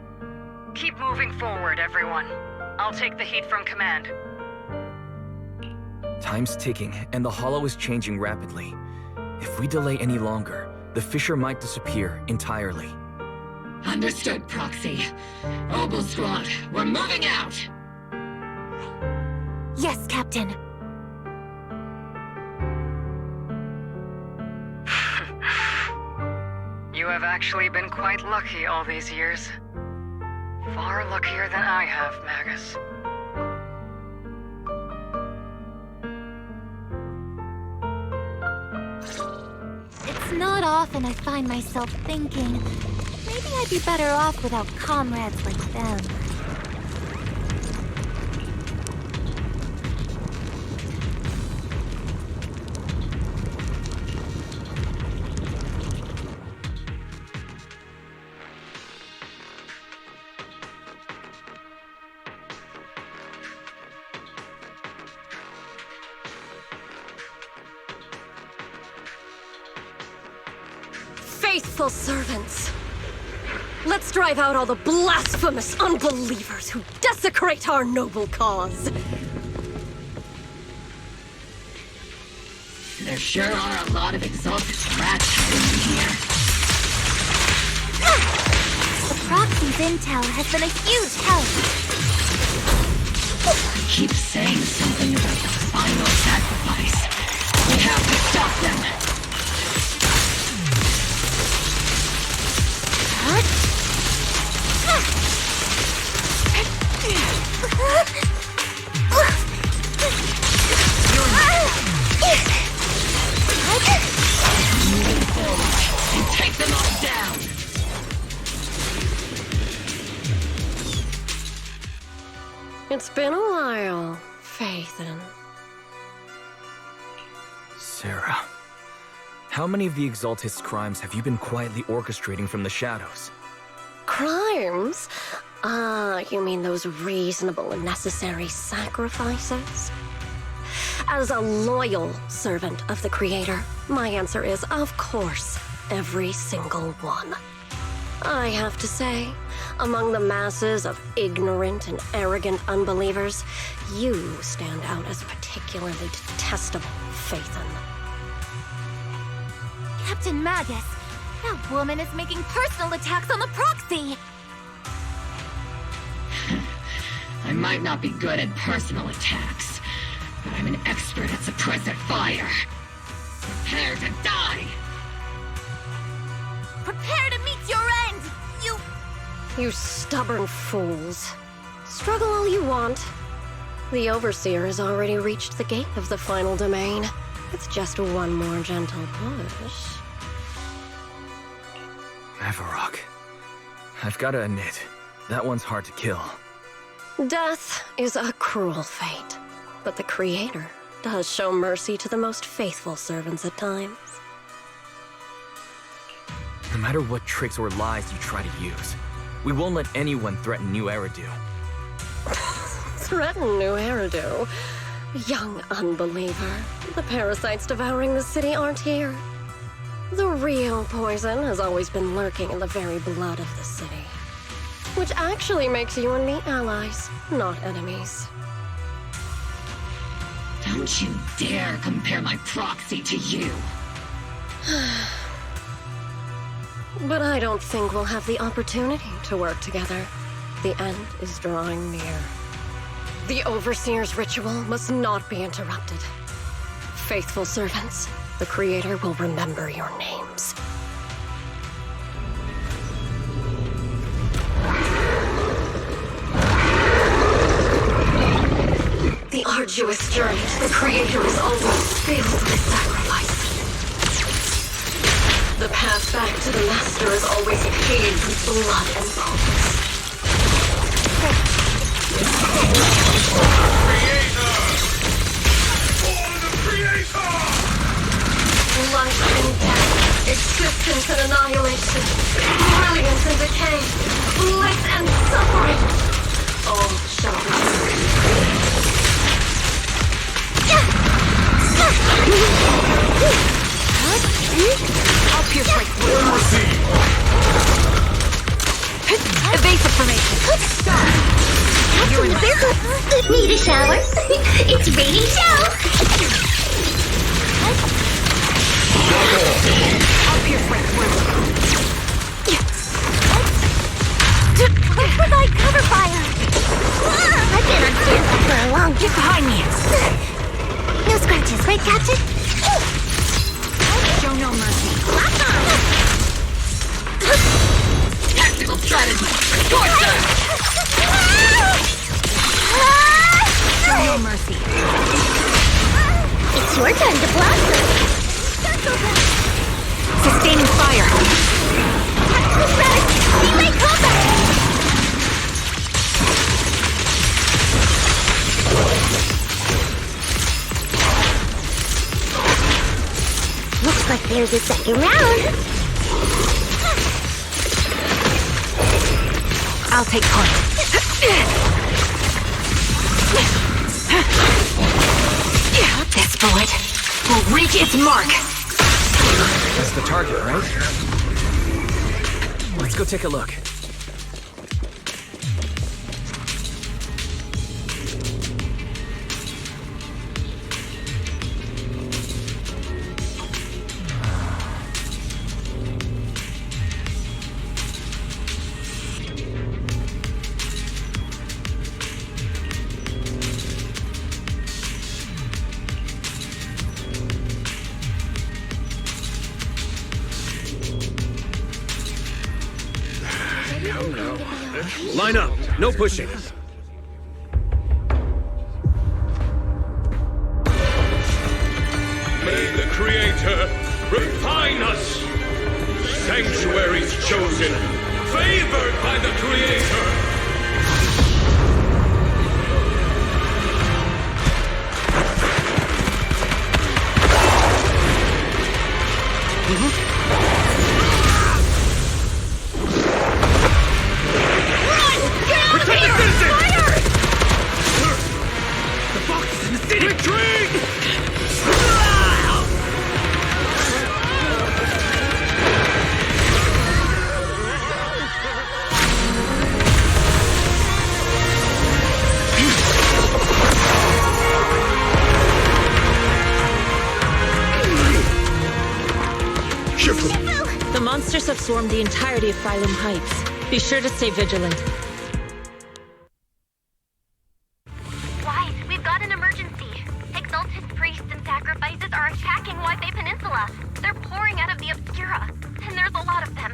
Keep moving forward, everyone. I'll take the heat from command. Time's ticking, and the Hollow is changing rapidly. If we delay any longer, the fissure might disappear entirely. Understood, Proxy. Obel Squad, we're moving out! Yes, Captain. You have actually been quite lucky all these years. Far luckier than I have, Magus. It's not often I find myself thinking, maybe I'd be better off without comrades like them. Faithful servants! Let's drive out all the blasphemous unbelievers who desecrate our noble cause! There sure are a lot of exalted rats in here. The Proxy's intel has been a huge help. I keep saying something about the final sacrifice. We have to stop them. Moving forward and take them all down. It's been a while, Phaethon. Sarah, how many of the Exaltist's crimes have you been quietly orchestrating from the shadows? Crimes? Ah, you mean those reasonable and necessary sacrifices? As a loyal servant of the Creator, my answer is, of course, every single one. I have to say, among the masses of ignorant and arrogant unbelievers, you stand out as particularly detestable, Phaethon. Captain Magus, that woman is making personal attacks on the Proxy! I might not be good at personal attacks, but I'm an expert at suppressive fire. Prepare to die! Prepare to meet your end, You stubborn fools. Struggle all you want. The Overseer has already reached the gate of the final domain. It's just one more gentle push. Avarok. I've gotta admit, that one's hard to kill. Death is a cruel fate, but the Creator does show mercy to the most faithful servants at times. No matter what tricks or lies you try to use, we won't let anyone threaten New Eridu. Threaten New Eridu? Young unbeliever. The parasites devouring the city aren't here. The real poison has always been lurking in the very blood of the city. Which actually makes you and me allies, not enemies. Don't you dare compare my Proxy to you! But I don't think we'll have the opportunity to work together. The end is drawing near. The Overseer's ritual must not be interrupted. Faithful servants, the Creator will remember your names. arduous journey to the Creator is always filled with sacrifice. The path back to the Master is always paved with blood and bones. Life and death, existence and annihilation, brilliance and decay, bliss and suffering, all shall be I'll pierce right through. Evasive formation. Stop. You're in my Need a shower? It's raining shower. I'll pierce right through. Let's provide cover fire. I've been on standby for a long time. Get behind me. No scratches, right, Captain? Show no mercy. Tactical strategy. Torture! Show no mercy. It's your time to blossom. Sustaining fire. Tactical strategy. Relay combat. Looks like there's a second round. I'll take point. This bullet will reach its mark. That's the target, right? Let's go take a look. Line up. No pushing. May the Creator refine us. Sanctuaries chosen, favored by the Creator. The monsters have swarmed the entirety of Phylum Heights. Be sure to stay vigilant. Wise, we've got an emergency. Exaltist priests and sacrifices are attacking Wi-Fi Peninsula. They're pouring out of the Obscura, and there's a lot of them.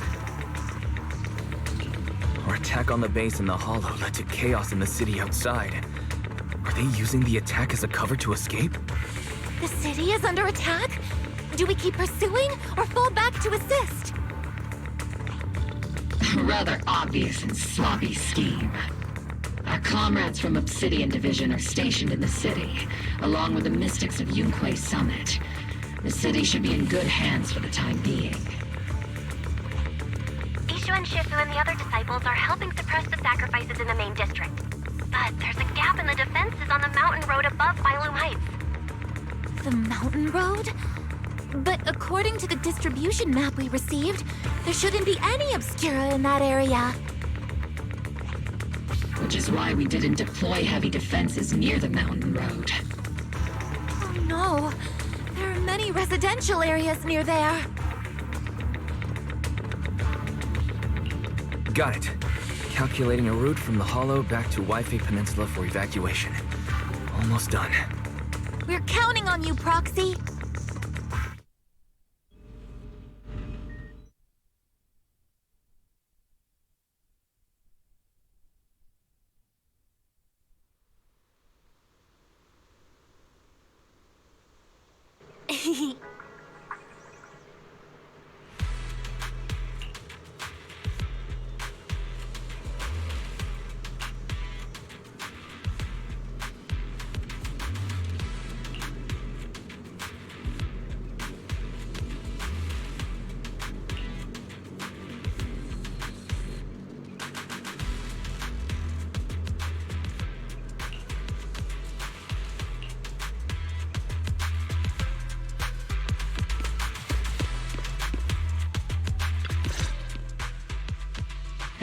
Our attack on the base in the Hollow led to chaos in the city outside. Are they using the attack as a cover to escape? The city is under attack? Do we keep pursuing or fall back to assist? Rather obvious and sloppy scheme. Our comrades from Obsidian Division are stationed in the city, along with the mystics of Yunque Summit. The city should be in good hands for the time being. Ishu and Shifu and the other disciples are helping suppress the sacrifices in the main district. But there's a gap in the defenses on the mountain road above Phylum Heights. The mountain road? But according to the distribution map we received, there shouldn't be any Obscura in that area. Which is why we didn't deploy heavy defenses near the mountain road. Oh no, there are many residential areas near there. Got it. Calculating a route from the Hollow back to Wi-Fi Peninsula for evacuation. Almost done. We're counting on you, Proxy.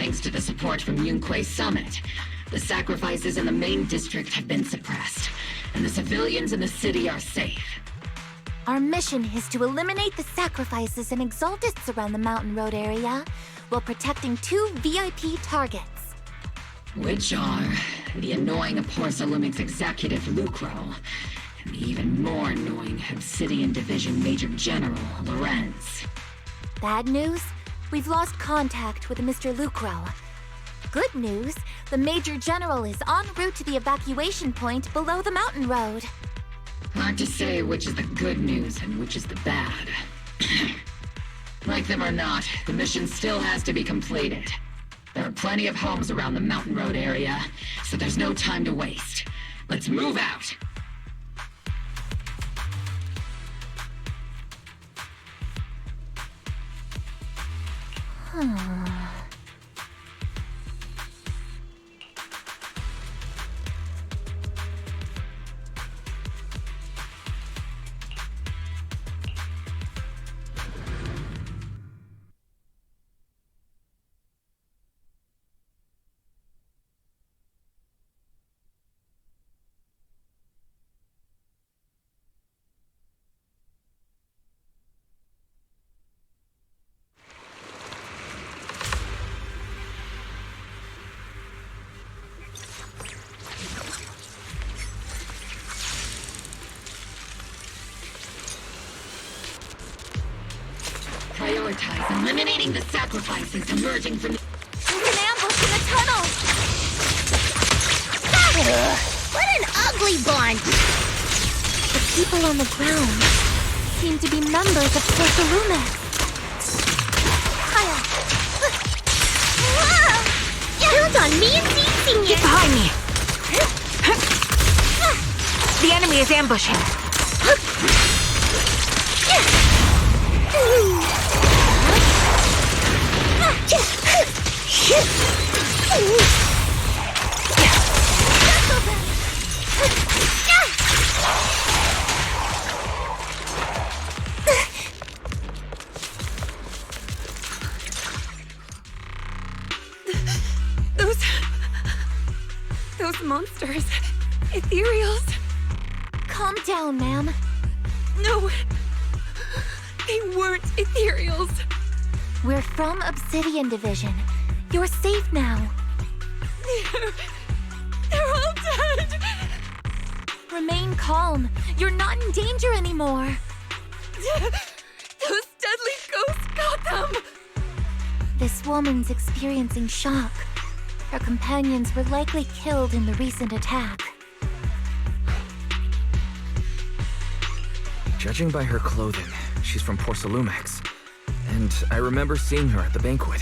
thanks to the support from Yunque's summit, the sacrifices in the main district have been suppressed, and the civilians in the city are safe. Our mission is to eliminate the sacrifices and Exaltists around the Mountain Road area, while protecting 2 VIP targets. Which are the annoying Porcelumix executive Lucro, and the even more annoying Obsidian Division Major General Lorenz. Bad news? We've lost contact with Mr. Lucro. Good news, the Major General is en route to the evacuation point below the mountain road. Hard to say which is the good news and which is the bad. Like them or not, the mission still has to be completed. There are plenty of homes around the Mountain Road area, so there's no time to waste. Let's move out! Prioritize eliminating the sacrifices emerging from the... There's an ambush in the tunnel! What an ugly bunch! The people on the ground seem to be members of Porcelumix. Count on me and seizing Get behind me! The enemy is ambushing. Those monsters. Ethereals. Calm down, ma'am. No. They weren't ethereals. We're from Obsidian Division. You're safe now. They're all dead. Remain calm. You're not in danger anymore. Those deadly ghosts got them. This woman's experiencing shock. Her companions were likely killed in the recent attack. Judging by her clothing, she's from Porcelumix. And I remember seeing her at the banquet.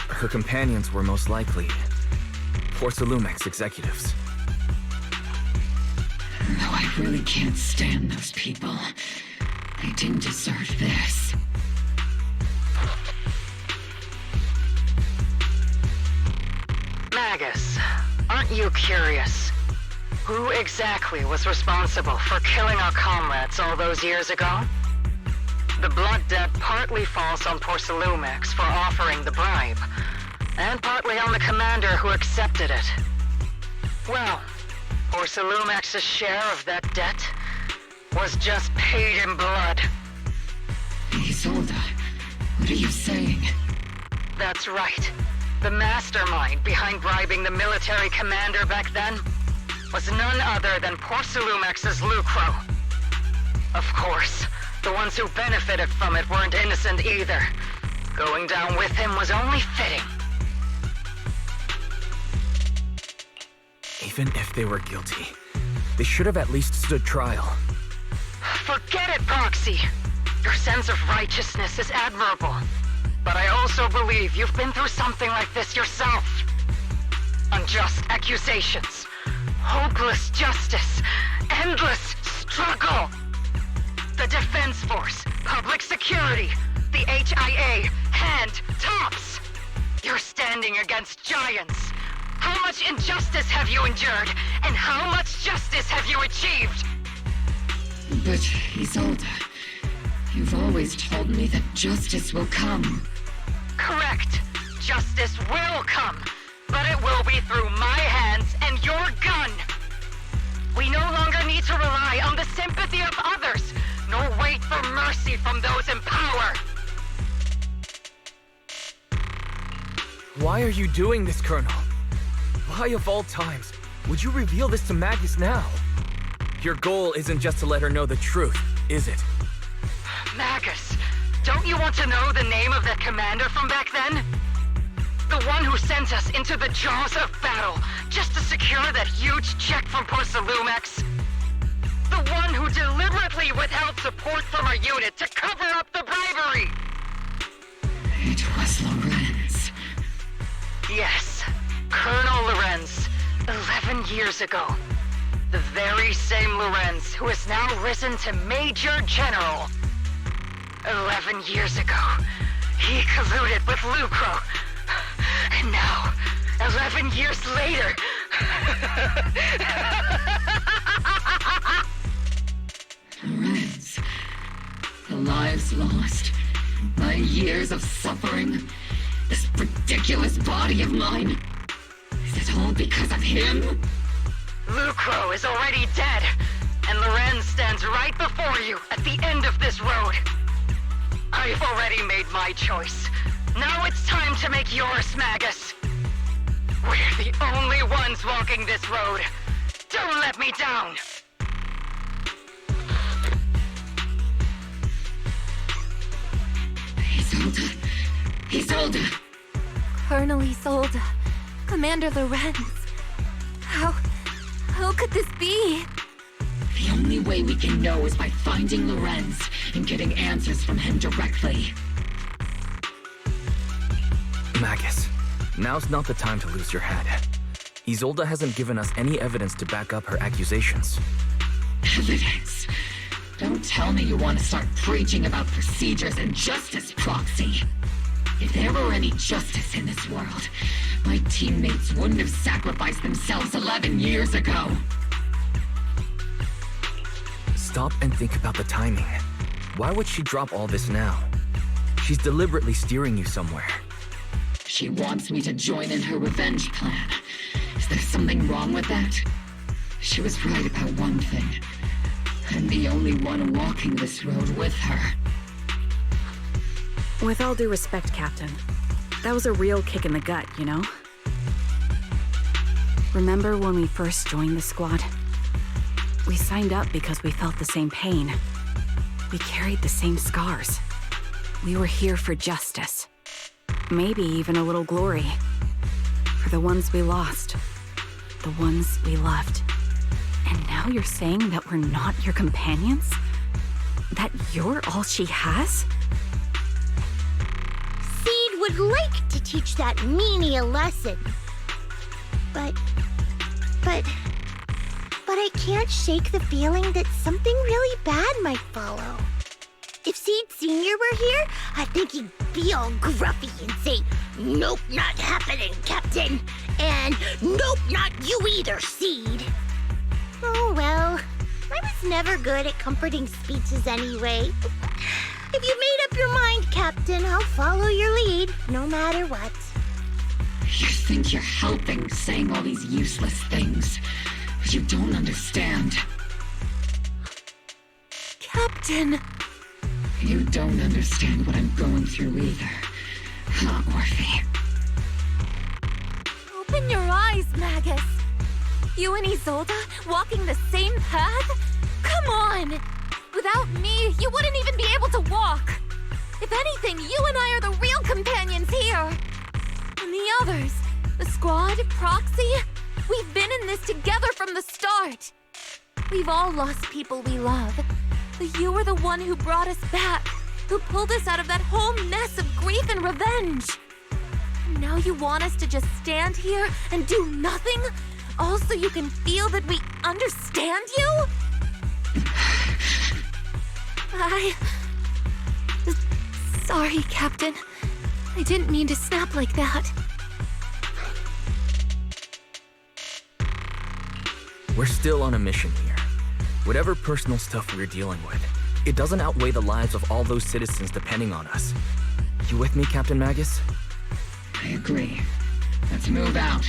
Her companions were most likely Porcelumix executives. Though I really can't stand those people. They didn't deserve this. Magus, aren't you curious? Who exactly was responsible for killing our comrades all those years ago? The blood debt partly falls on Porcelumix for offering the bribe, and partly on the commander who accepted it. Well, Porcelumix's share of that debt was just paid in blood. Isolde, what are you saying? That's right. The mastermind behind bribing the military commander back then was none other than Porcelumix's Lucro. Of course, the ones who benefited from it weren't innocent either. Going down with him was only fitting. Even if they were guilty, they should have at least stood trial. Forget it, Proxy! Your sense of righteousness is admirable. But I also believe you've been through something like this yourself. Unjust accusations, hopeless justice, endless struggle. The Defense Force, public security, the HIA, hand tops. You're standing against giants. How much injustice have you endured, and how much justice have you achieved? But, Isolde, you've always told me that justice will come. Correct. justice will come, but it will be through my hands and your gun. We no longer need to rely on the sympathy of others, nor wait for mercy from those in power. Why are you doing this, Colonel? Why of all times would you reveal this to Magus now? Your goal isn't just to let her know the truth, is it? Magus, don't you want to know the name of that commander from back then? The one who sent us into the jaws of battle just to secure that huge check from Porcelumex? The one who deliberately withheld support from our unit to cover up the bribery? It was Lorenz. Yes, Colonel Lorenz, 11 years ago. The very same Lorenz who has now risen to Major General. 11 years ago, he colluded with Lucro. And now, 11 years later... Lorenz, the lives lost, my years of suffering, this ridiculous body of mine. Is it all because of him? Lucro is already dead, and Lorenz stands right before you at the end of this road. I've already made my choice. Now it's time to make yours, Magus. We're the only ones walking this road. Don't let me down. Isolde! Colonel Isolde. Commander Lorenz. How could this be? The only way we can know is by finding Lorenz and getting answers from him directly. Magus, now's not the time to lose your head. Isolde hasn't given us any evidence to back up her accusations. Evidence? Don't tell me you want to start preaching about procedures and justice, Proxy. If there were any justice in this world, my teammates wouldn't have sacrificed themselves 11 years ago. Stop and think about the timing. Why would she drop all this now? She's deliberately steering you somewhere. She wants me to join in her revenge plan. Is there something wrong with that? She was right about one thing. I'm the only one walking this road with her. With all due respect, Captain, that was a real kick in the gut, you know? Remember when we first joined the squad? We signed up because we felt the same pain. We carried the same scars. We were here for justice. Maybe even a little glory. For the ones we lost. The ones we loved. And now you're saying that we're not your companions? That you're all she has? Seed would like to teach that meanie a lesson. But I can't shake the feeling that something really bad might follow. If Seed Sr. were here, I think he'd be all gruffy and say, "Nope, not happening, Captain." And "Nope, not you either, Seed." Oh well, I was never good at comforting speeches anyway. If you made up your mind, Captain, I'll follow your lead, no matter what. You think you're helping saying all these useless things, but you don't understand. Captain! You don't understand what I'm going through either, huh, Orphe? Open your eyes, Magus! You and Isolde walking the same path? Come on! Without me, you wouldn't even be able to walk! If anything, you and I are the real companions here! And the others, the squad, Proxy, we've been in this together from the start! We've all lost people we love, but you were the one who brought us back, who pulled us out of that whole mess of grief and revenge! And now you want us to just stand here and do nothing? All so you can feel that we understand you? Sorry, Captain. I didn't mean to snap like that. We're still on a mission here. Whatever personal stuff we're dealing with, it doesn't outweigh the lives of all those citizens depending on us. You with me, Captain Magus? I agree. Let's move out.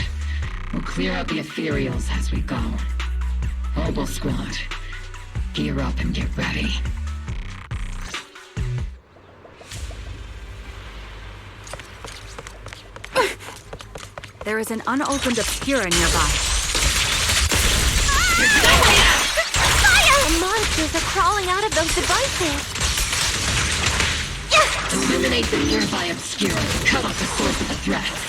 We'll clear out the ethereals as we go. Mobile squad, gear up and get ready. There is an unopened obscura nearby. The monsters are crawling out of those devices. Eliminate the nearby obscura to cut off the source of the threat.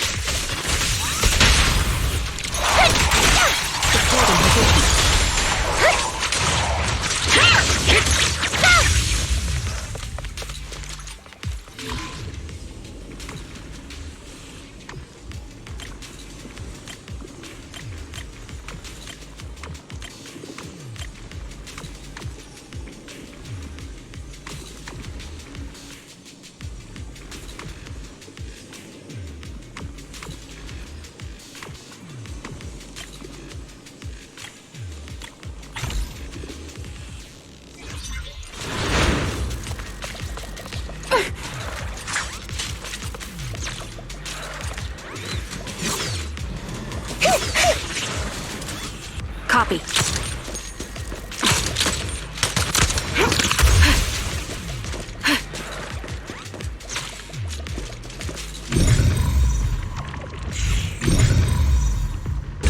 Copy.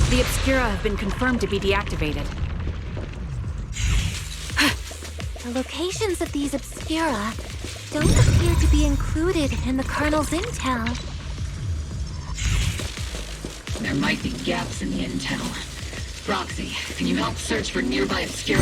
The obscura have been confirmed to be deactivated. The locations of these obscura don't appear to be included in the Colonel's intel. There might be gaps in the intel. Roxy, can you help search for nearby obscura?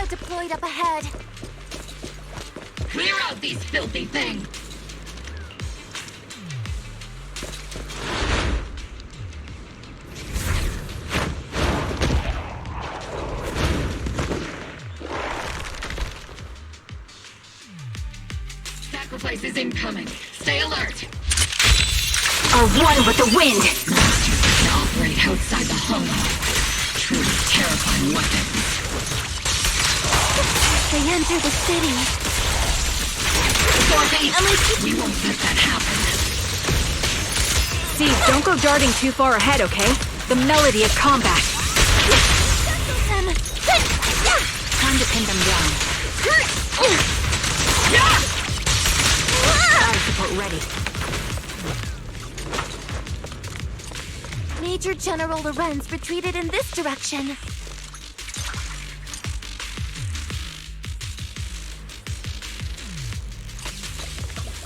Deployed up ahead. Clear out these filthy things! Sacrifice is incoming. Stay alert! Are one with the wind! Monsters can operate outside the hollow. Truly terrifying weapons. They enter the city. We won't let that happen. Steve, don't go darting too far ahead, okay? The melody of combat. Time to pin them down. Battle support ready. Major General Lorenz retreated in this direction.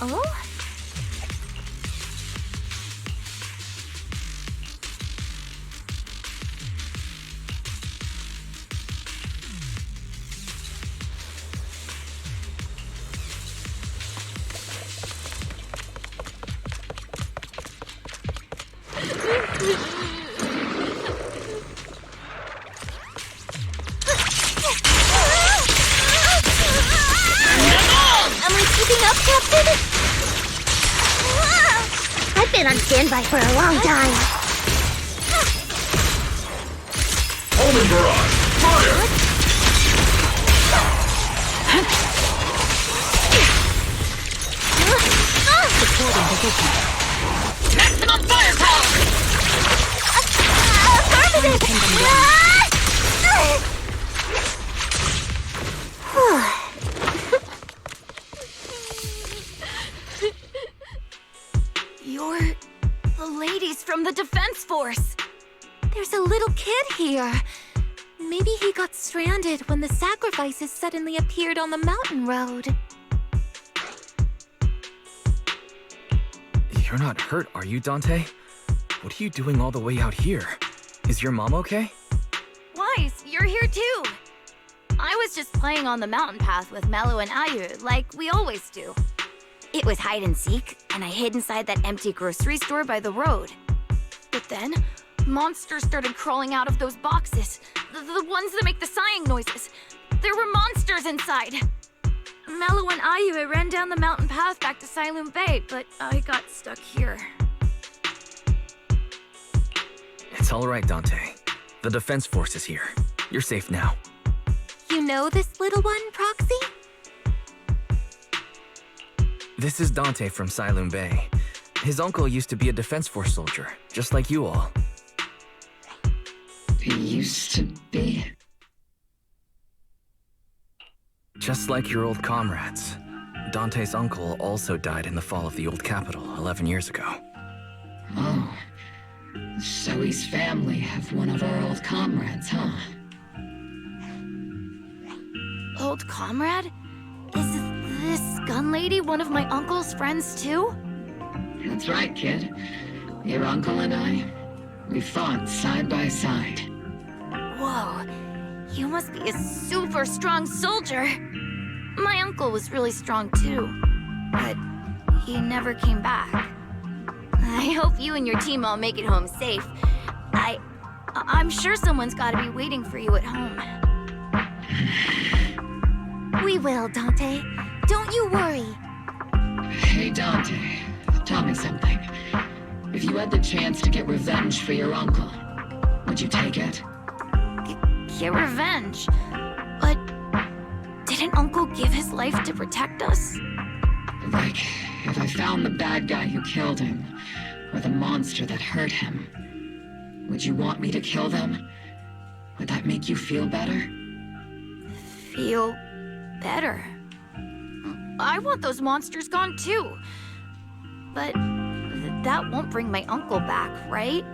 Oh? Am I keeping up, Captain? I've been on standby for a long time. Omen barrage! Fire! Supporting position. Maximum firepower! You're the ladies from the Defense Force. There's a little kid here. Maybe he got stranded when the sacrifices suddenly appeared on the mountain road. You're not hurt, are you, Dante? What are you doing all the way out here? Is your mom okay? Wise, you're here too. I was just playing on the mountain path with Mello and Ayu, like we always do. It was hide and seek, and I hid inside that empty grocery store by the road. But then, monsters started crawling out of those boxes. The ones that make the sighing noises. There were monsters inside. Mello and Ayu ran down the mountain path back to Silent Bay, but I got stuck here. It's all right, Dante. The Defense Force is here. You're safe now. You know this little one, Proxy? This is Dante from Silent Bay. His uncle used to be a Defense Force soldier, just like you all. He used to be? Just like your old comrades. Dante's uncle also died in the fall of the old capital 11 years ago. Oh. So his family have one of our old comrades, huh? Old comrade? Is this gun lady one of my uncle's friends too? That's right, kid. Your uncle and I, we fought side by side. Whoa, you must be a super strong soldier. My uncle was really strong too, but he never came back. I hope you and your team all make it home safe. I'm sure someone's gotta be waiting for you at home. We will, Dante. Don't you worry. Hey, Dante, tell me something. If you had the chance to get revenge for your uncle, would you take it? Get revenge? But didn't Uncle give his life to protect us? Like, if I found the bad guy who killed him, or the monster that hurt him, would you want me to kill them? Would that make you feel better? Feel better? I want those monsters gone too. But that won't bring my uncle back, right?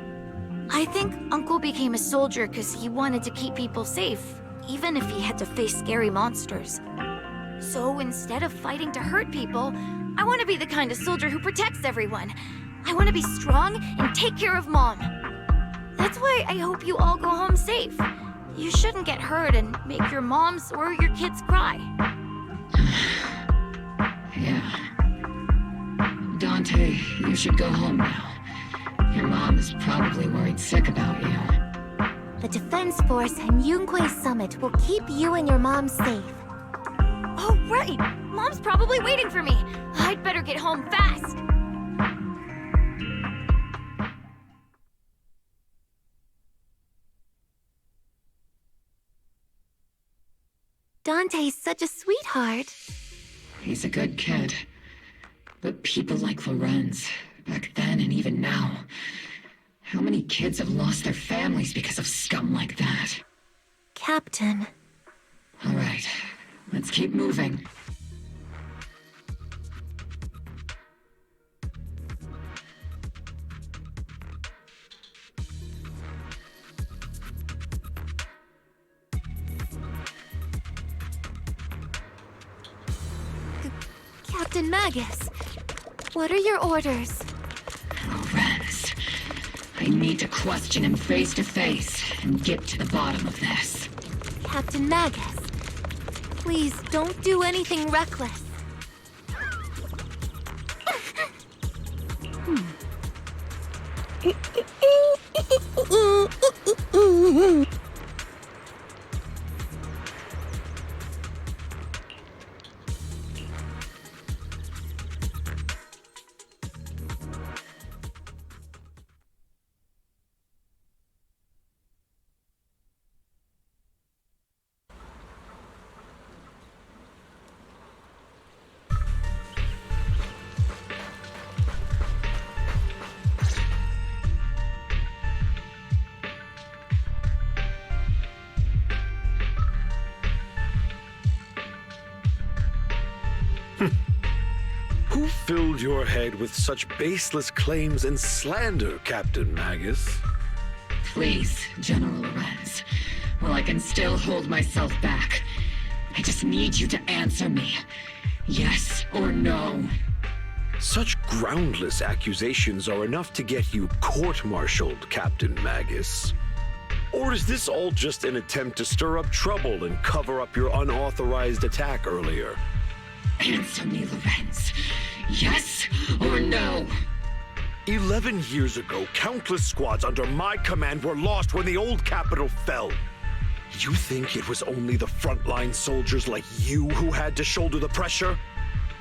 I think Uncle became a soldier because he wanted to keep people safe, even if he had to face scary monsters. So instead of fighting to hurt people, I want to be the kind of soldier who protects everyone. I want to be strong and take care of Mom. That's why I hope you all go home safe. You shouldn't get hurt and make your moms or your kids cry. Yeah. Dante, you should go home now. Your mom is probably worried sick about you. The Defense Force and Yunque Summit will keep you and your mom safe. Oh, right! Mom's probably waiting for me. I'd better get home fast. Dante's such a sweetheart. He's a good kid. But people like Lorenz, back then and even now, how many kids have lost their families because of scum like that? Captain. All right, let's keep moving. Captain Magus, what are your orders? Lorenz, I need to question him face to face and get to the bottom of this. Captain Magus, please don't do anything reckless. Who filled your head with such baseless claims and slander, Captain Magus? Please, General Lorenz. While I can still hold myself back, I just need you to answer me. Yes or no? Such groundless accusations are enough to get you court-martialed, Captain Magus. Or is this all just an attempt to stir up trouble and cover up your unauthorized attack earlier? Answer me, Lorenz. Yes or no? 11 years ago, countless squads under my command were lost when the old capital fell. You think it was only the frontline soldiers like you who had to shoulder the pressure?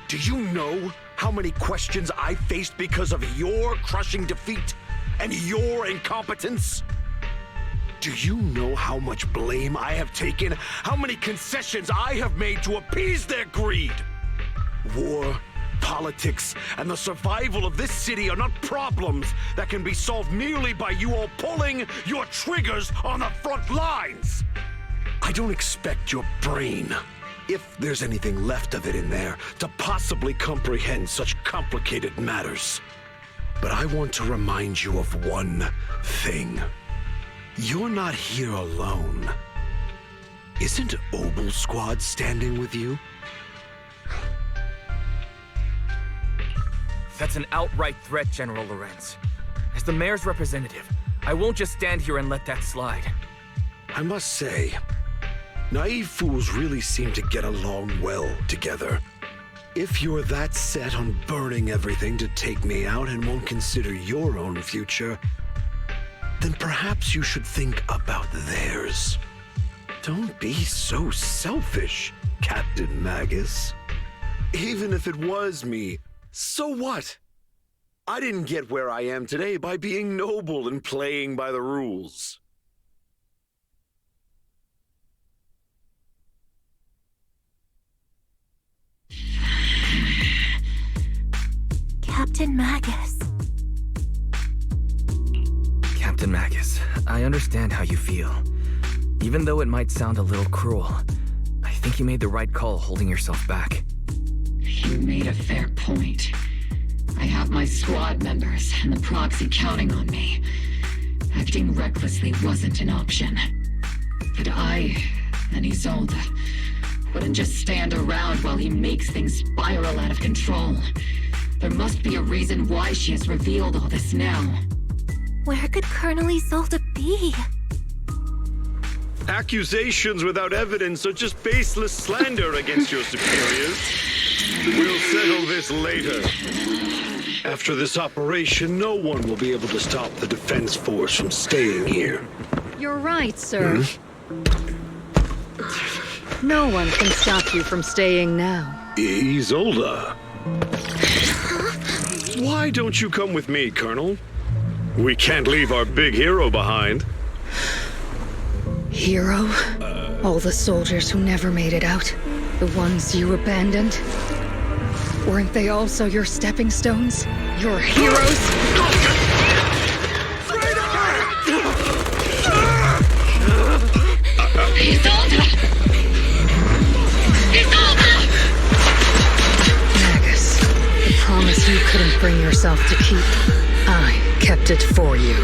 Do you know how many questions I faced because of your crushing defeat and your incompetence? Do you know how much blame I have taken? How many concessions I have made to appease their greed? War, politics, and the survival of this city are not problems that can be solved merely by you all pulling your triggers on the front lines. I don't expect your brain, if there's anything left of it in there, to possibly comprehend such complicated matters. But I want to remind you of one thing. You're not here alone. Isn't Obel's squad standing with you? That's an outright threat, General Lorenz. As the mayor's representative, I won't just stand here and let that slide. I must say, naive fools really seem to get along well together. If you're that set on burning everything to take me out and won't consider your own future, then perhaps you should think about theirs. Don't be so selfish, Captain Magus. Even if it was me, so what? I didn't get where I am today by being noble and playing by the rules. Captain Magus. Captain Magus, I understand how you feel. Even though it might sound a little cruel, I think you made the right call holding yourself back. You made a fair point. I have my squad members and the proxy counting on me. Acting recklessly wasn't an option. But I and Isolde wouldn't just stand around while he makes things spiral out of control. There must be a reason why she has revealed all this now. Where could Colonel Isolde be? Accusations without evidence are just baseless slander against your superiors. We'll settle this later. After this operation, no one will be able to stop the defense force from staying here. You're right, sir. No one can stop you from staying now. Isolde. Why don't you come with me, Colonel? We can't leave our big hero behind. Hero? All the soldiers who never made it out? The ones you abandoned? Weren't they also your stepping stones? Your heroes? Isolde! Isolde! Magus, the promise you couldn't bring yourself to keep, I kept it for you.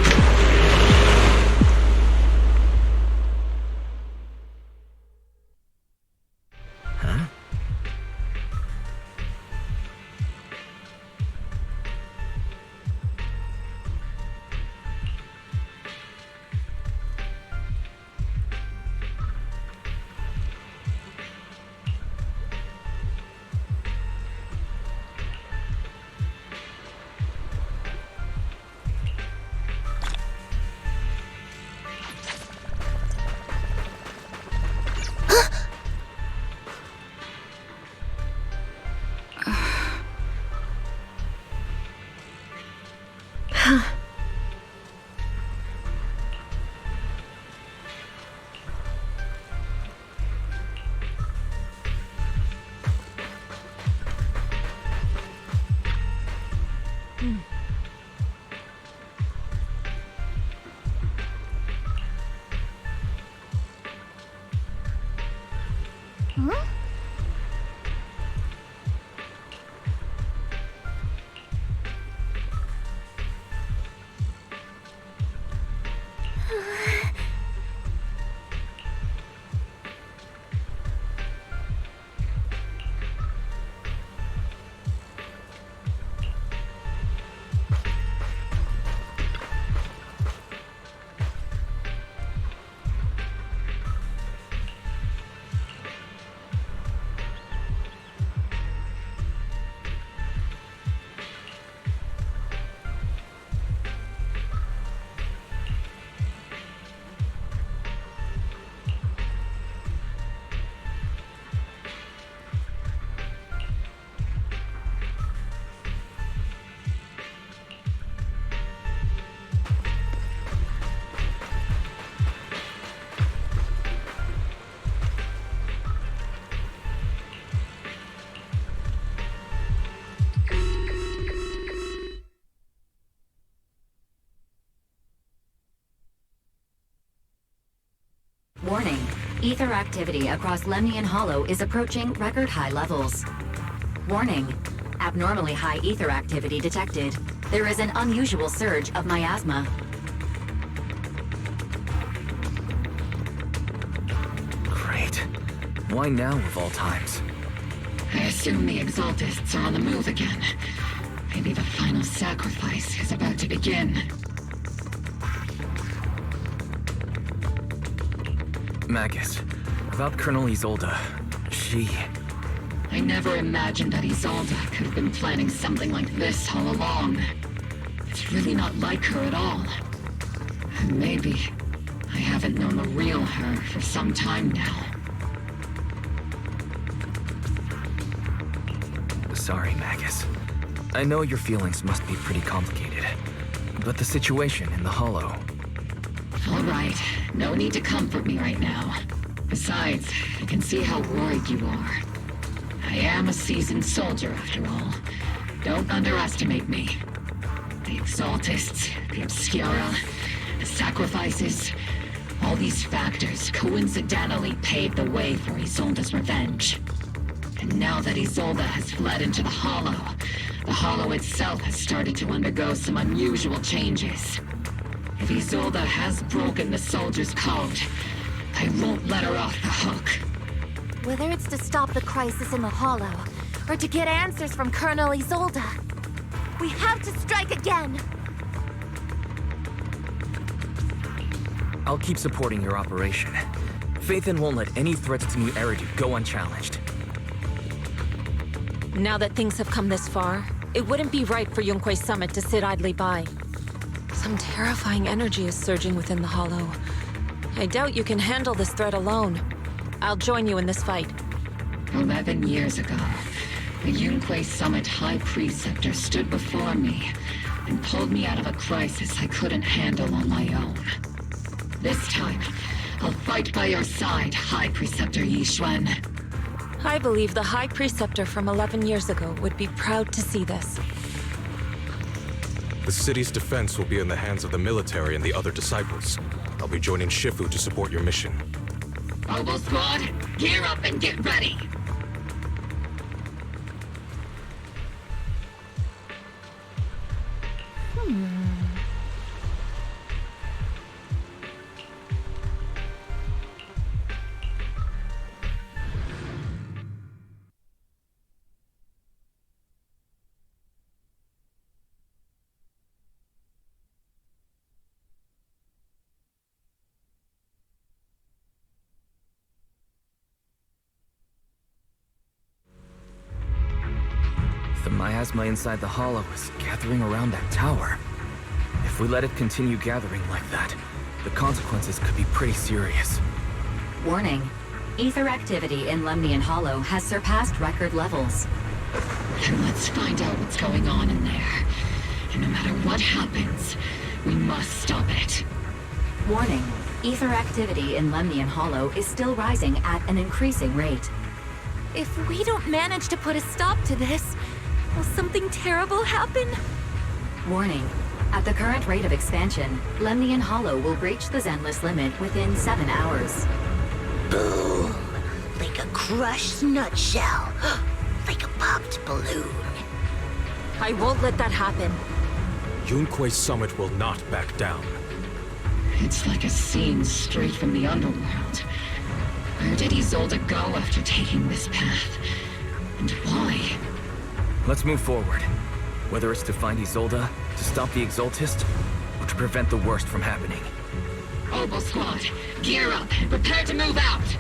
Ether activity across Lemnian Hollow is approaching record high levels. Warning. Abnormally high ether activity detected. There is an unusual surge of miasma. Great. Why now of all times? I assume the Exaltists are on the move again. Maybe the final sacrifice is about to begin. Magus, about Colonel Isolde, she... I never imagined that Isolde could have been planning something like this all along. It's really not like her at all. Maybe I haven't known the real her for some time now. Sorry, Magus. I know your feelings must be pretty complicated, but the situation in the Hollow... All right, no need to comfort me right now. Besides, I can see how worried you are. I am a seasoned soldier, after all. Don't underestimate me. The Exaltists, the Obscura, the sacrifices, all these factors coincidentally paved the way for Isolde's revenge. And now that Isolde has fled into the Hollow itself has started to undergo some unusual changes. If Isolde has broken the soldier's code, I won't let her off the hook. Whether it's to stop the crisis in the Hollow, or to get answers from Colonel Isolde, we have to strike again! I'll keep supporting your operation. Phaethon won't let any threats to New Eridu go unchallenged. Now that things have come this far, it wouldn't be right for Yunque's summit to sit idly by. Some terrifying energy is surging within the Hollow. I doubt you can handle this threat alone. I'll join you in this fight. 11 years ago, the Yunque Summit High Preceptor stood before me and pulled me out of a crisis I couldn't handle on my own. This time, I'll fight by your side, High Preceptor Yixuan. I believe the High Preceptor from 11 years ago would be proud to see this. The city's defense will be in the hands of the military and the other disciples. I'll be joining Shifu to support your mission. Mobile Squad, gear up and get ready! The miasma inside the Hollow is gathering around that tower. If we let it continue gathering like that, the consequences could be pretty serious. Warning. Ether activity in Lemnian Hollow has surpassed record levels. And let's find out what's going on in there. And no matter what happens, we must stop it. Warning. Ether activity in Lemnian Hollow is still rising at an increasing rate. If we don't manage to put a stop to this, will something terrible happen? Warning. At the current rate of expansion, Lemnian Hollow will breach the Zenless limit within 7 hours. Boom! Like a crushed nutshell. Like a popped balloon. I won't let that happen. Yunque's summit will not back down. It's like a scene straight from the underworld. Where did Isolde go after taking this path? And why? Let's move forward. Whether it's to find Isolde, to stop the Exaltist, or to prevent the worst from happening. Oboe Squad, gear up and prepare to move out!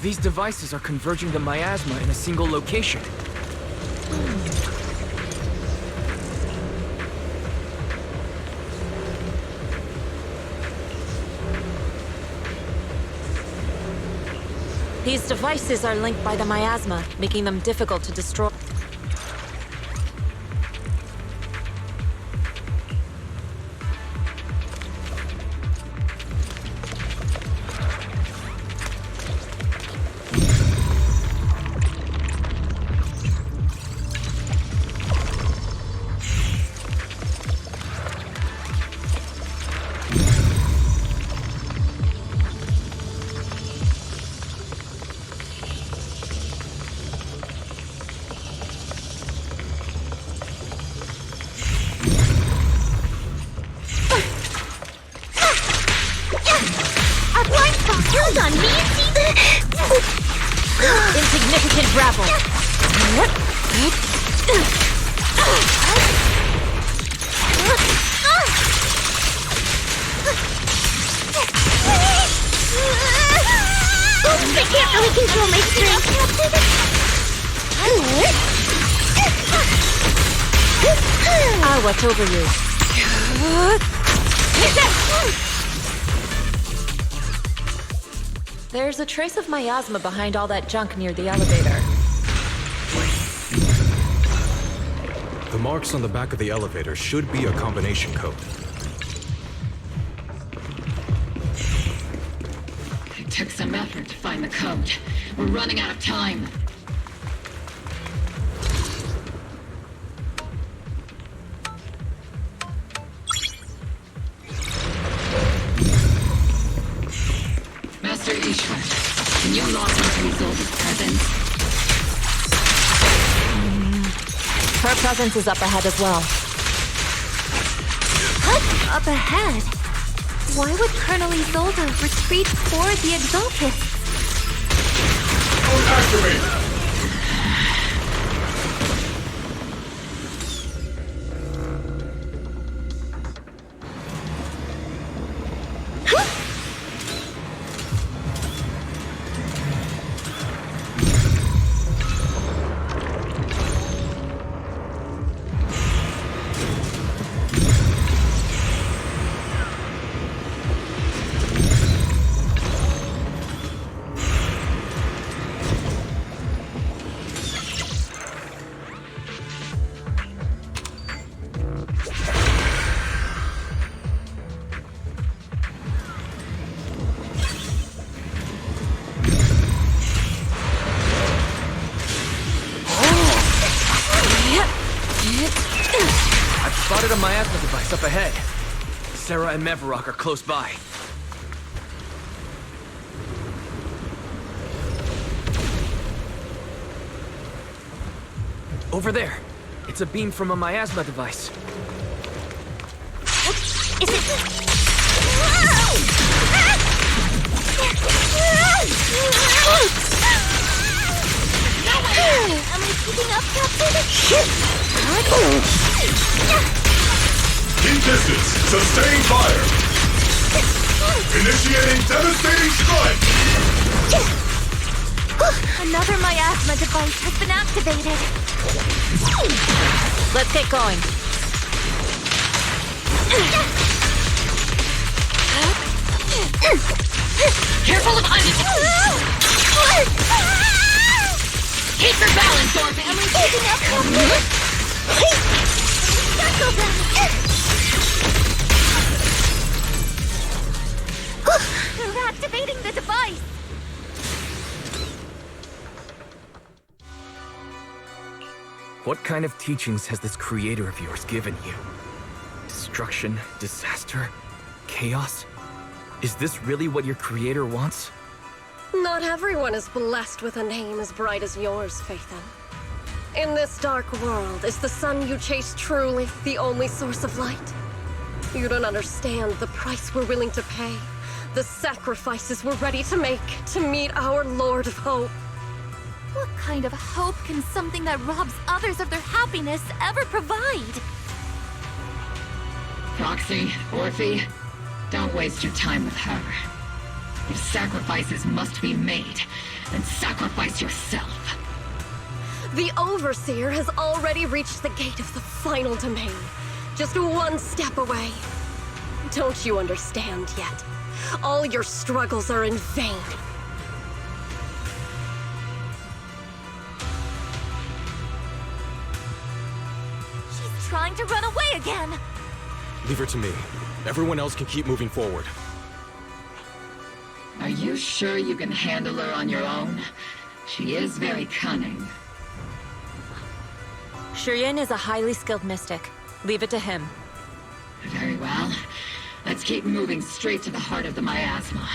These devices are converging the miasma in a single location. These devices are linked by the miasma, making them difficult to destroy. Insignificant rabble. I can't really control my strength. I'll watch over you. There's a trace of miasma behind all that junk near the elevator. The marks on the back of the elevator should be a combination code. It took some effort to find the code. We're running out of time. Master Ishwar, can you log into Isolde's presence? Her presence is up ahead as well. What's up ahead? Why would Colonel Isolde retreat for the Exaltist? Activate! I've spotted a miasma device up ahead. Sarah and Mevarok are close by. Over there. It's a beam from a miasma device. Is it? Am I keeping up, Captain? Keep distance. Sustain fire. Initiating devastating strike. Another miasma device has been activated. Let's get going. Careful of onions! Keep your balance, Dorothy! Am I keeping up, Captain? Circle them! They're activating the device! What kind of teachings has this creator of yours given you? Destruction, disaster, chaos? Is this really what your creator wants? Not everyone is blessed with a name as bright as yours, Phaethon. In this dark world, is the sun you chase truly the only source of light? You don't understand the price we're willing to pay, the sacrifices we're ready to make to meet our Lord of Hope. What kind of hope can something that robs others of their happiness ever provide? Roxy, Orphe, don't waste your time with her. If sacrifices must be made, then sacrifice yourself. The Overseer has already reached the gate of the final domain, just one step away. Don't you understand yet? All your struggles are in vain. trying to run away again! Leave her to me. Everyone else can keep moving forward. Are you sure you can handle her on your own? She is very cunning. Shireen is a highly skilled mystic. Leave it to him. Very well. Let's keep moving straight to the heart of the miasma.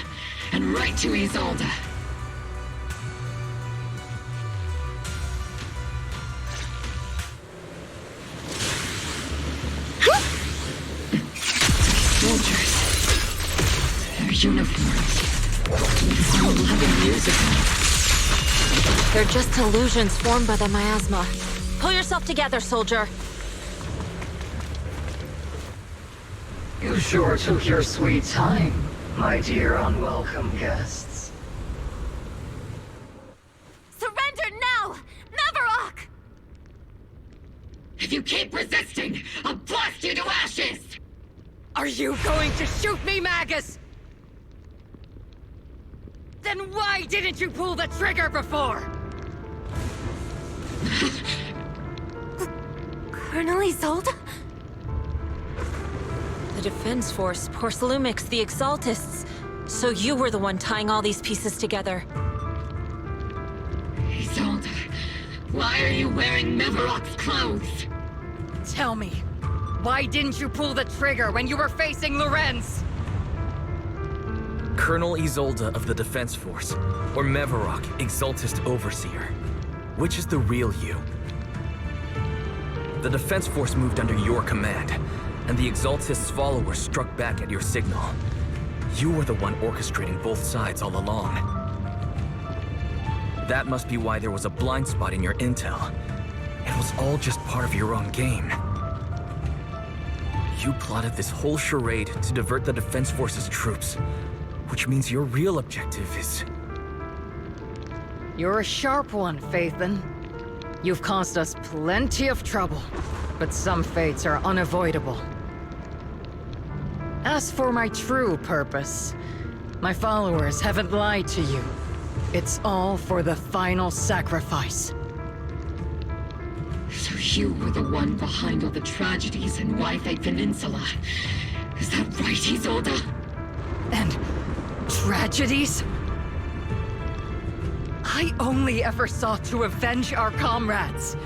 And right to Isolde. Soldiers. Their uniforms. From 11 years ago. They're just illusions formed by the miasma. Pull yourself together, soldier. You sure took your sweet time, my dear unwelcome guests. Surrender now! Mavarok! If you keep resisting, I'll blast you to ashes! Are you going to shoot me, Magus? Then why didn't you pull the trigger before? Colonel Isolde? The Defense Force, Porcelumix, the Exaltists. So you were the one tying all these pieces together. Isolde, why are you wearing Mavarok's clothes? Tell me, why didn't you pull the trigger when you were facing Lorenz? Colonel Isolde of the Defense Force, or Mavarok, Exaltist Overseer. Which is the real you? The Defense Force moved under your command, and the Exaltist's followers struck back at your signal. You were the one orchestrating both sides all along. That must be why there was a blind spot in your intel. It was all just part of your own game. You plotted this whole charade to divert the Defense Force's troops, which means your real objective is... You're a sharp one, Phaethon. You've caused us plenty of trouble, but some fates are unavoidable. As for my true purpose, my followers haven't lied to you. It's all for the final sacrifice. So you were the one behind all the tragedies in Wi-Fi Peninsula. Is that right, Isolde? And tragedies? I only ever sought to avenge our comrades.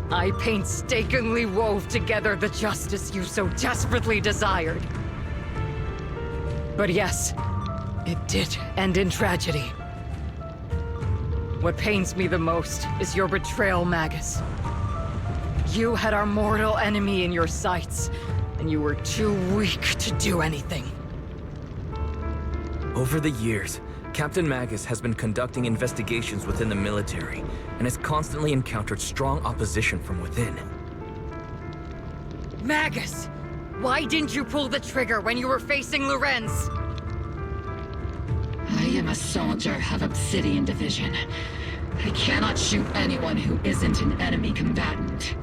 I painstakingly wove together the justice you so desperately desired. But yes, it did end in tragedy. What pains me the most is your betrayal, Magus. You had our mortal enemy in your sights, and you were too weak to do anything. Over the years, Captain Magus has been conducting investigations within the military, and has constantly encountered strong opposition from within. Magus! Why didn't you pull the trigger when you were facing Lorenz? I am a soldier of Obsidian Division. I cannot shoot anyone who isn't an enemy combatant.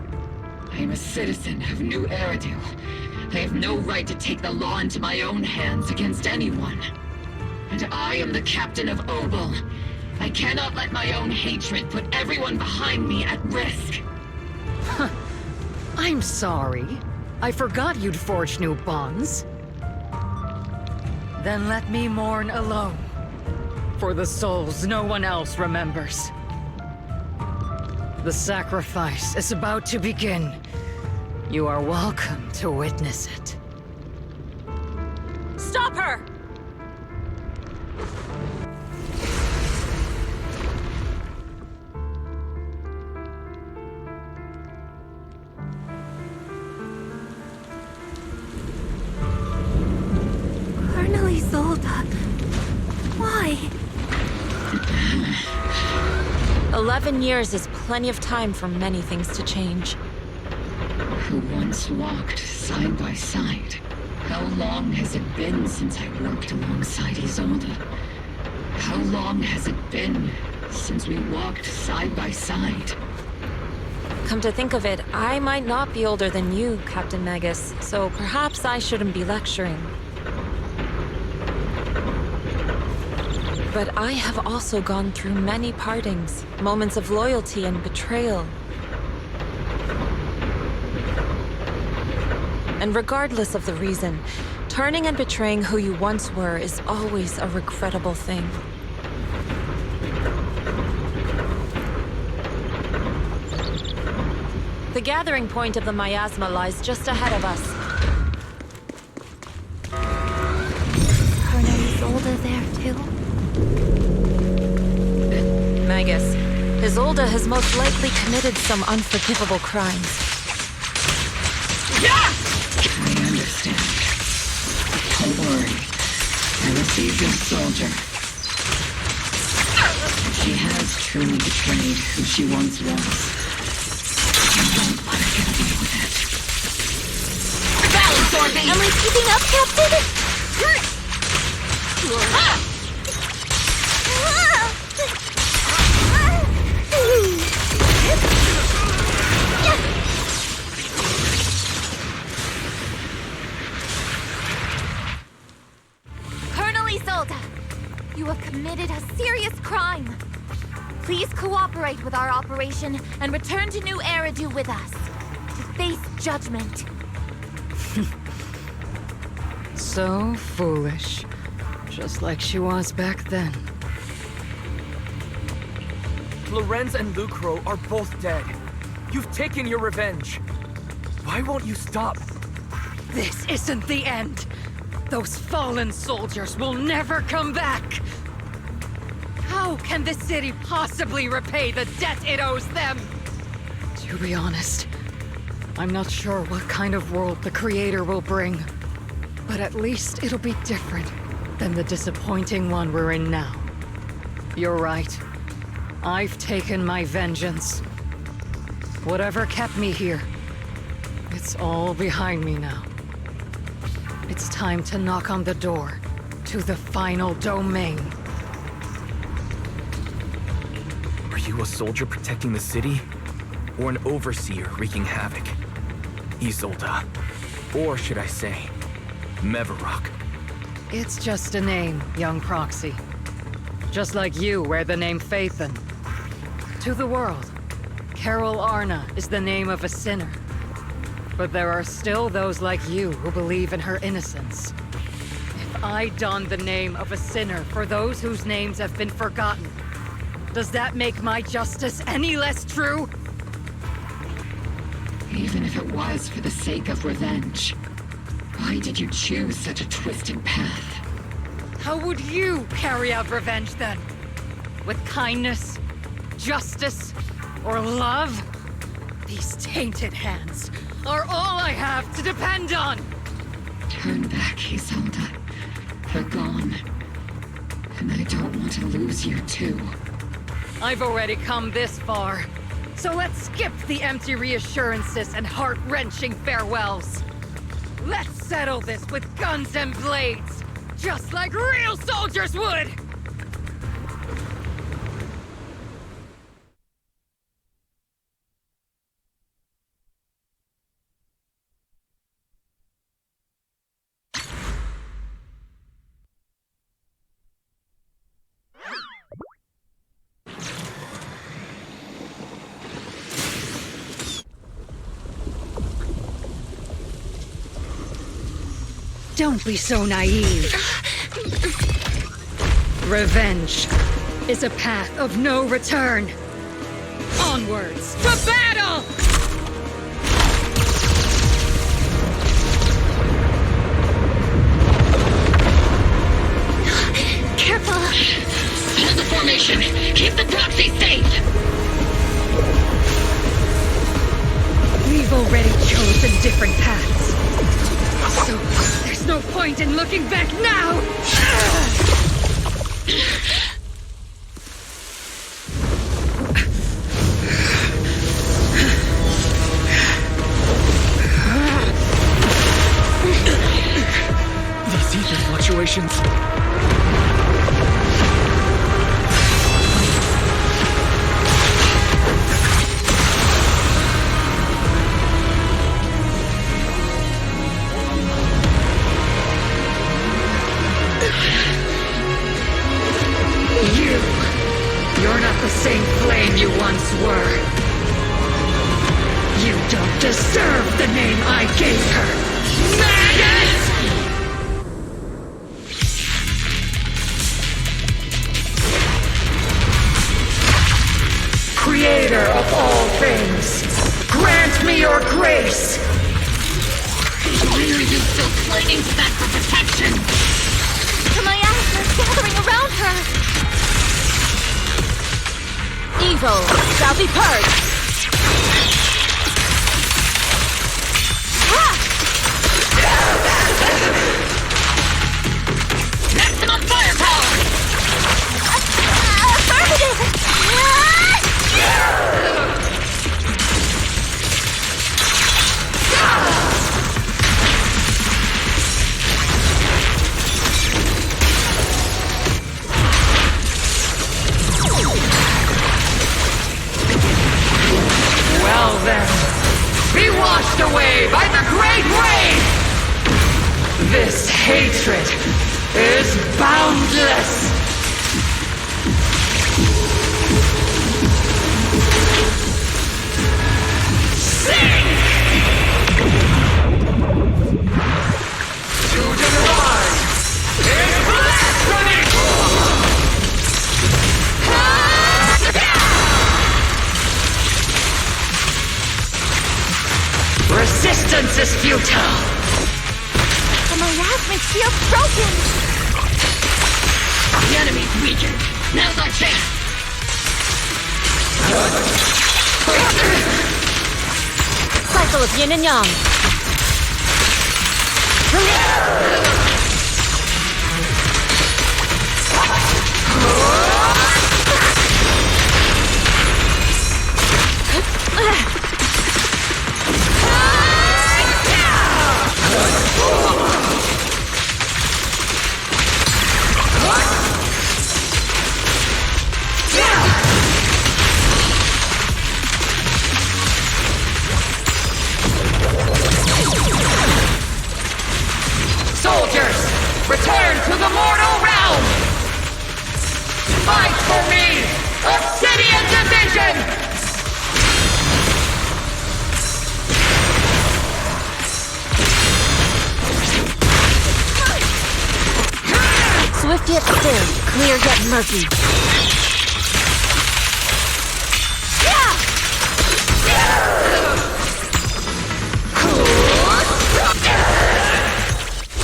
I am a citizen of New Eridu. I have no right to take the law into my own hands against anyone. And I am the captain of Obel. I cannot let my own hatred put everyone behind me at risk. I'm sorry. I forgot you'd forged new bonds. Then let me mourn alone. For the souls no one else remembers. The sacrifice is about to begin. You are welcome to witness it. Stop her! Colonel Isolde. Why? 11 years is plenty of time for many things to change. Who once walked side by side. How long has it been since I worked alongside Isolde? How long has it been since we walked side by side? Come to think of it, I might not be older than you, Captain Magus, so perhaps I shouldn't be lecturing. But I have also gone through many partings, moments of loyalty and betrayal. And regardless of the reason, turning and betraying who you once were is always a regrettable thing. The gathering point of the miasma lies just ahead of us. Colonel Isolde there too? Magus, Isolde has most likely committed some unforgivable crimes. I understand. Don't worry. I received your soldier. She has truly betrayed who she once was. Don't let her get away with it. Balance, Orby! Am I keeping up, Captain? Colonel Isolde, you have committed a serious crime. Please cooperate with our operation and return to New Eridu with us to face judgment. So foolish. Just like she was back then. Lorenz and Lucro are both dead. You've taken your revenge. Why won't you stop? This isn't the end. Those fallen soldiers will never come back. How can the city possibly repay the debt it owes them? To be honest, I'm not sure what kind of world the Creator will bring. But at least it'll be different than the disappointing one we're in now. You're right. I've taken my vengeance. Whatever kept me here, it's all behind me now. It's time to knock on the door to the final domain. Are you a soldier protecting the city? Or an overseer wreaking havoc? Isolde. Or should I say, Mevarok. It's just a name, young proxy. Just like you wear the name Phaethon. To the world, Carol Arna is the name of a sinner. But there are still those like you who believe in her innocence. If I don the name of a sinner for those whose names have been forgotten, does that make my justice any less true? Even if it was for the sake of revenge, why did you choose such a twisted path? How would you carry out revenge then? With kindness, justice, or love? These tainted hands are all I have to depend on! Turn back, Isolde. They're gone. And I don't want to lose you too. I've already come this far. So let's skip the empty reassurances and heart-wrenching farewells. Let's settle this with guns and blades, just like real soldiers would! Don't be so naive. Revenge is a path of no return. Onwards to battle! Careful! Hold the formation! Keep the proxy safe! We've already chosen different paths. So, there's no point in looking back now! These ether fluctuations. You're not the same flame you once were. You don't deserve the name I gave her. Creator of all things, grant me your grace! Why are you still clinging to that for protection? The miasma's gathering around her! Evil shall be purged! Maximum firepower! Affirmative! Well then, be washed away by the great wave! This hatred is boundless! Sink! Children rise! In blasphemy! Resistance is futile! The miasmic shield's broken! The enemy's weakened. Now's our chance! Cycle of yin and yang. Soldiers, return to the mortal realm! Fight for me, Obsidian Division! Swift yet still, clear yet murky.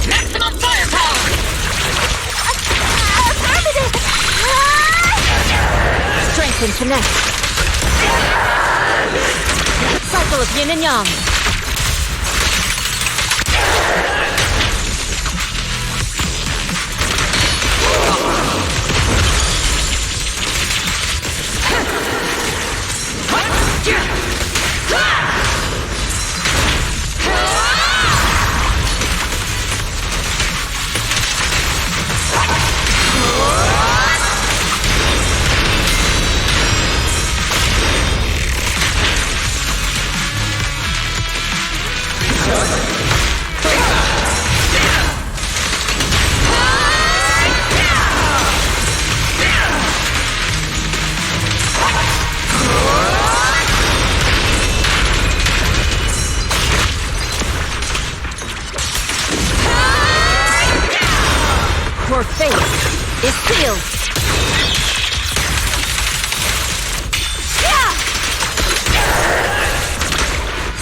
Maximum firepower! Affirmative! Strength and finesse. Cycle of yin and yang. Your fate is sealed.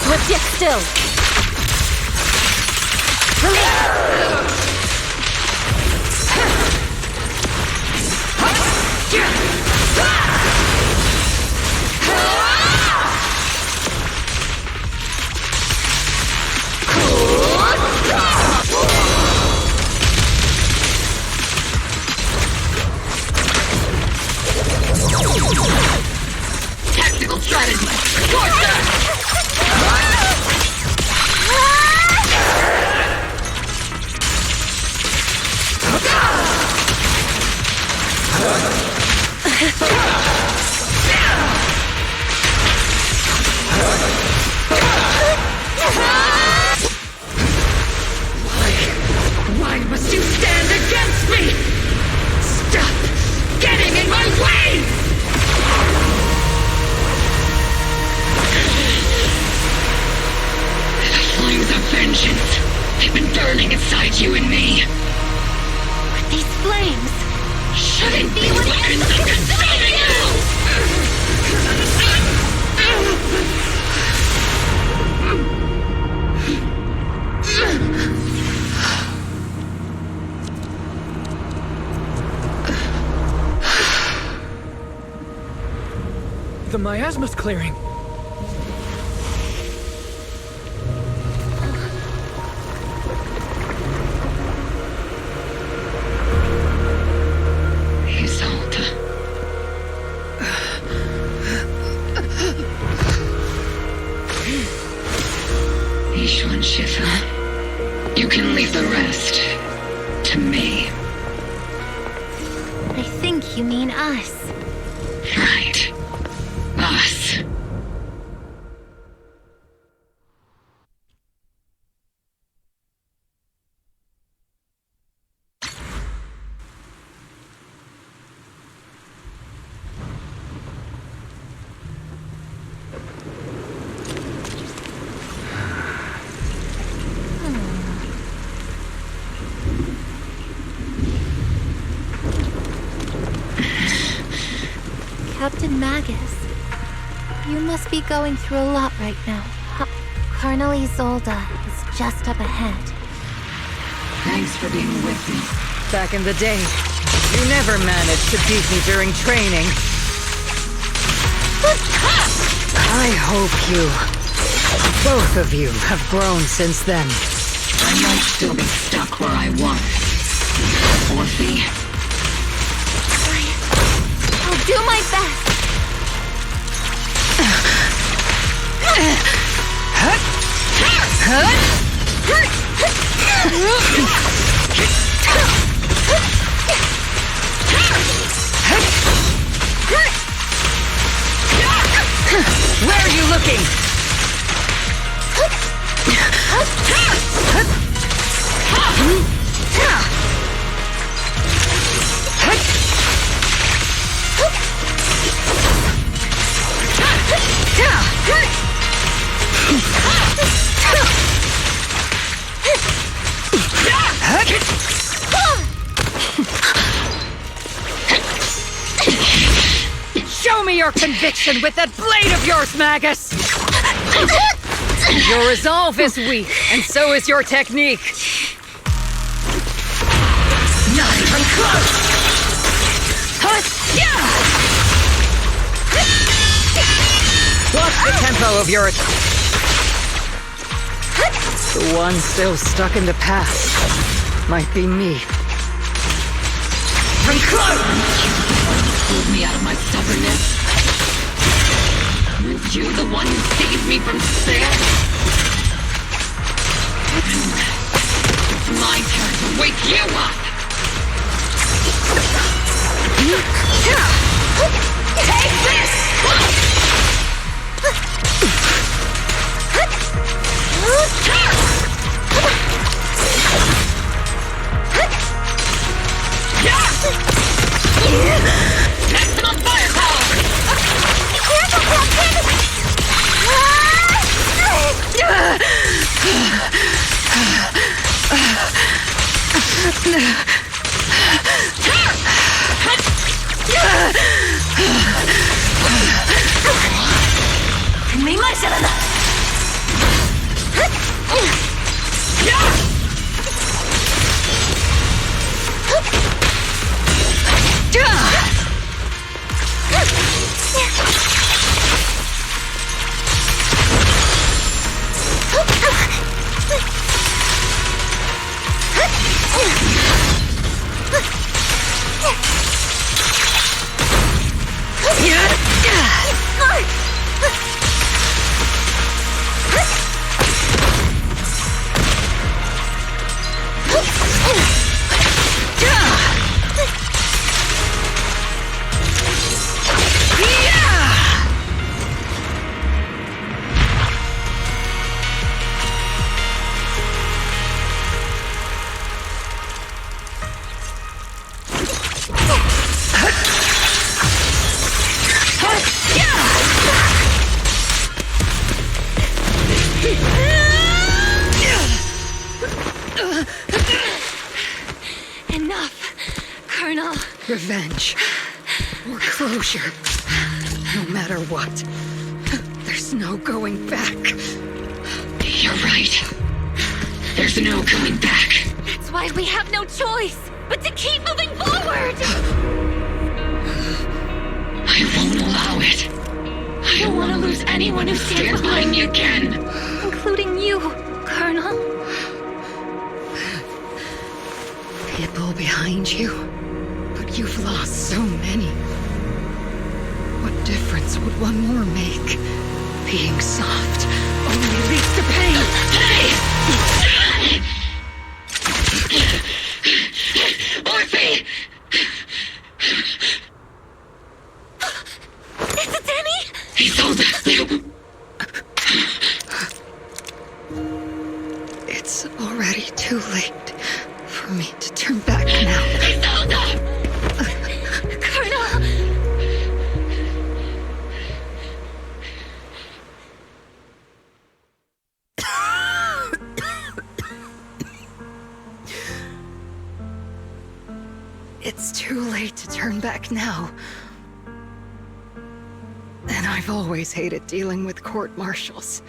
Swift yet still. Tactical strategy! Towards that! Why must you stand against me? Stop getting in my way! The flames of vengeance. They've been burning inside you and me. But these flames Shouldn't be weapons of consuming The miasma's clearing. Isolde. Ishu and Shifu, you can leave the rest to me. I think you mean us. Right. Us. Captain Magus, you must be going through a lot right now. Colonel Isolde is just up ahead. Thanks for being with me. Back in the day, you never managed to beat me during training. I hope you, both of you, have grown since then. I might still be stuck where I was. Orphe. I'll do my best. Where are you looking? Show me your conviction with that blade of yours, Magus! Your resolve is weak, and so is your technique. Not even close! Watch the tempo of your... The one still stuck in the past might be me. From close! Pulled me out of my stubbornness. Were you the one who saved me from despair? It's my turn to wake you up! Take this! Maximum firepower! Enough, Colonel. Revenge. Or closure. No matter what. There's no going back. You're right. There's no going back. That's why we have no choice but to keep moving forward! I won't allow it. I don't want to lose anyone who stands behind me again. Including you, Colonel. People behind you, but you've lost so many. What difference would one more make? Being soft only leads to pain. Orphe! Is it Danny? Isolde! It's already too late for me to turn back now. Isolde! Colonel! It's too late to turn back now. And I've always hated dealing with court-martials.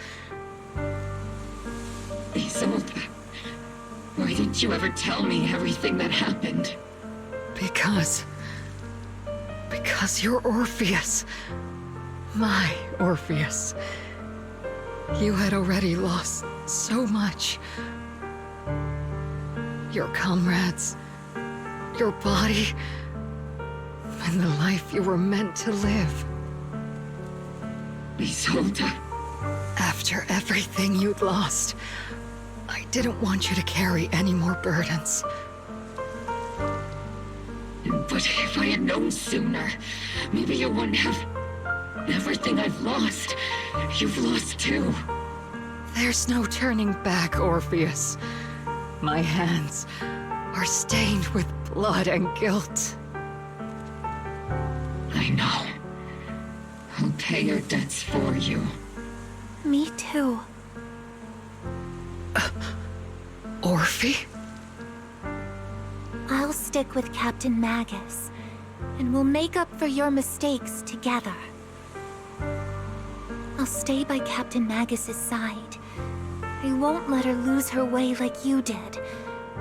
Isolde, why didn't you ever tell me everything that happened? Because you're Orpheus. My Orpheus. You had already lost so much. Your comrades, your body, and the life you were meant to live. Isolde. After everything you'd lost, I didn't want you to carry any more burdens. But if I had known sooner, maybe you wouldn't have... Everything I've lost, you've lost too. There's no turning back, Orpheus. My hands are stained with blood and guilt. I know. I'll pay your debts for you. Me too. Orphe? I'll stick with Captain Magus, and we'll make up for your mistakes together. I'll stay by Captain Magus's side. I won't let her lose her way like you did,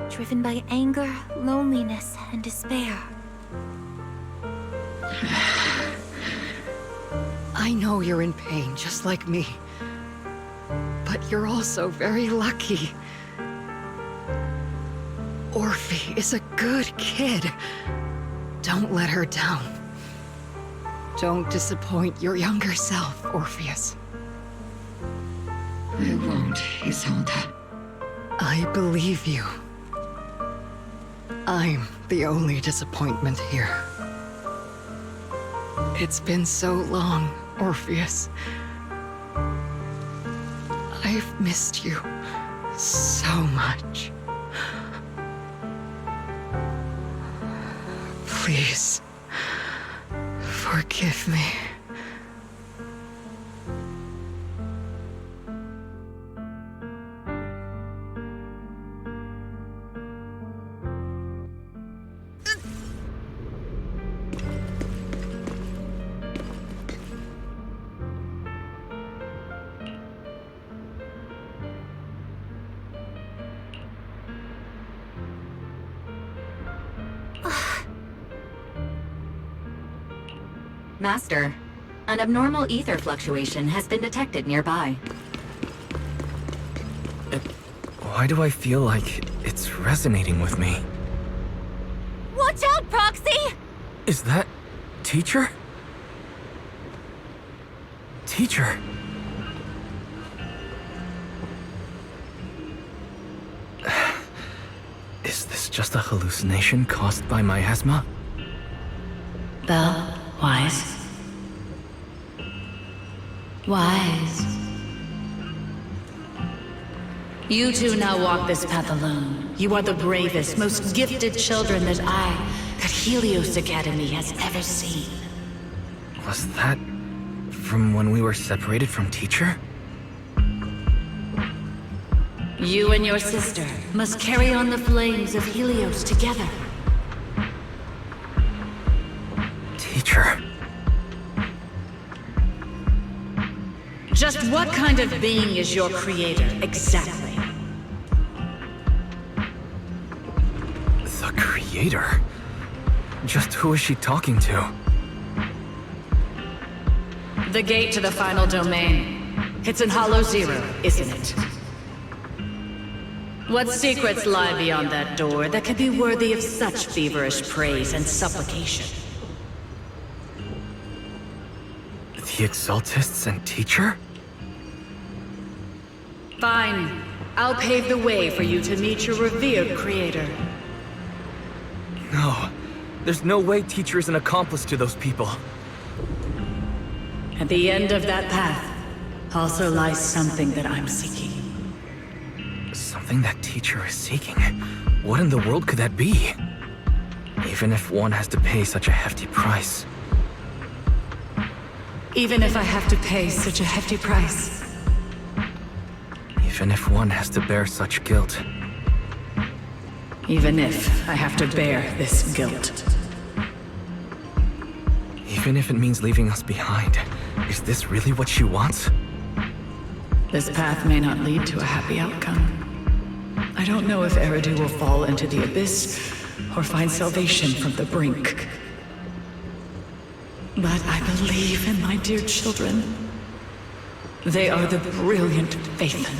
driven by anger, loneliness, and despair. I know you're in pain, just like me. But you're also very lucky. Orphe is a good kid. Don't let her down. Don't disappoint your younger self, Orpheus. I won't, Isolde. I believe you. I'm the only disappointment here. It's been so long, Orpheus. I've missed you so much. Please, forgive me. Master, an abnormal ether fluctuation has been detected nearby. Why do I feel like it's resonating with me? Watch out, Proxy! Is that... Teacher? Teacher? Is this just a hallucination caused by miasma? Belle, Wise. Wise. You two now walk this path alone. You are the bravest, most gifted children that Helios Academy has ever seen. Was that from when we were separated from Teacher? You and your sister must carry on the flames of Helios together. Teacher. Just what kind of being is your creator, exactly? The creator? Just who is she talking to? The gate to the final domain. It's in Hollow Zero, isn't it? What secrets lie beyond that door that could be worthy of such feverish praise and supplication? The Exaltists and teacher? Fine. I'll pave the way for you to meet your revered creator. No. There's no way teacher is an accomplice to those people. At the end of that path also lies something that I'm seeking. Something that teacher is seeking? What in the world could that be? Even if one has to pay such a hefty price. Even if I have to pay such a hefty price. Even if one has to bear such guilt. Even if I have to bear this guilt. Even if it means leaving us behind. Is this really what she wants? This path may not lead to a happy outcome. I don't know if Eridu will fall into the abyss or find salvation from the brink. But I believe in my dear children. They are the brilliant Phaethon.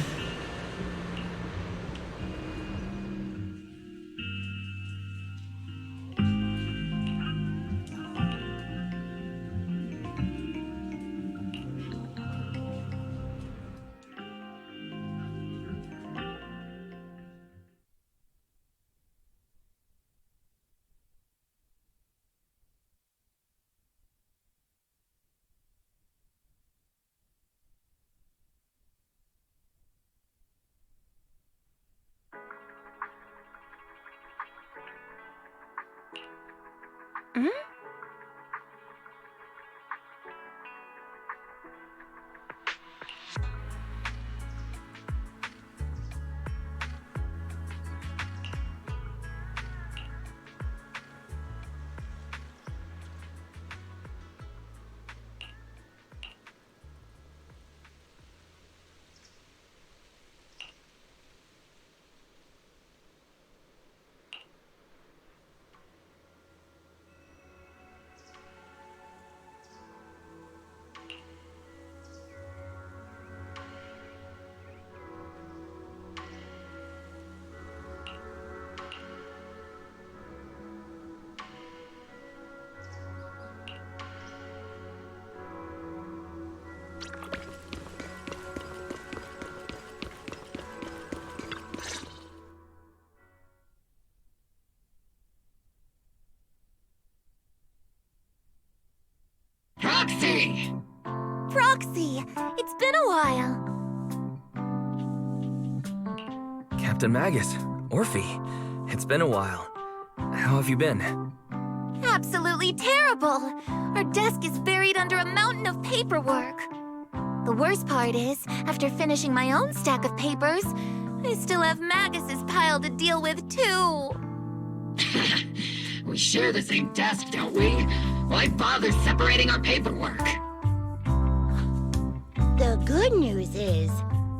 Proxy! Proxy! It's been a while. Captain Magus, Orphe, it's been a while. How have you been? Absolutely terrible! Our desk is buried under a mountain of paperwork. The worst part is, after finishing my own stack of papers, I still have Magus's pile to deal with too. We share the same desk, don't we? Why bother separating our paperwork? The good news is,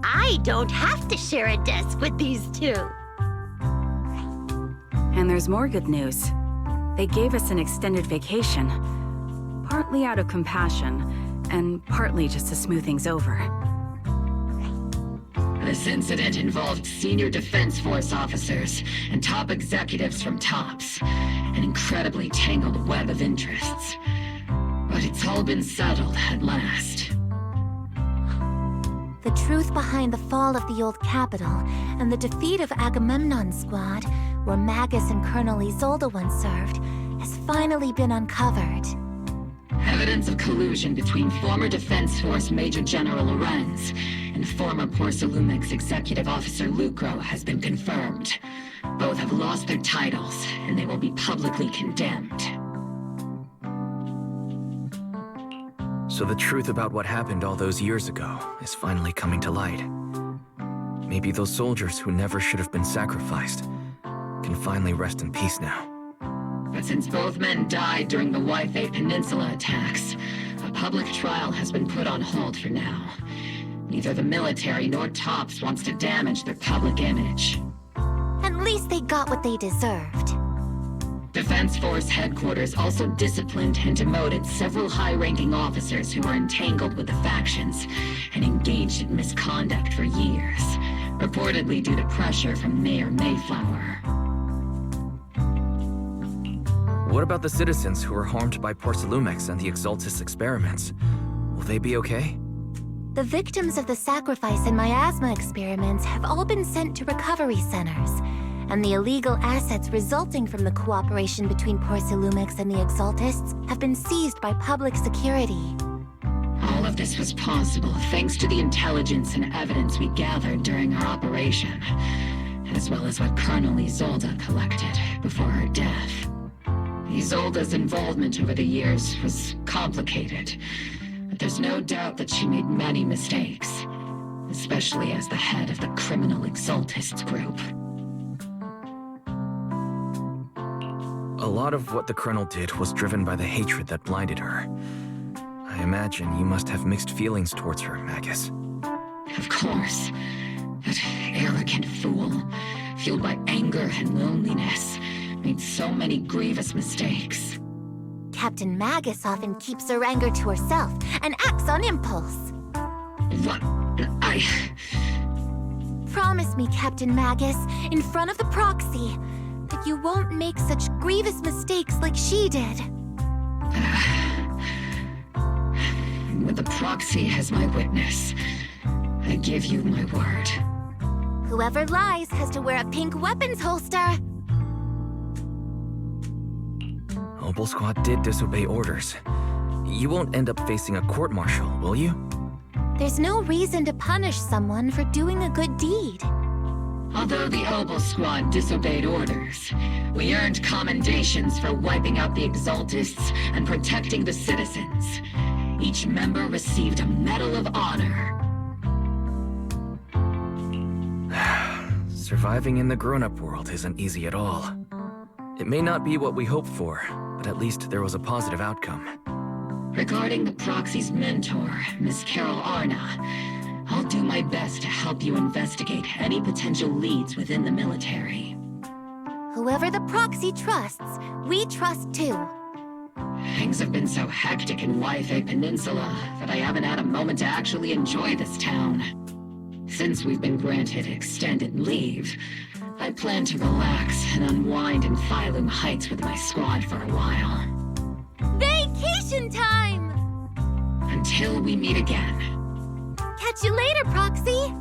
I don't have to share a desk with these two. And there's more good news. They gave us an extended vacation. Partly out of compassion, and partly just to smooth things over. This incident involved senior Defense Force officers and top executives from TOPS. An incredibly tangled web of interests. But it's all been settled at last. The truth behind the fall of the old capital and the defeat of Agamemnon's squad, where Magus and Colonel Isolde once served, has finally been uncovered. Evidence of collusion between former Defense Force Major General Lorenz and former Porcelumex Executive Officer Lucro has been confirmed. Both have lost their titles, and they will be publicly condemned. So the truth about what happened all those years ago is finally coming to light. Maybe those soldiers who never should have been sacrificed can finally rest in peace now. But since both men died during the Wi-Fi Peninsula attacks, a public trial has been put on hold for now. Neither the military nor TOPS wants to damage their public image. At least they got what they deserved. Defense Force headquarters also disciplined and demoted several high-ranking officers who were entangled with the factions and engaged in misconduct for years, reportedly due to pressure from Mayor Mayflower. What about the citizens who were harmed by Porcelumex and the Exaltist experiments? Will they be okay? The victims of the sacrifice and miasma experiments have all been sent to recovery centers, and the illegal assets resulting from the cooperation between Porcelumex and the Exaltists have been seized by public security. All of this was possible thanks to the intelligence and evidence we gathered during our operation, as well as what Colonel Isolde collected before her death. Isolde's involvement over the years was complicated, but there's no doubt that she made many mistakes, especially as the head of the criminal Exaltists group. A lot of what the Colonel did was driven by the hatred that blinded her. I imagine you must have mixed feelings towards her, Magus. Of course. That arrogant fool, fueled by anger and loneliness, made so many grievous mistakes. Captain Magus often keeps her anger to herself and acts on impulse. What? Promise me, Captain Magus, in front of the proxy, that you won't make such grievous mistakes like she did. With the proxy as my witness, I give you my word. Whoever lies has to wear a pink weapons holster. Obel Squad did disobey orders. You won't end up facing a court-martial, will you? There's no reason to punish someone for doing a good deed. Although the Obel Squad disobeyed orders, we earned commendations for wiping out the Exaltists and protecting the citizens. Each member received a Medal of Honor. Surviving in the grown-up world isn't easy at all. It may not be what we hoped for, but at least there was a positive outcome. Regarding the proxy's mentor, Miss Carol Arna, I'll do my best to help you investigate any potential leads within the military. Whoever the proxy trusts, we trust too. Things have been so hectic in Wi-Fi Peninsula that I haven't had a moment to actually enjoy this town. Since we've been granted extended leave, I plan to relax and unwind in Phylum Heights with my squad for a while. Vacation time! Until we meet again. Catch you later, Proxy!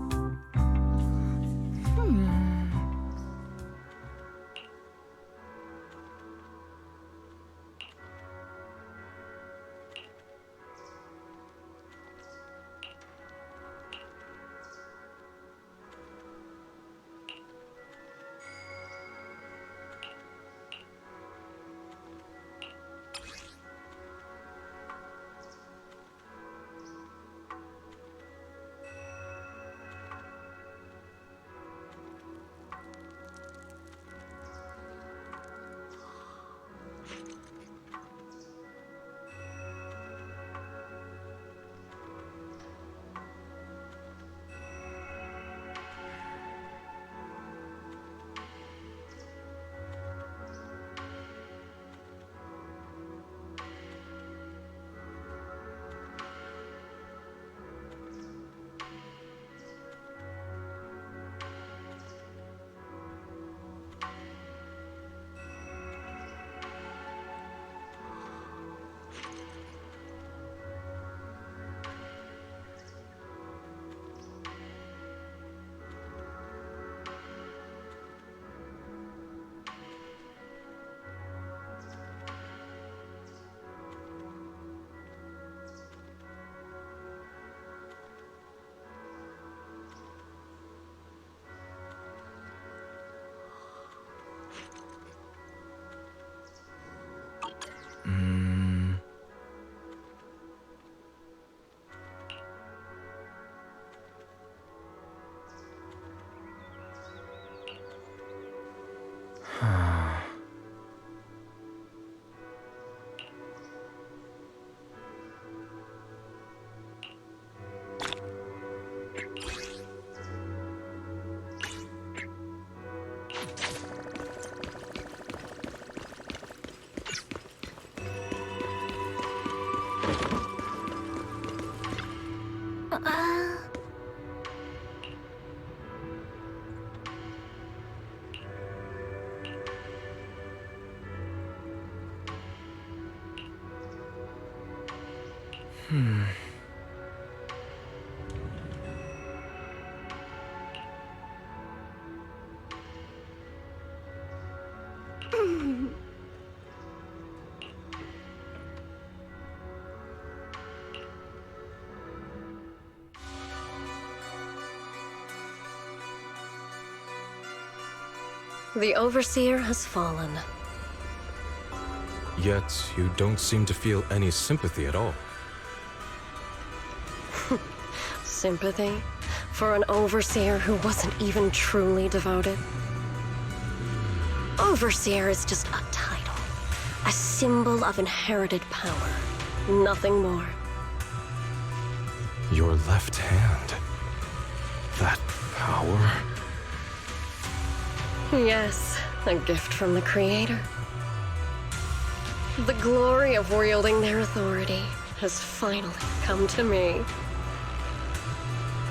The Overseer has fallen. Yet, you don't seem to feel any sympathy at all. Sympathy? For an Overseer who wasn't even truly devoted? Overseer is just a title. A symbol of inherited power. Nothing more. Your left hand. That power? Yes, a gift from the Creator. The glory of wielding their authority has finally come to me.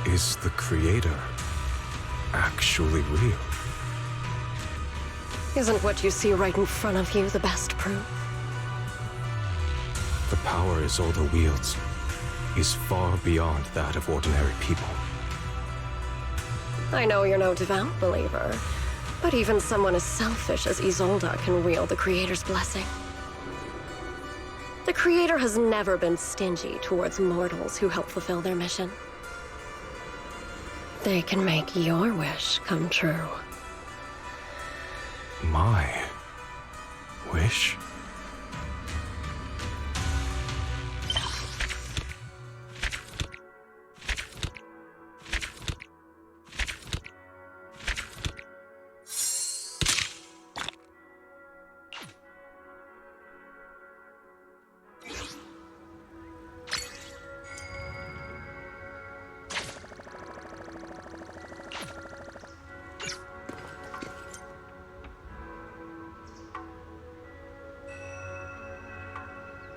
Is the Creator actually real? Isn't what you see right in front of you the best proof? The power Isolde wields is far beyond that of ordinary people. I know you're no devout believer, but even someone as selfish as Isolde can wield the Creator's blessing. The Creator has never been stingy towards mortals who help fulfill their mission. They can make your wish come true. My wish?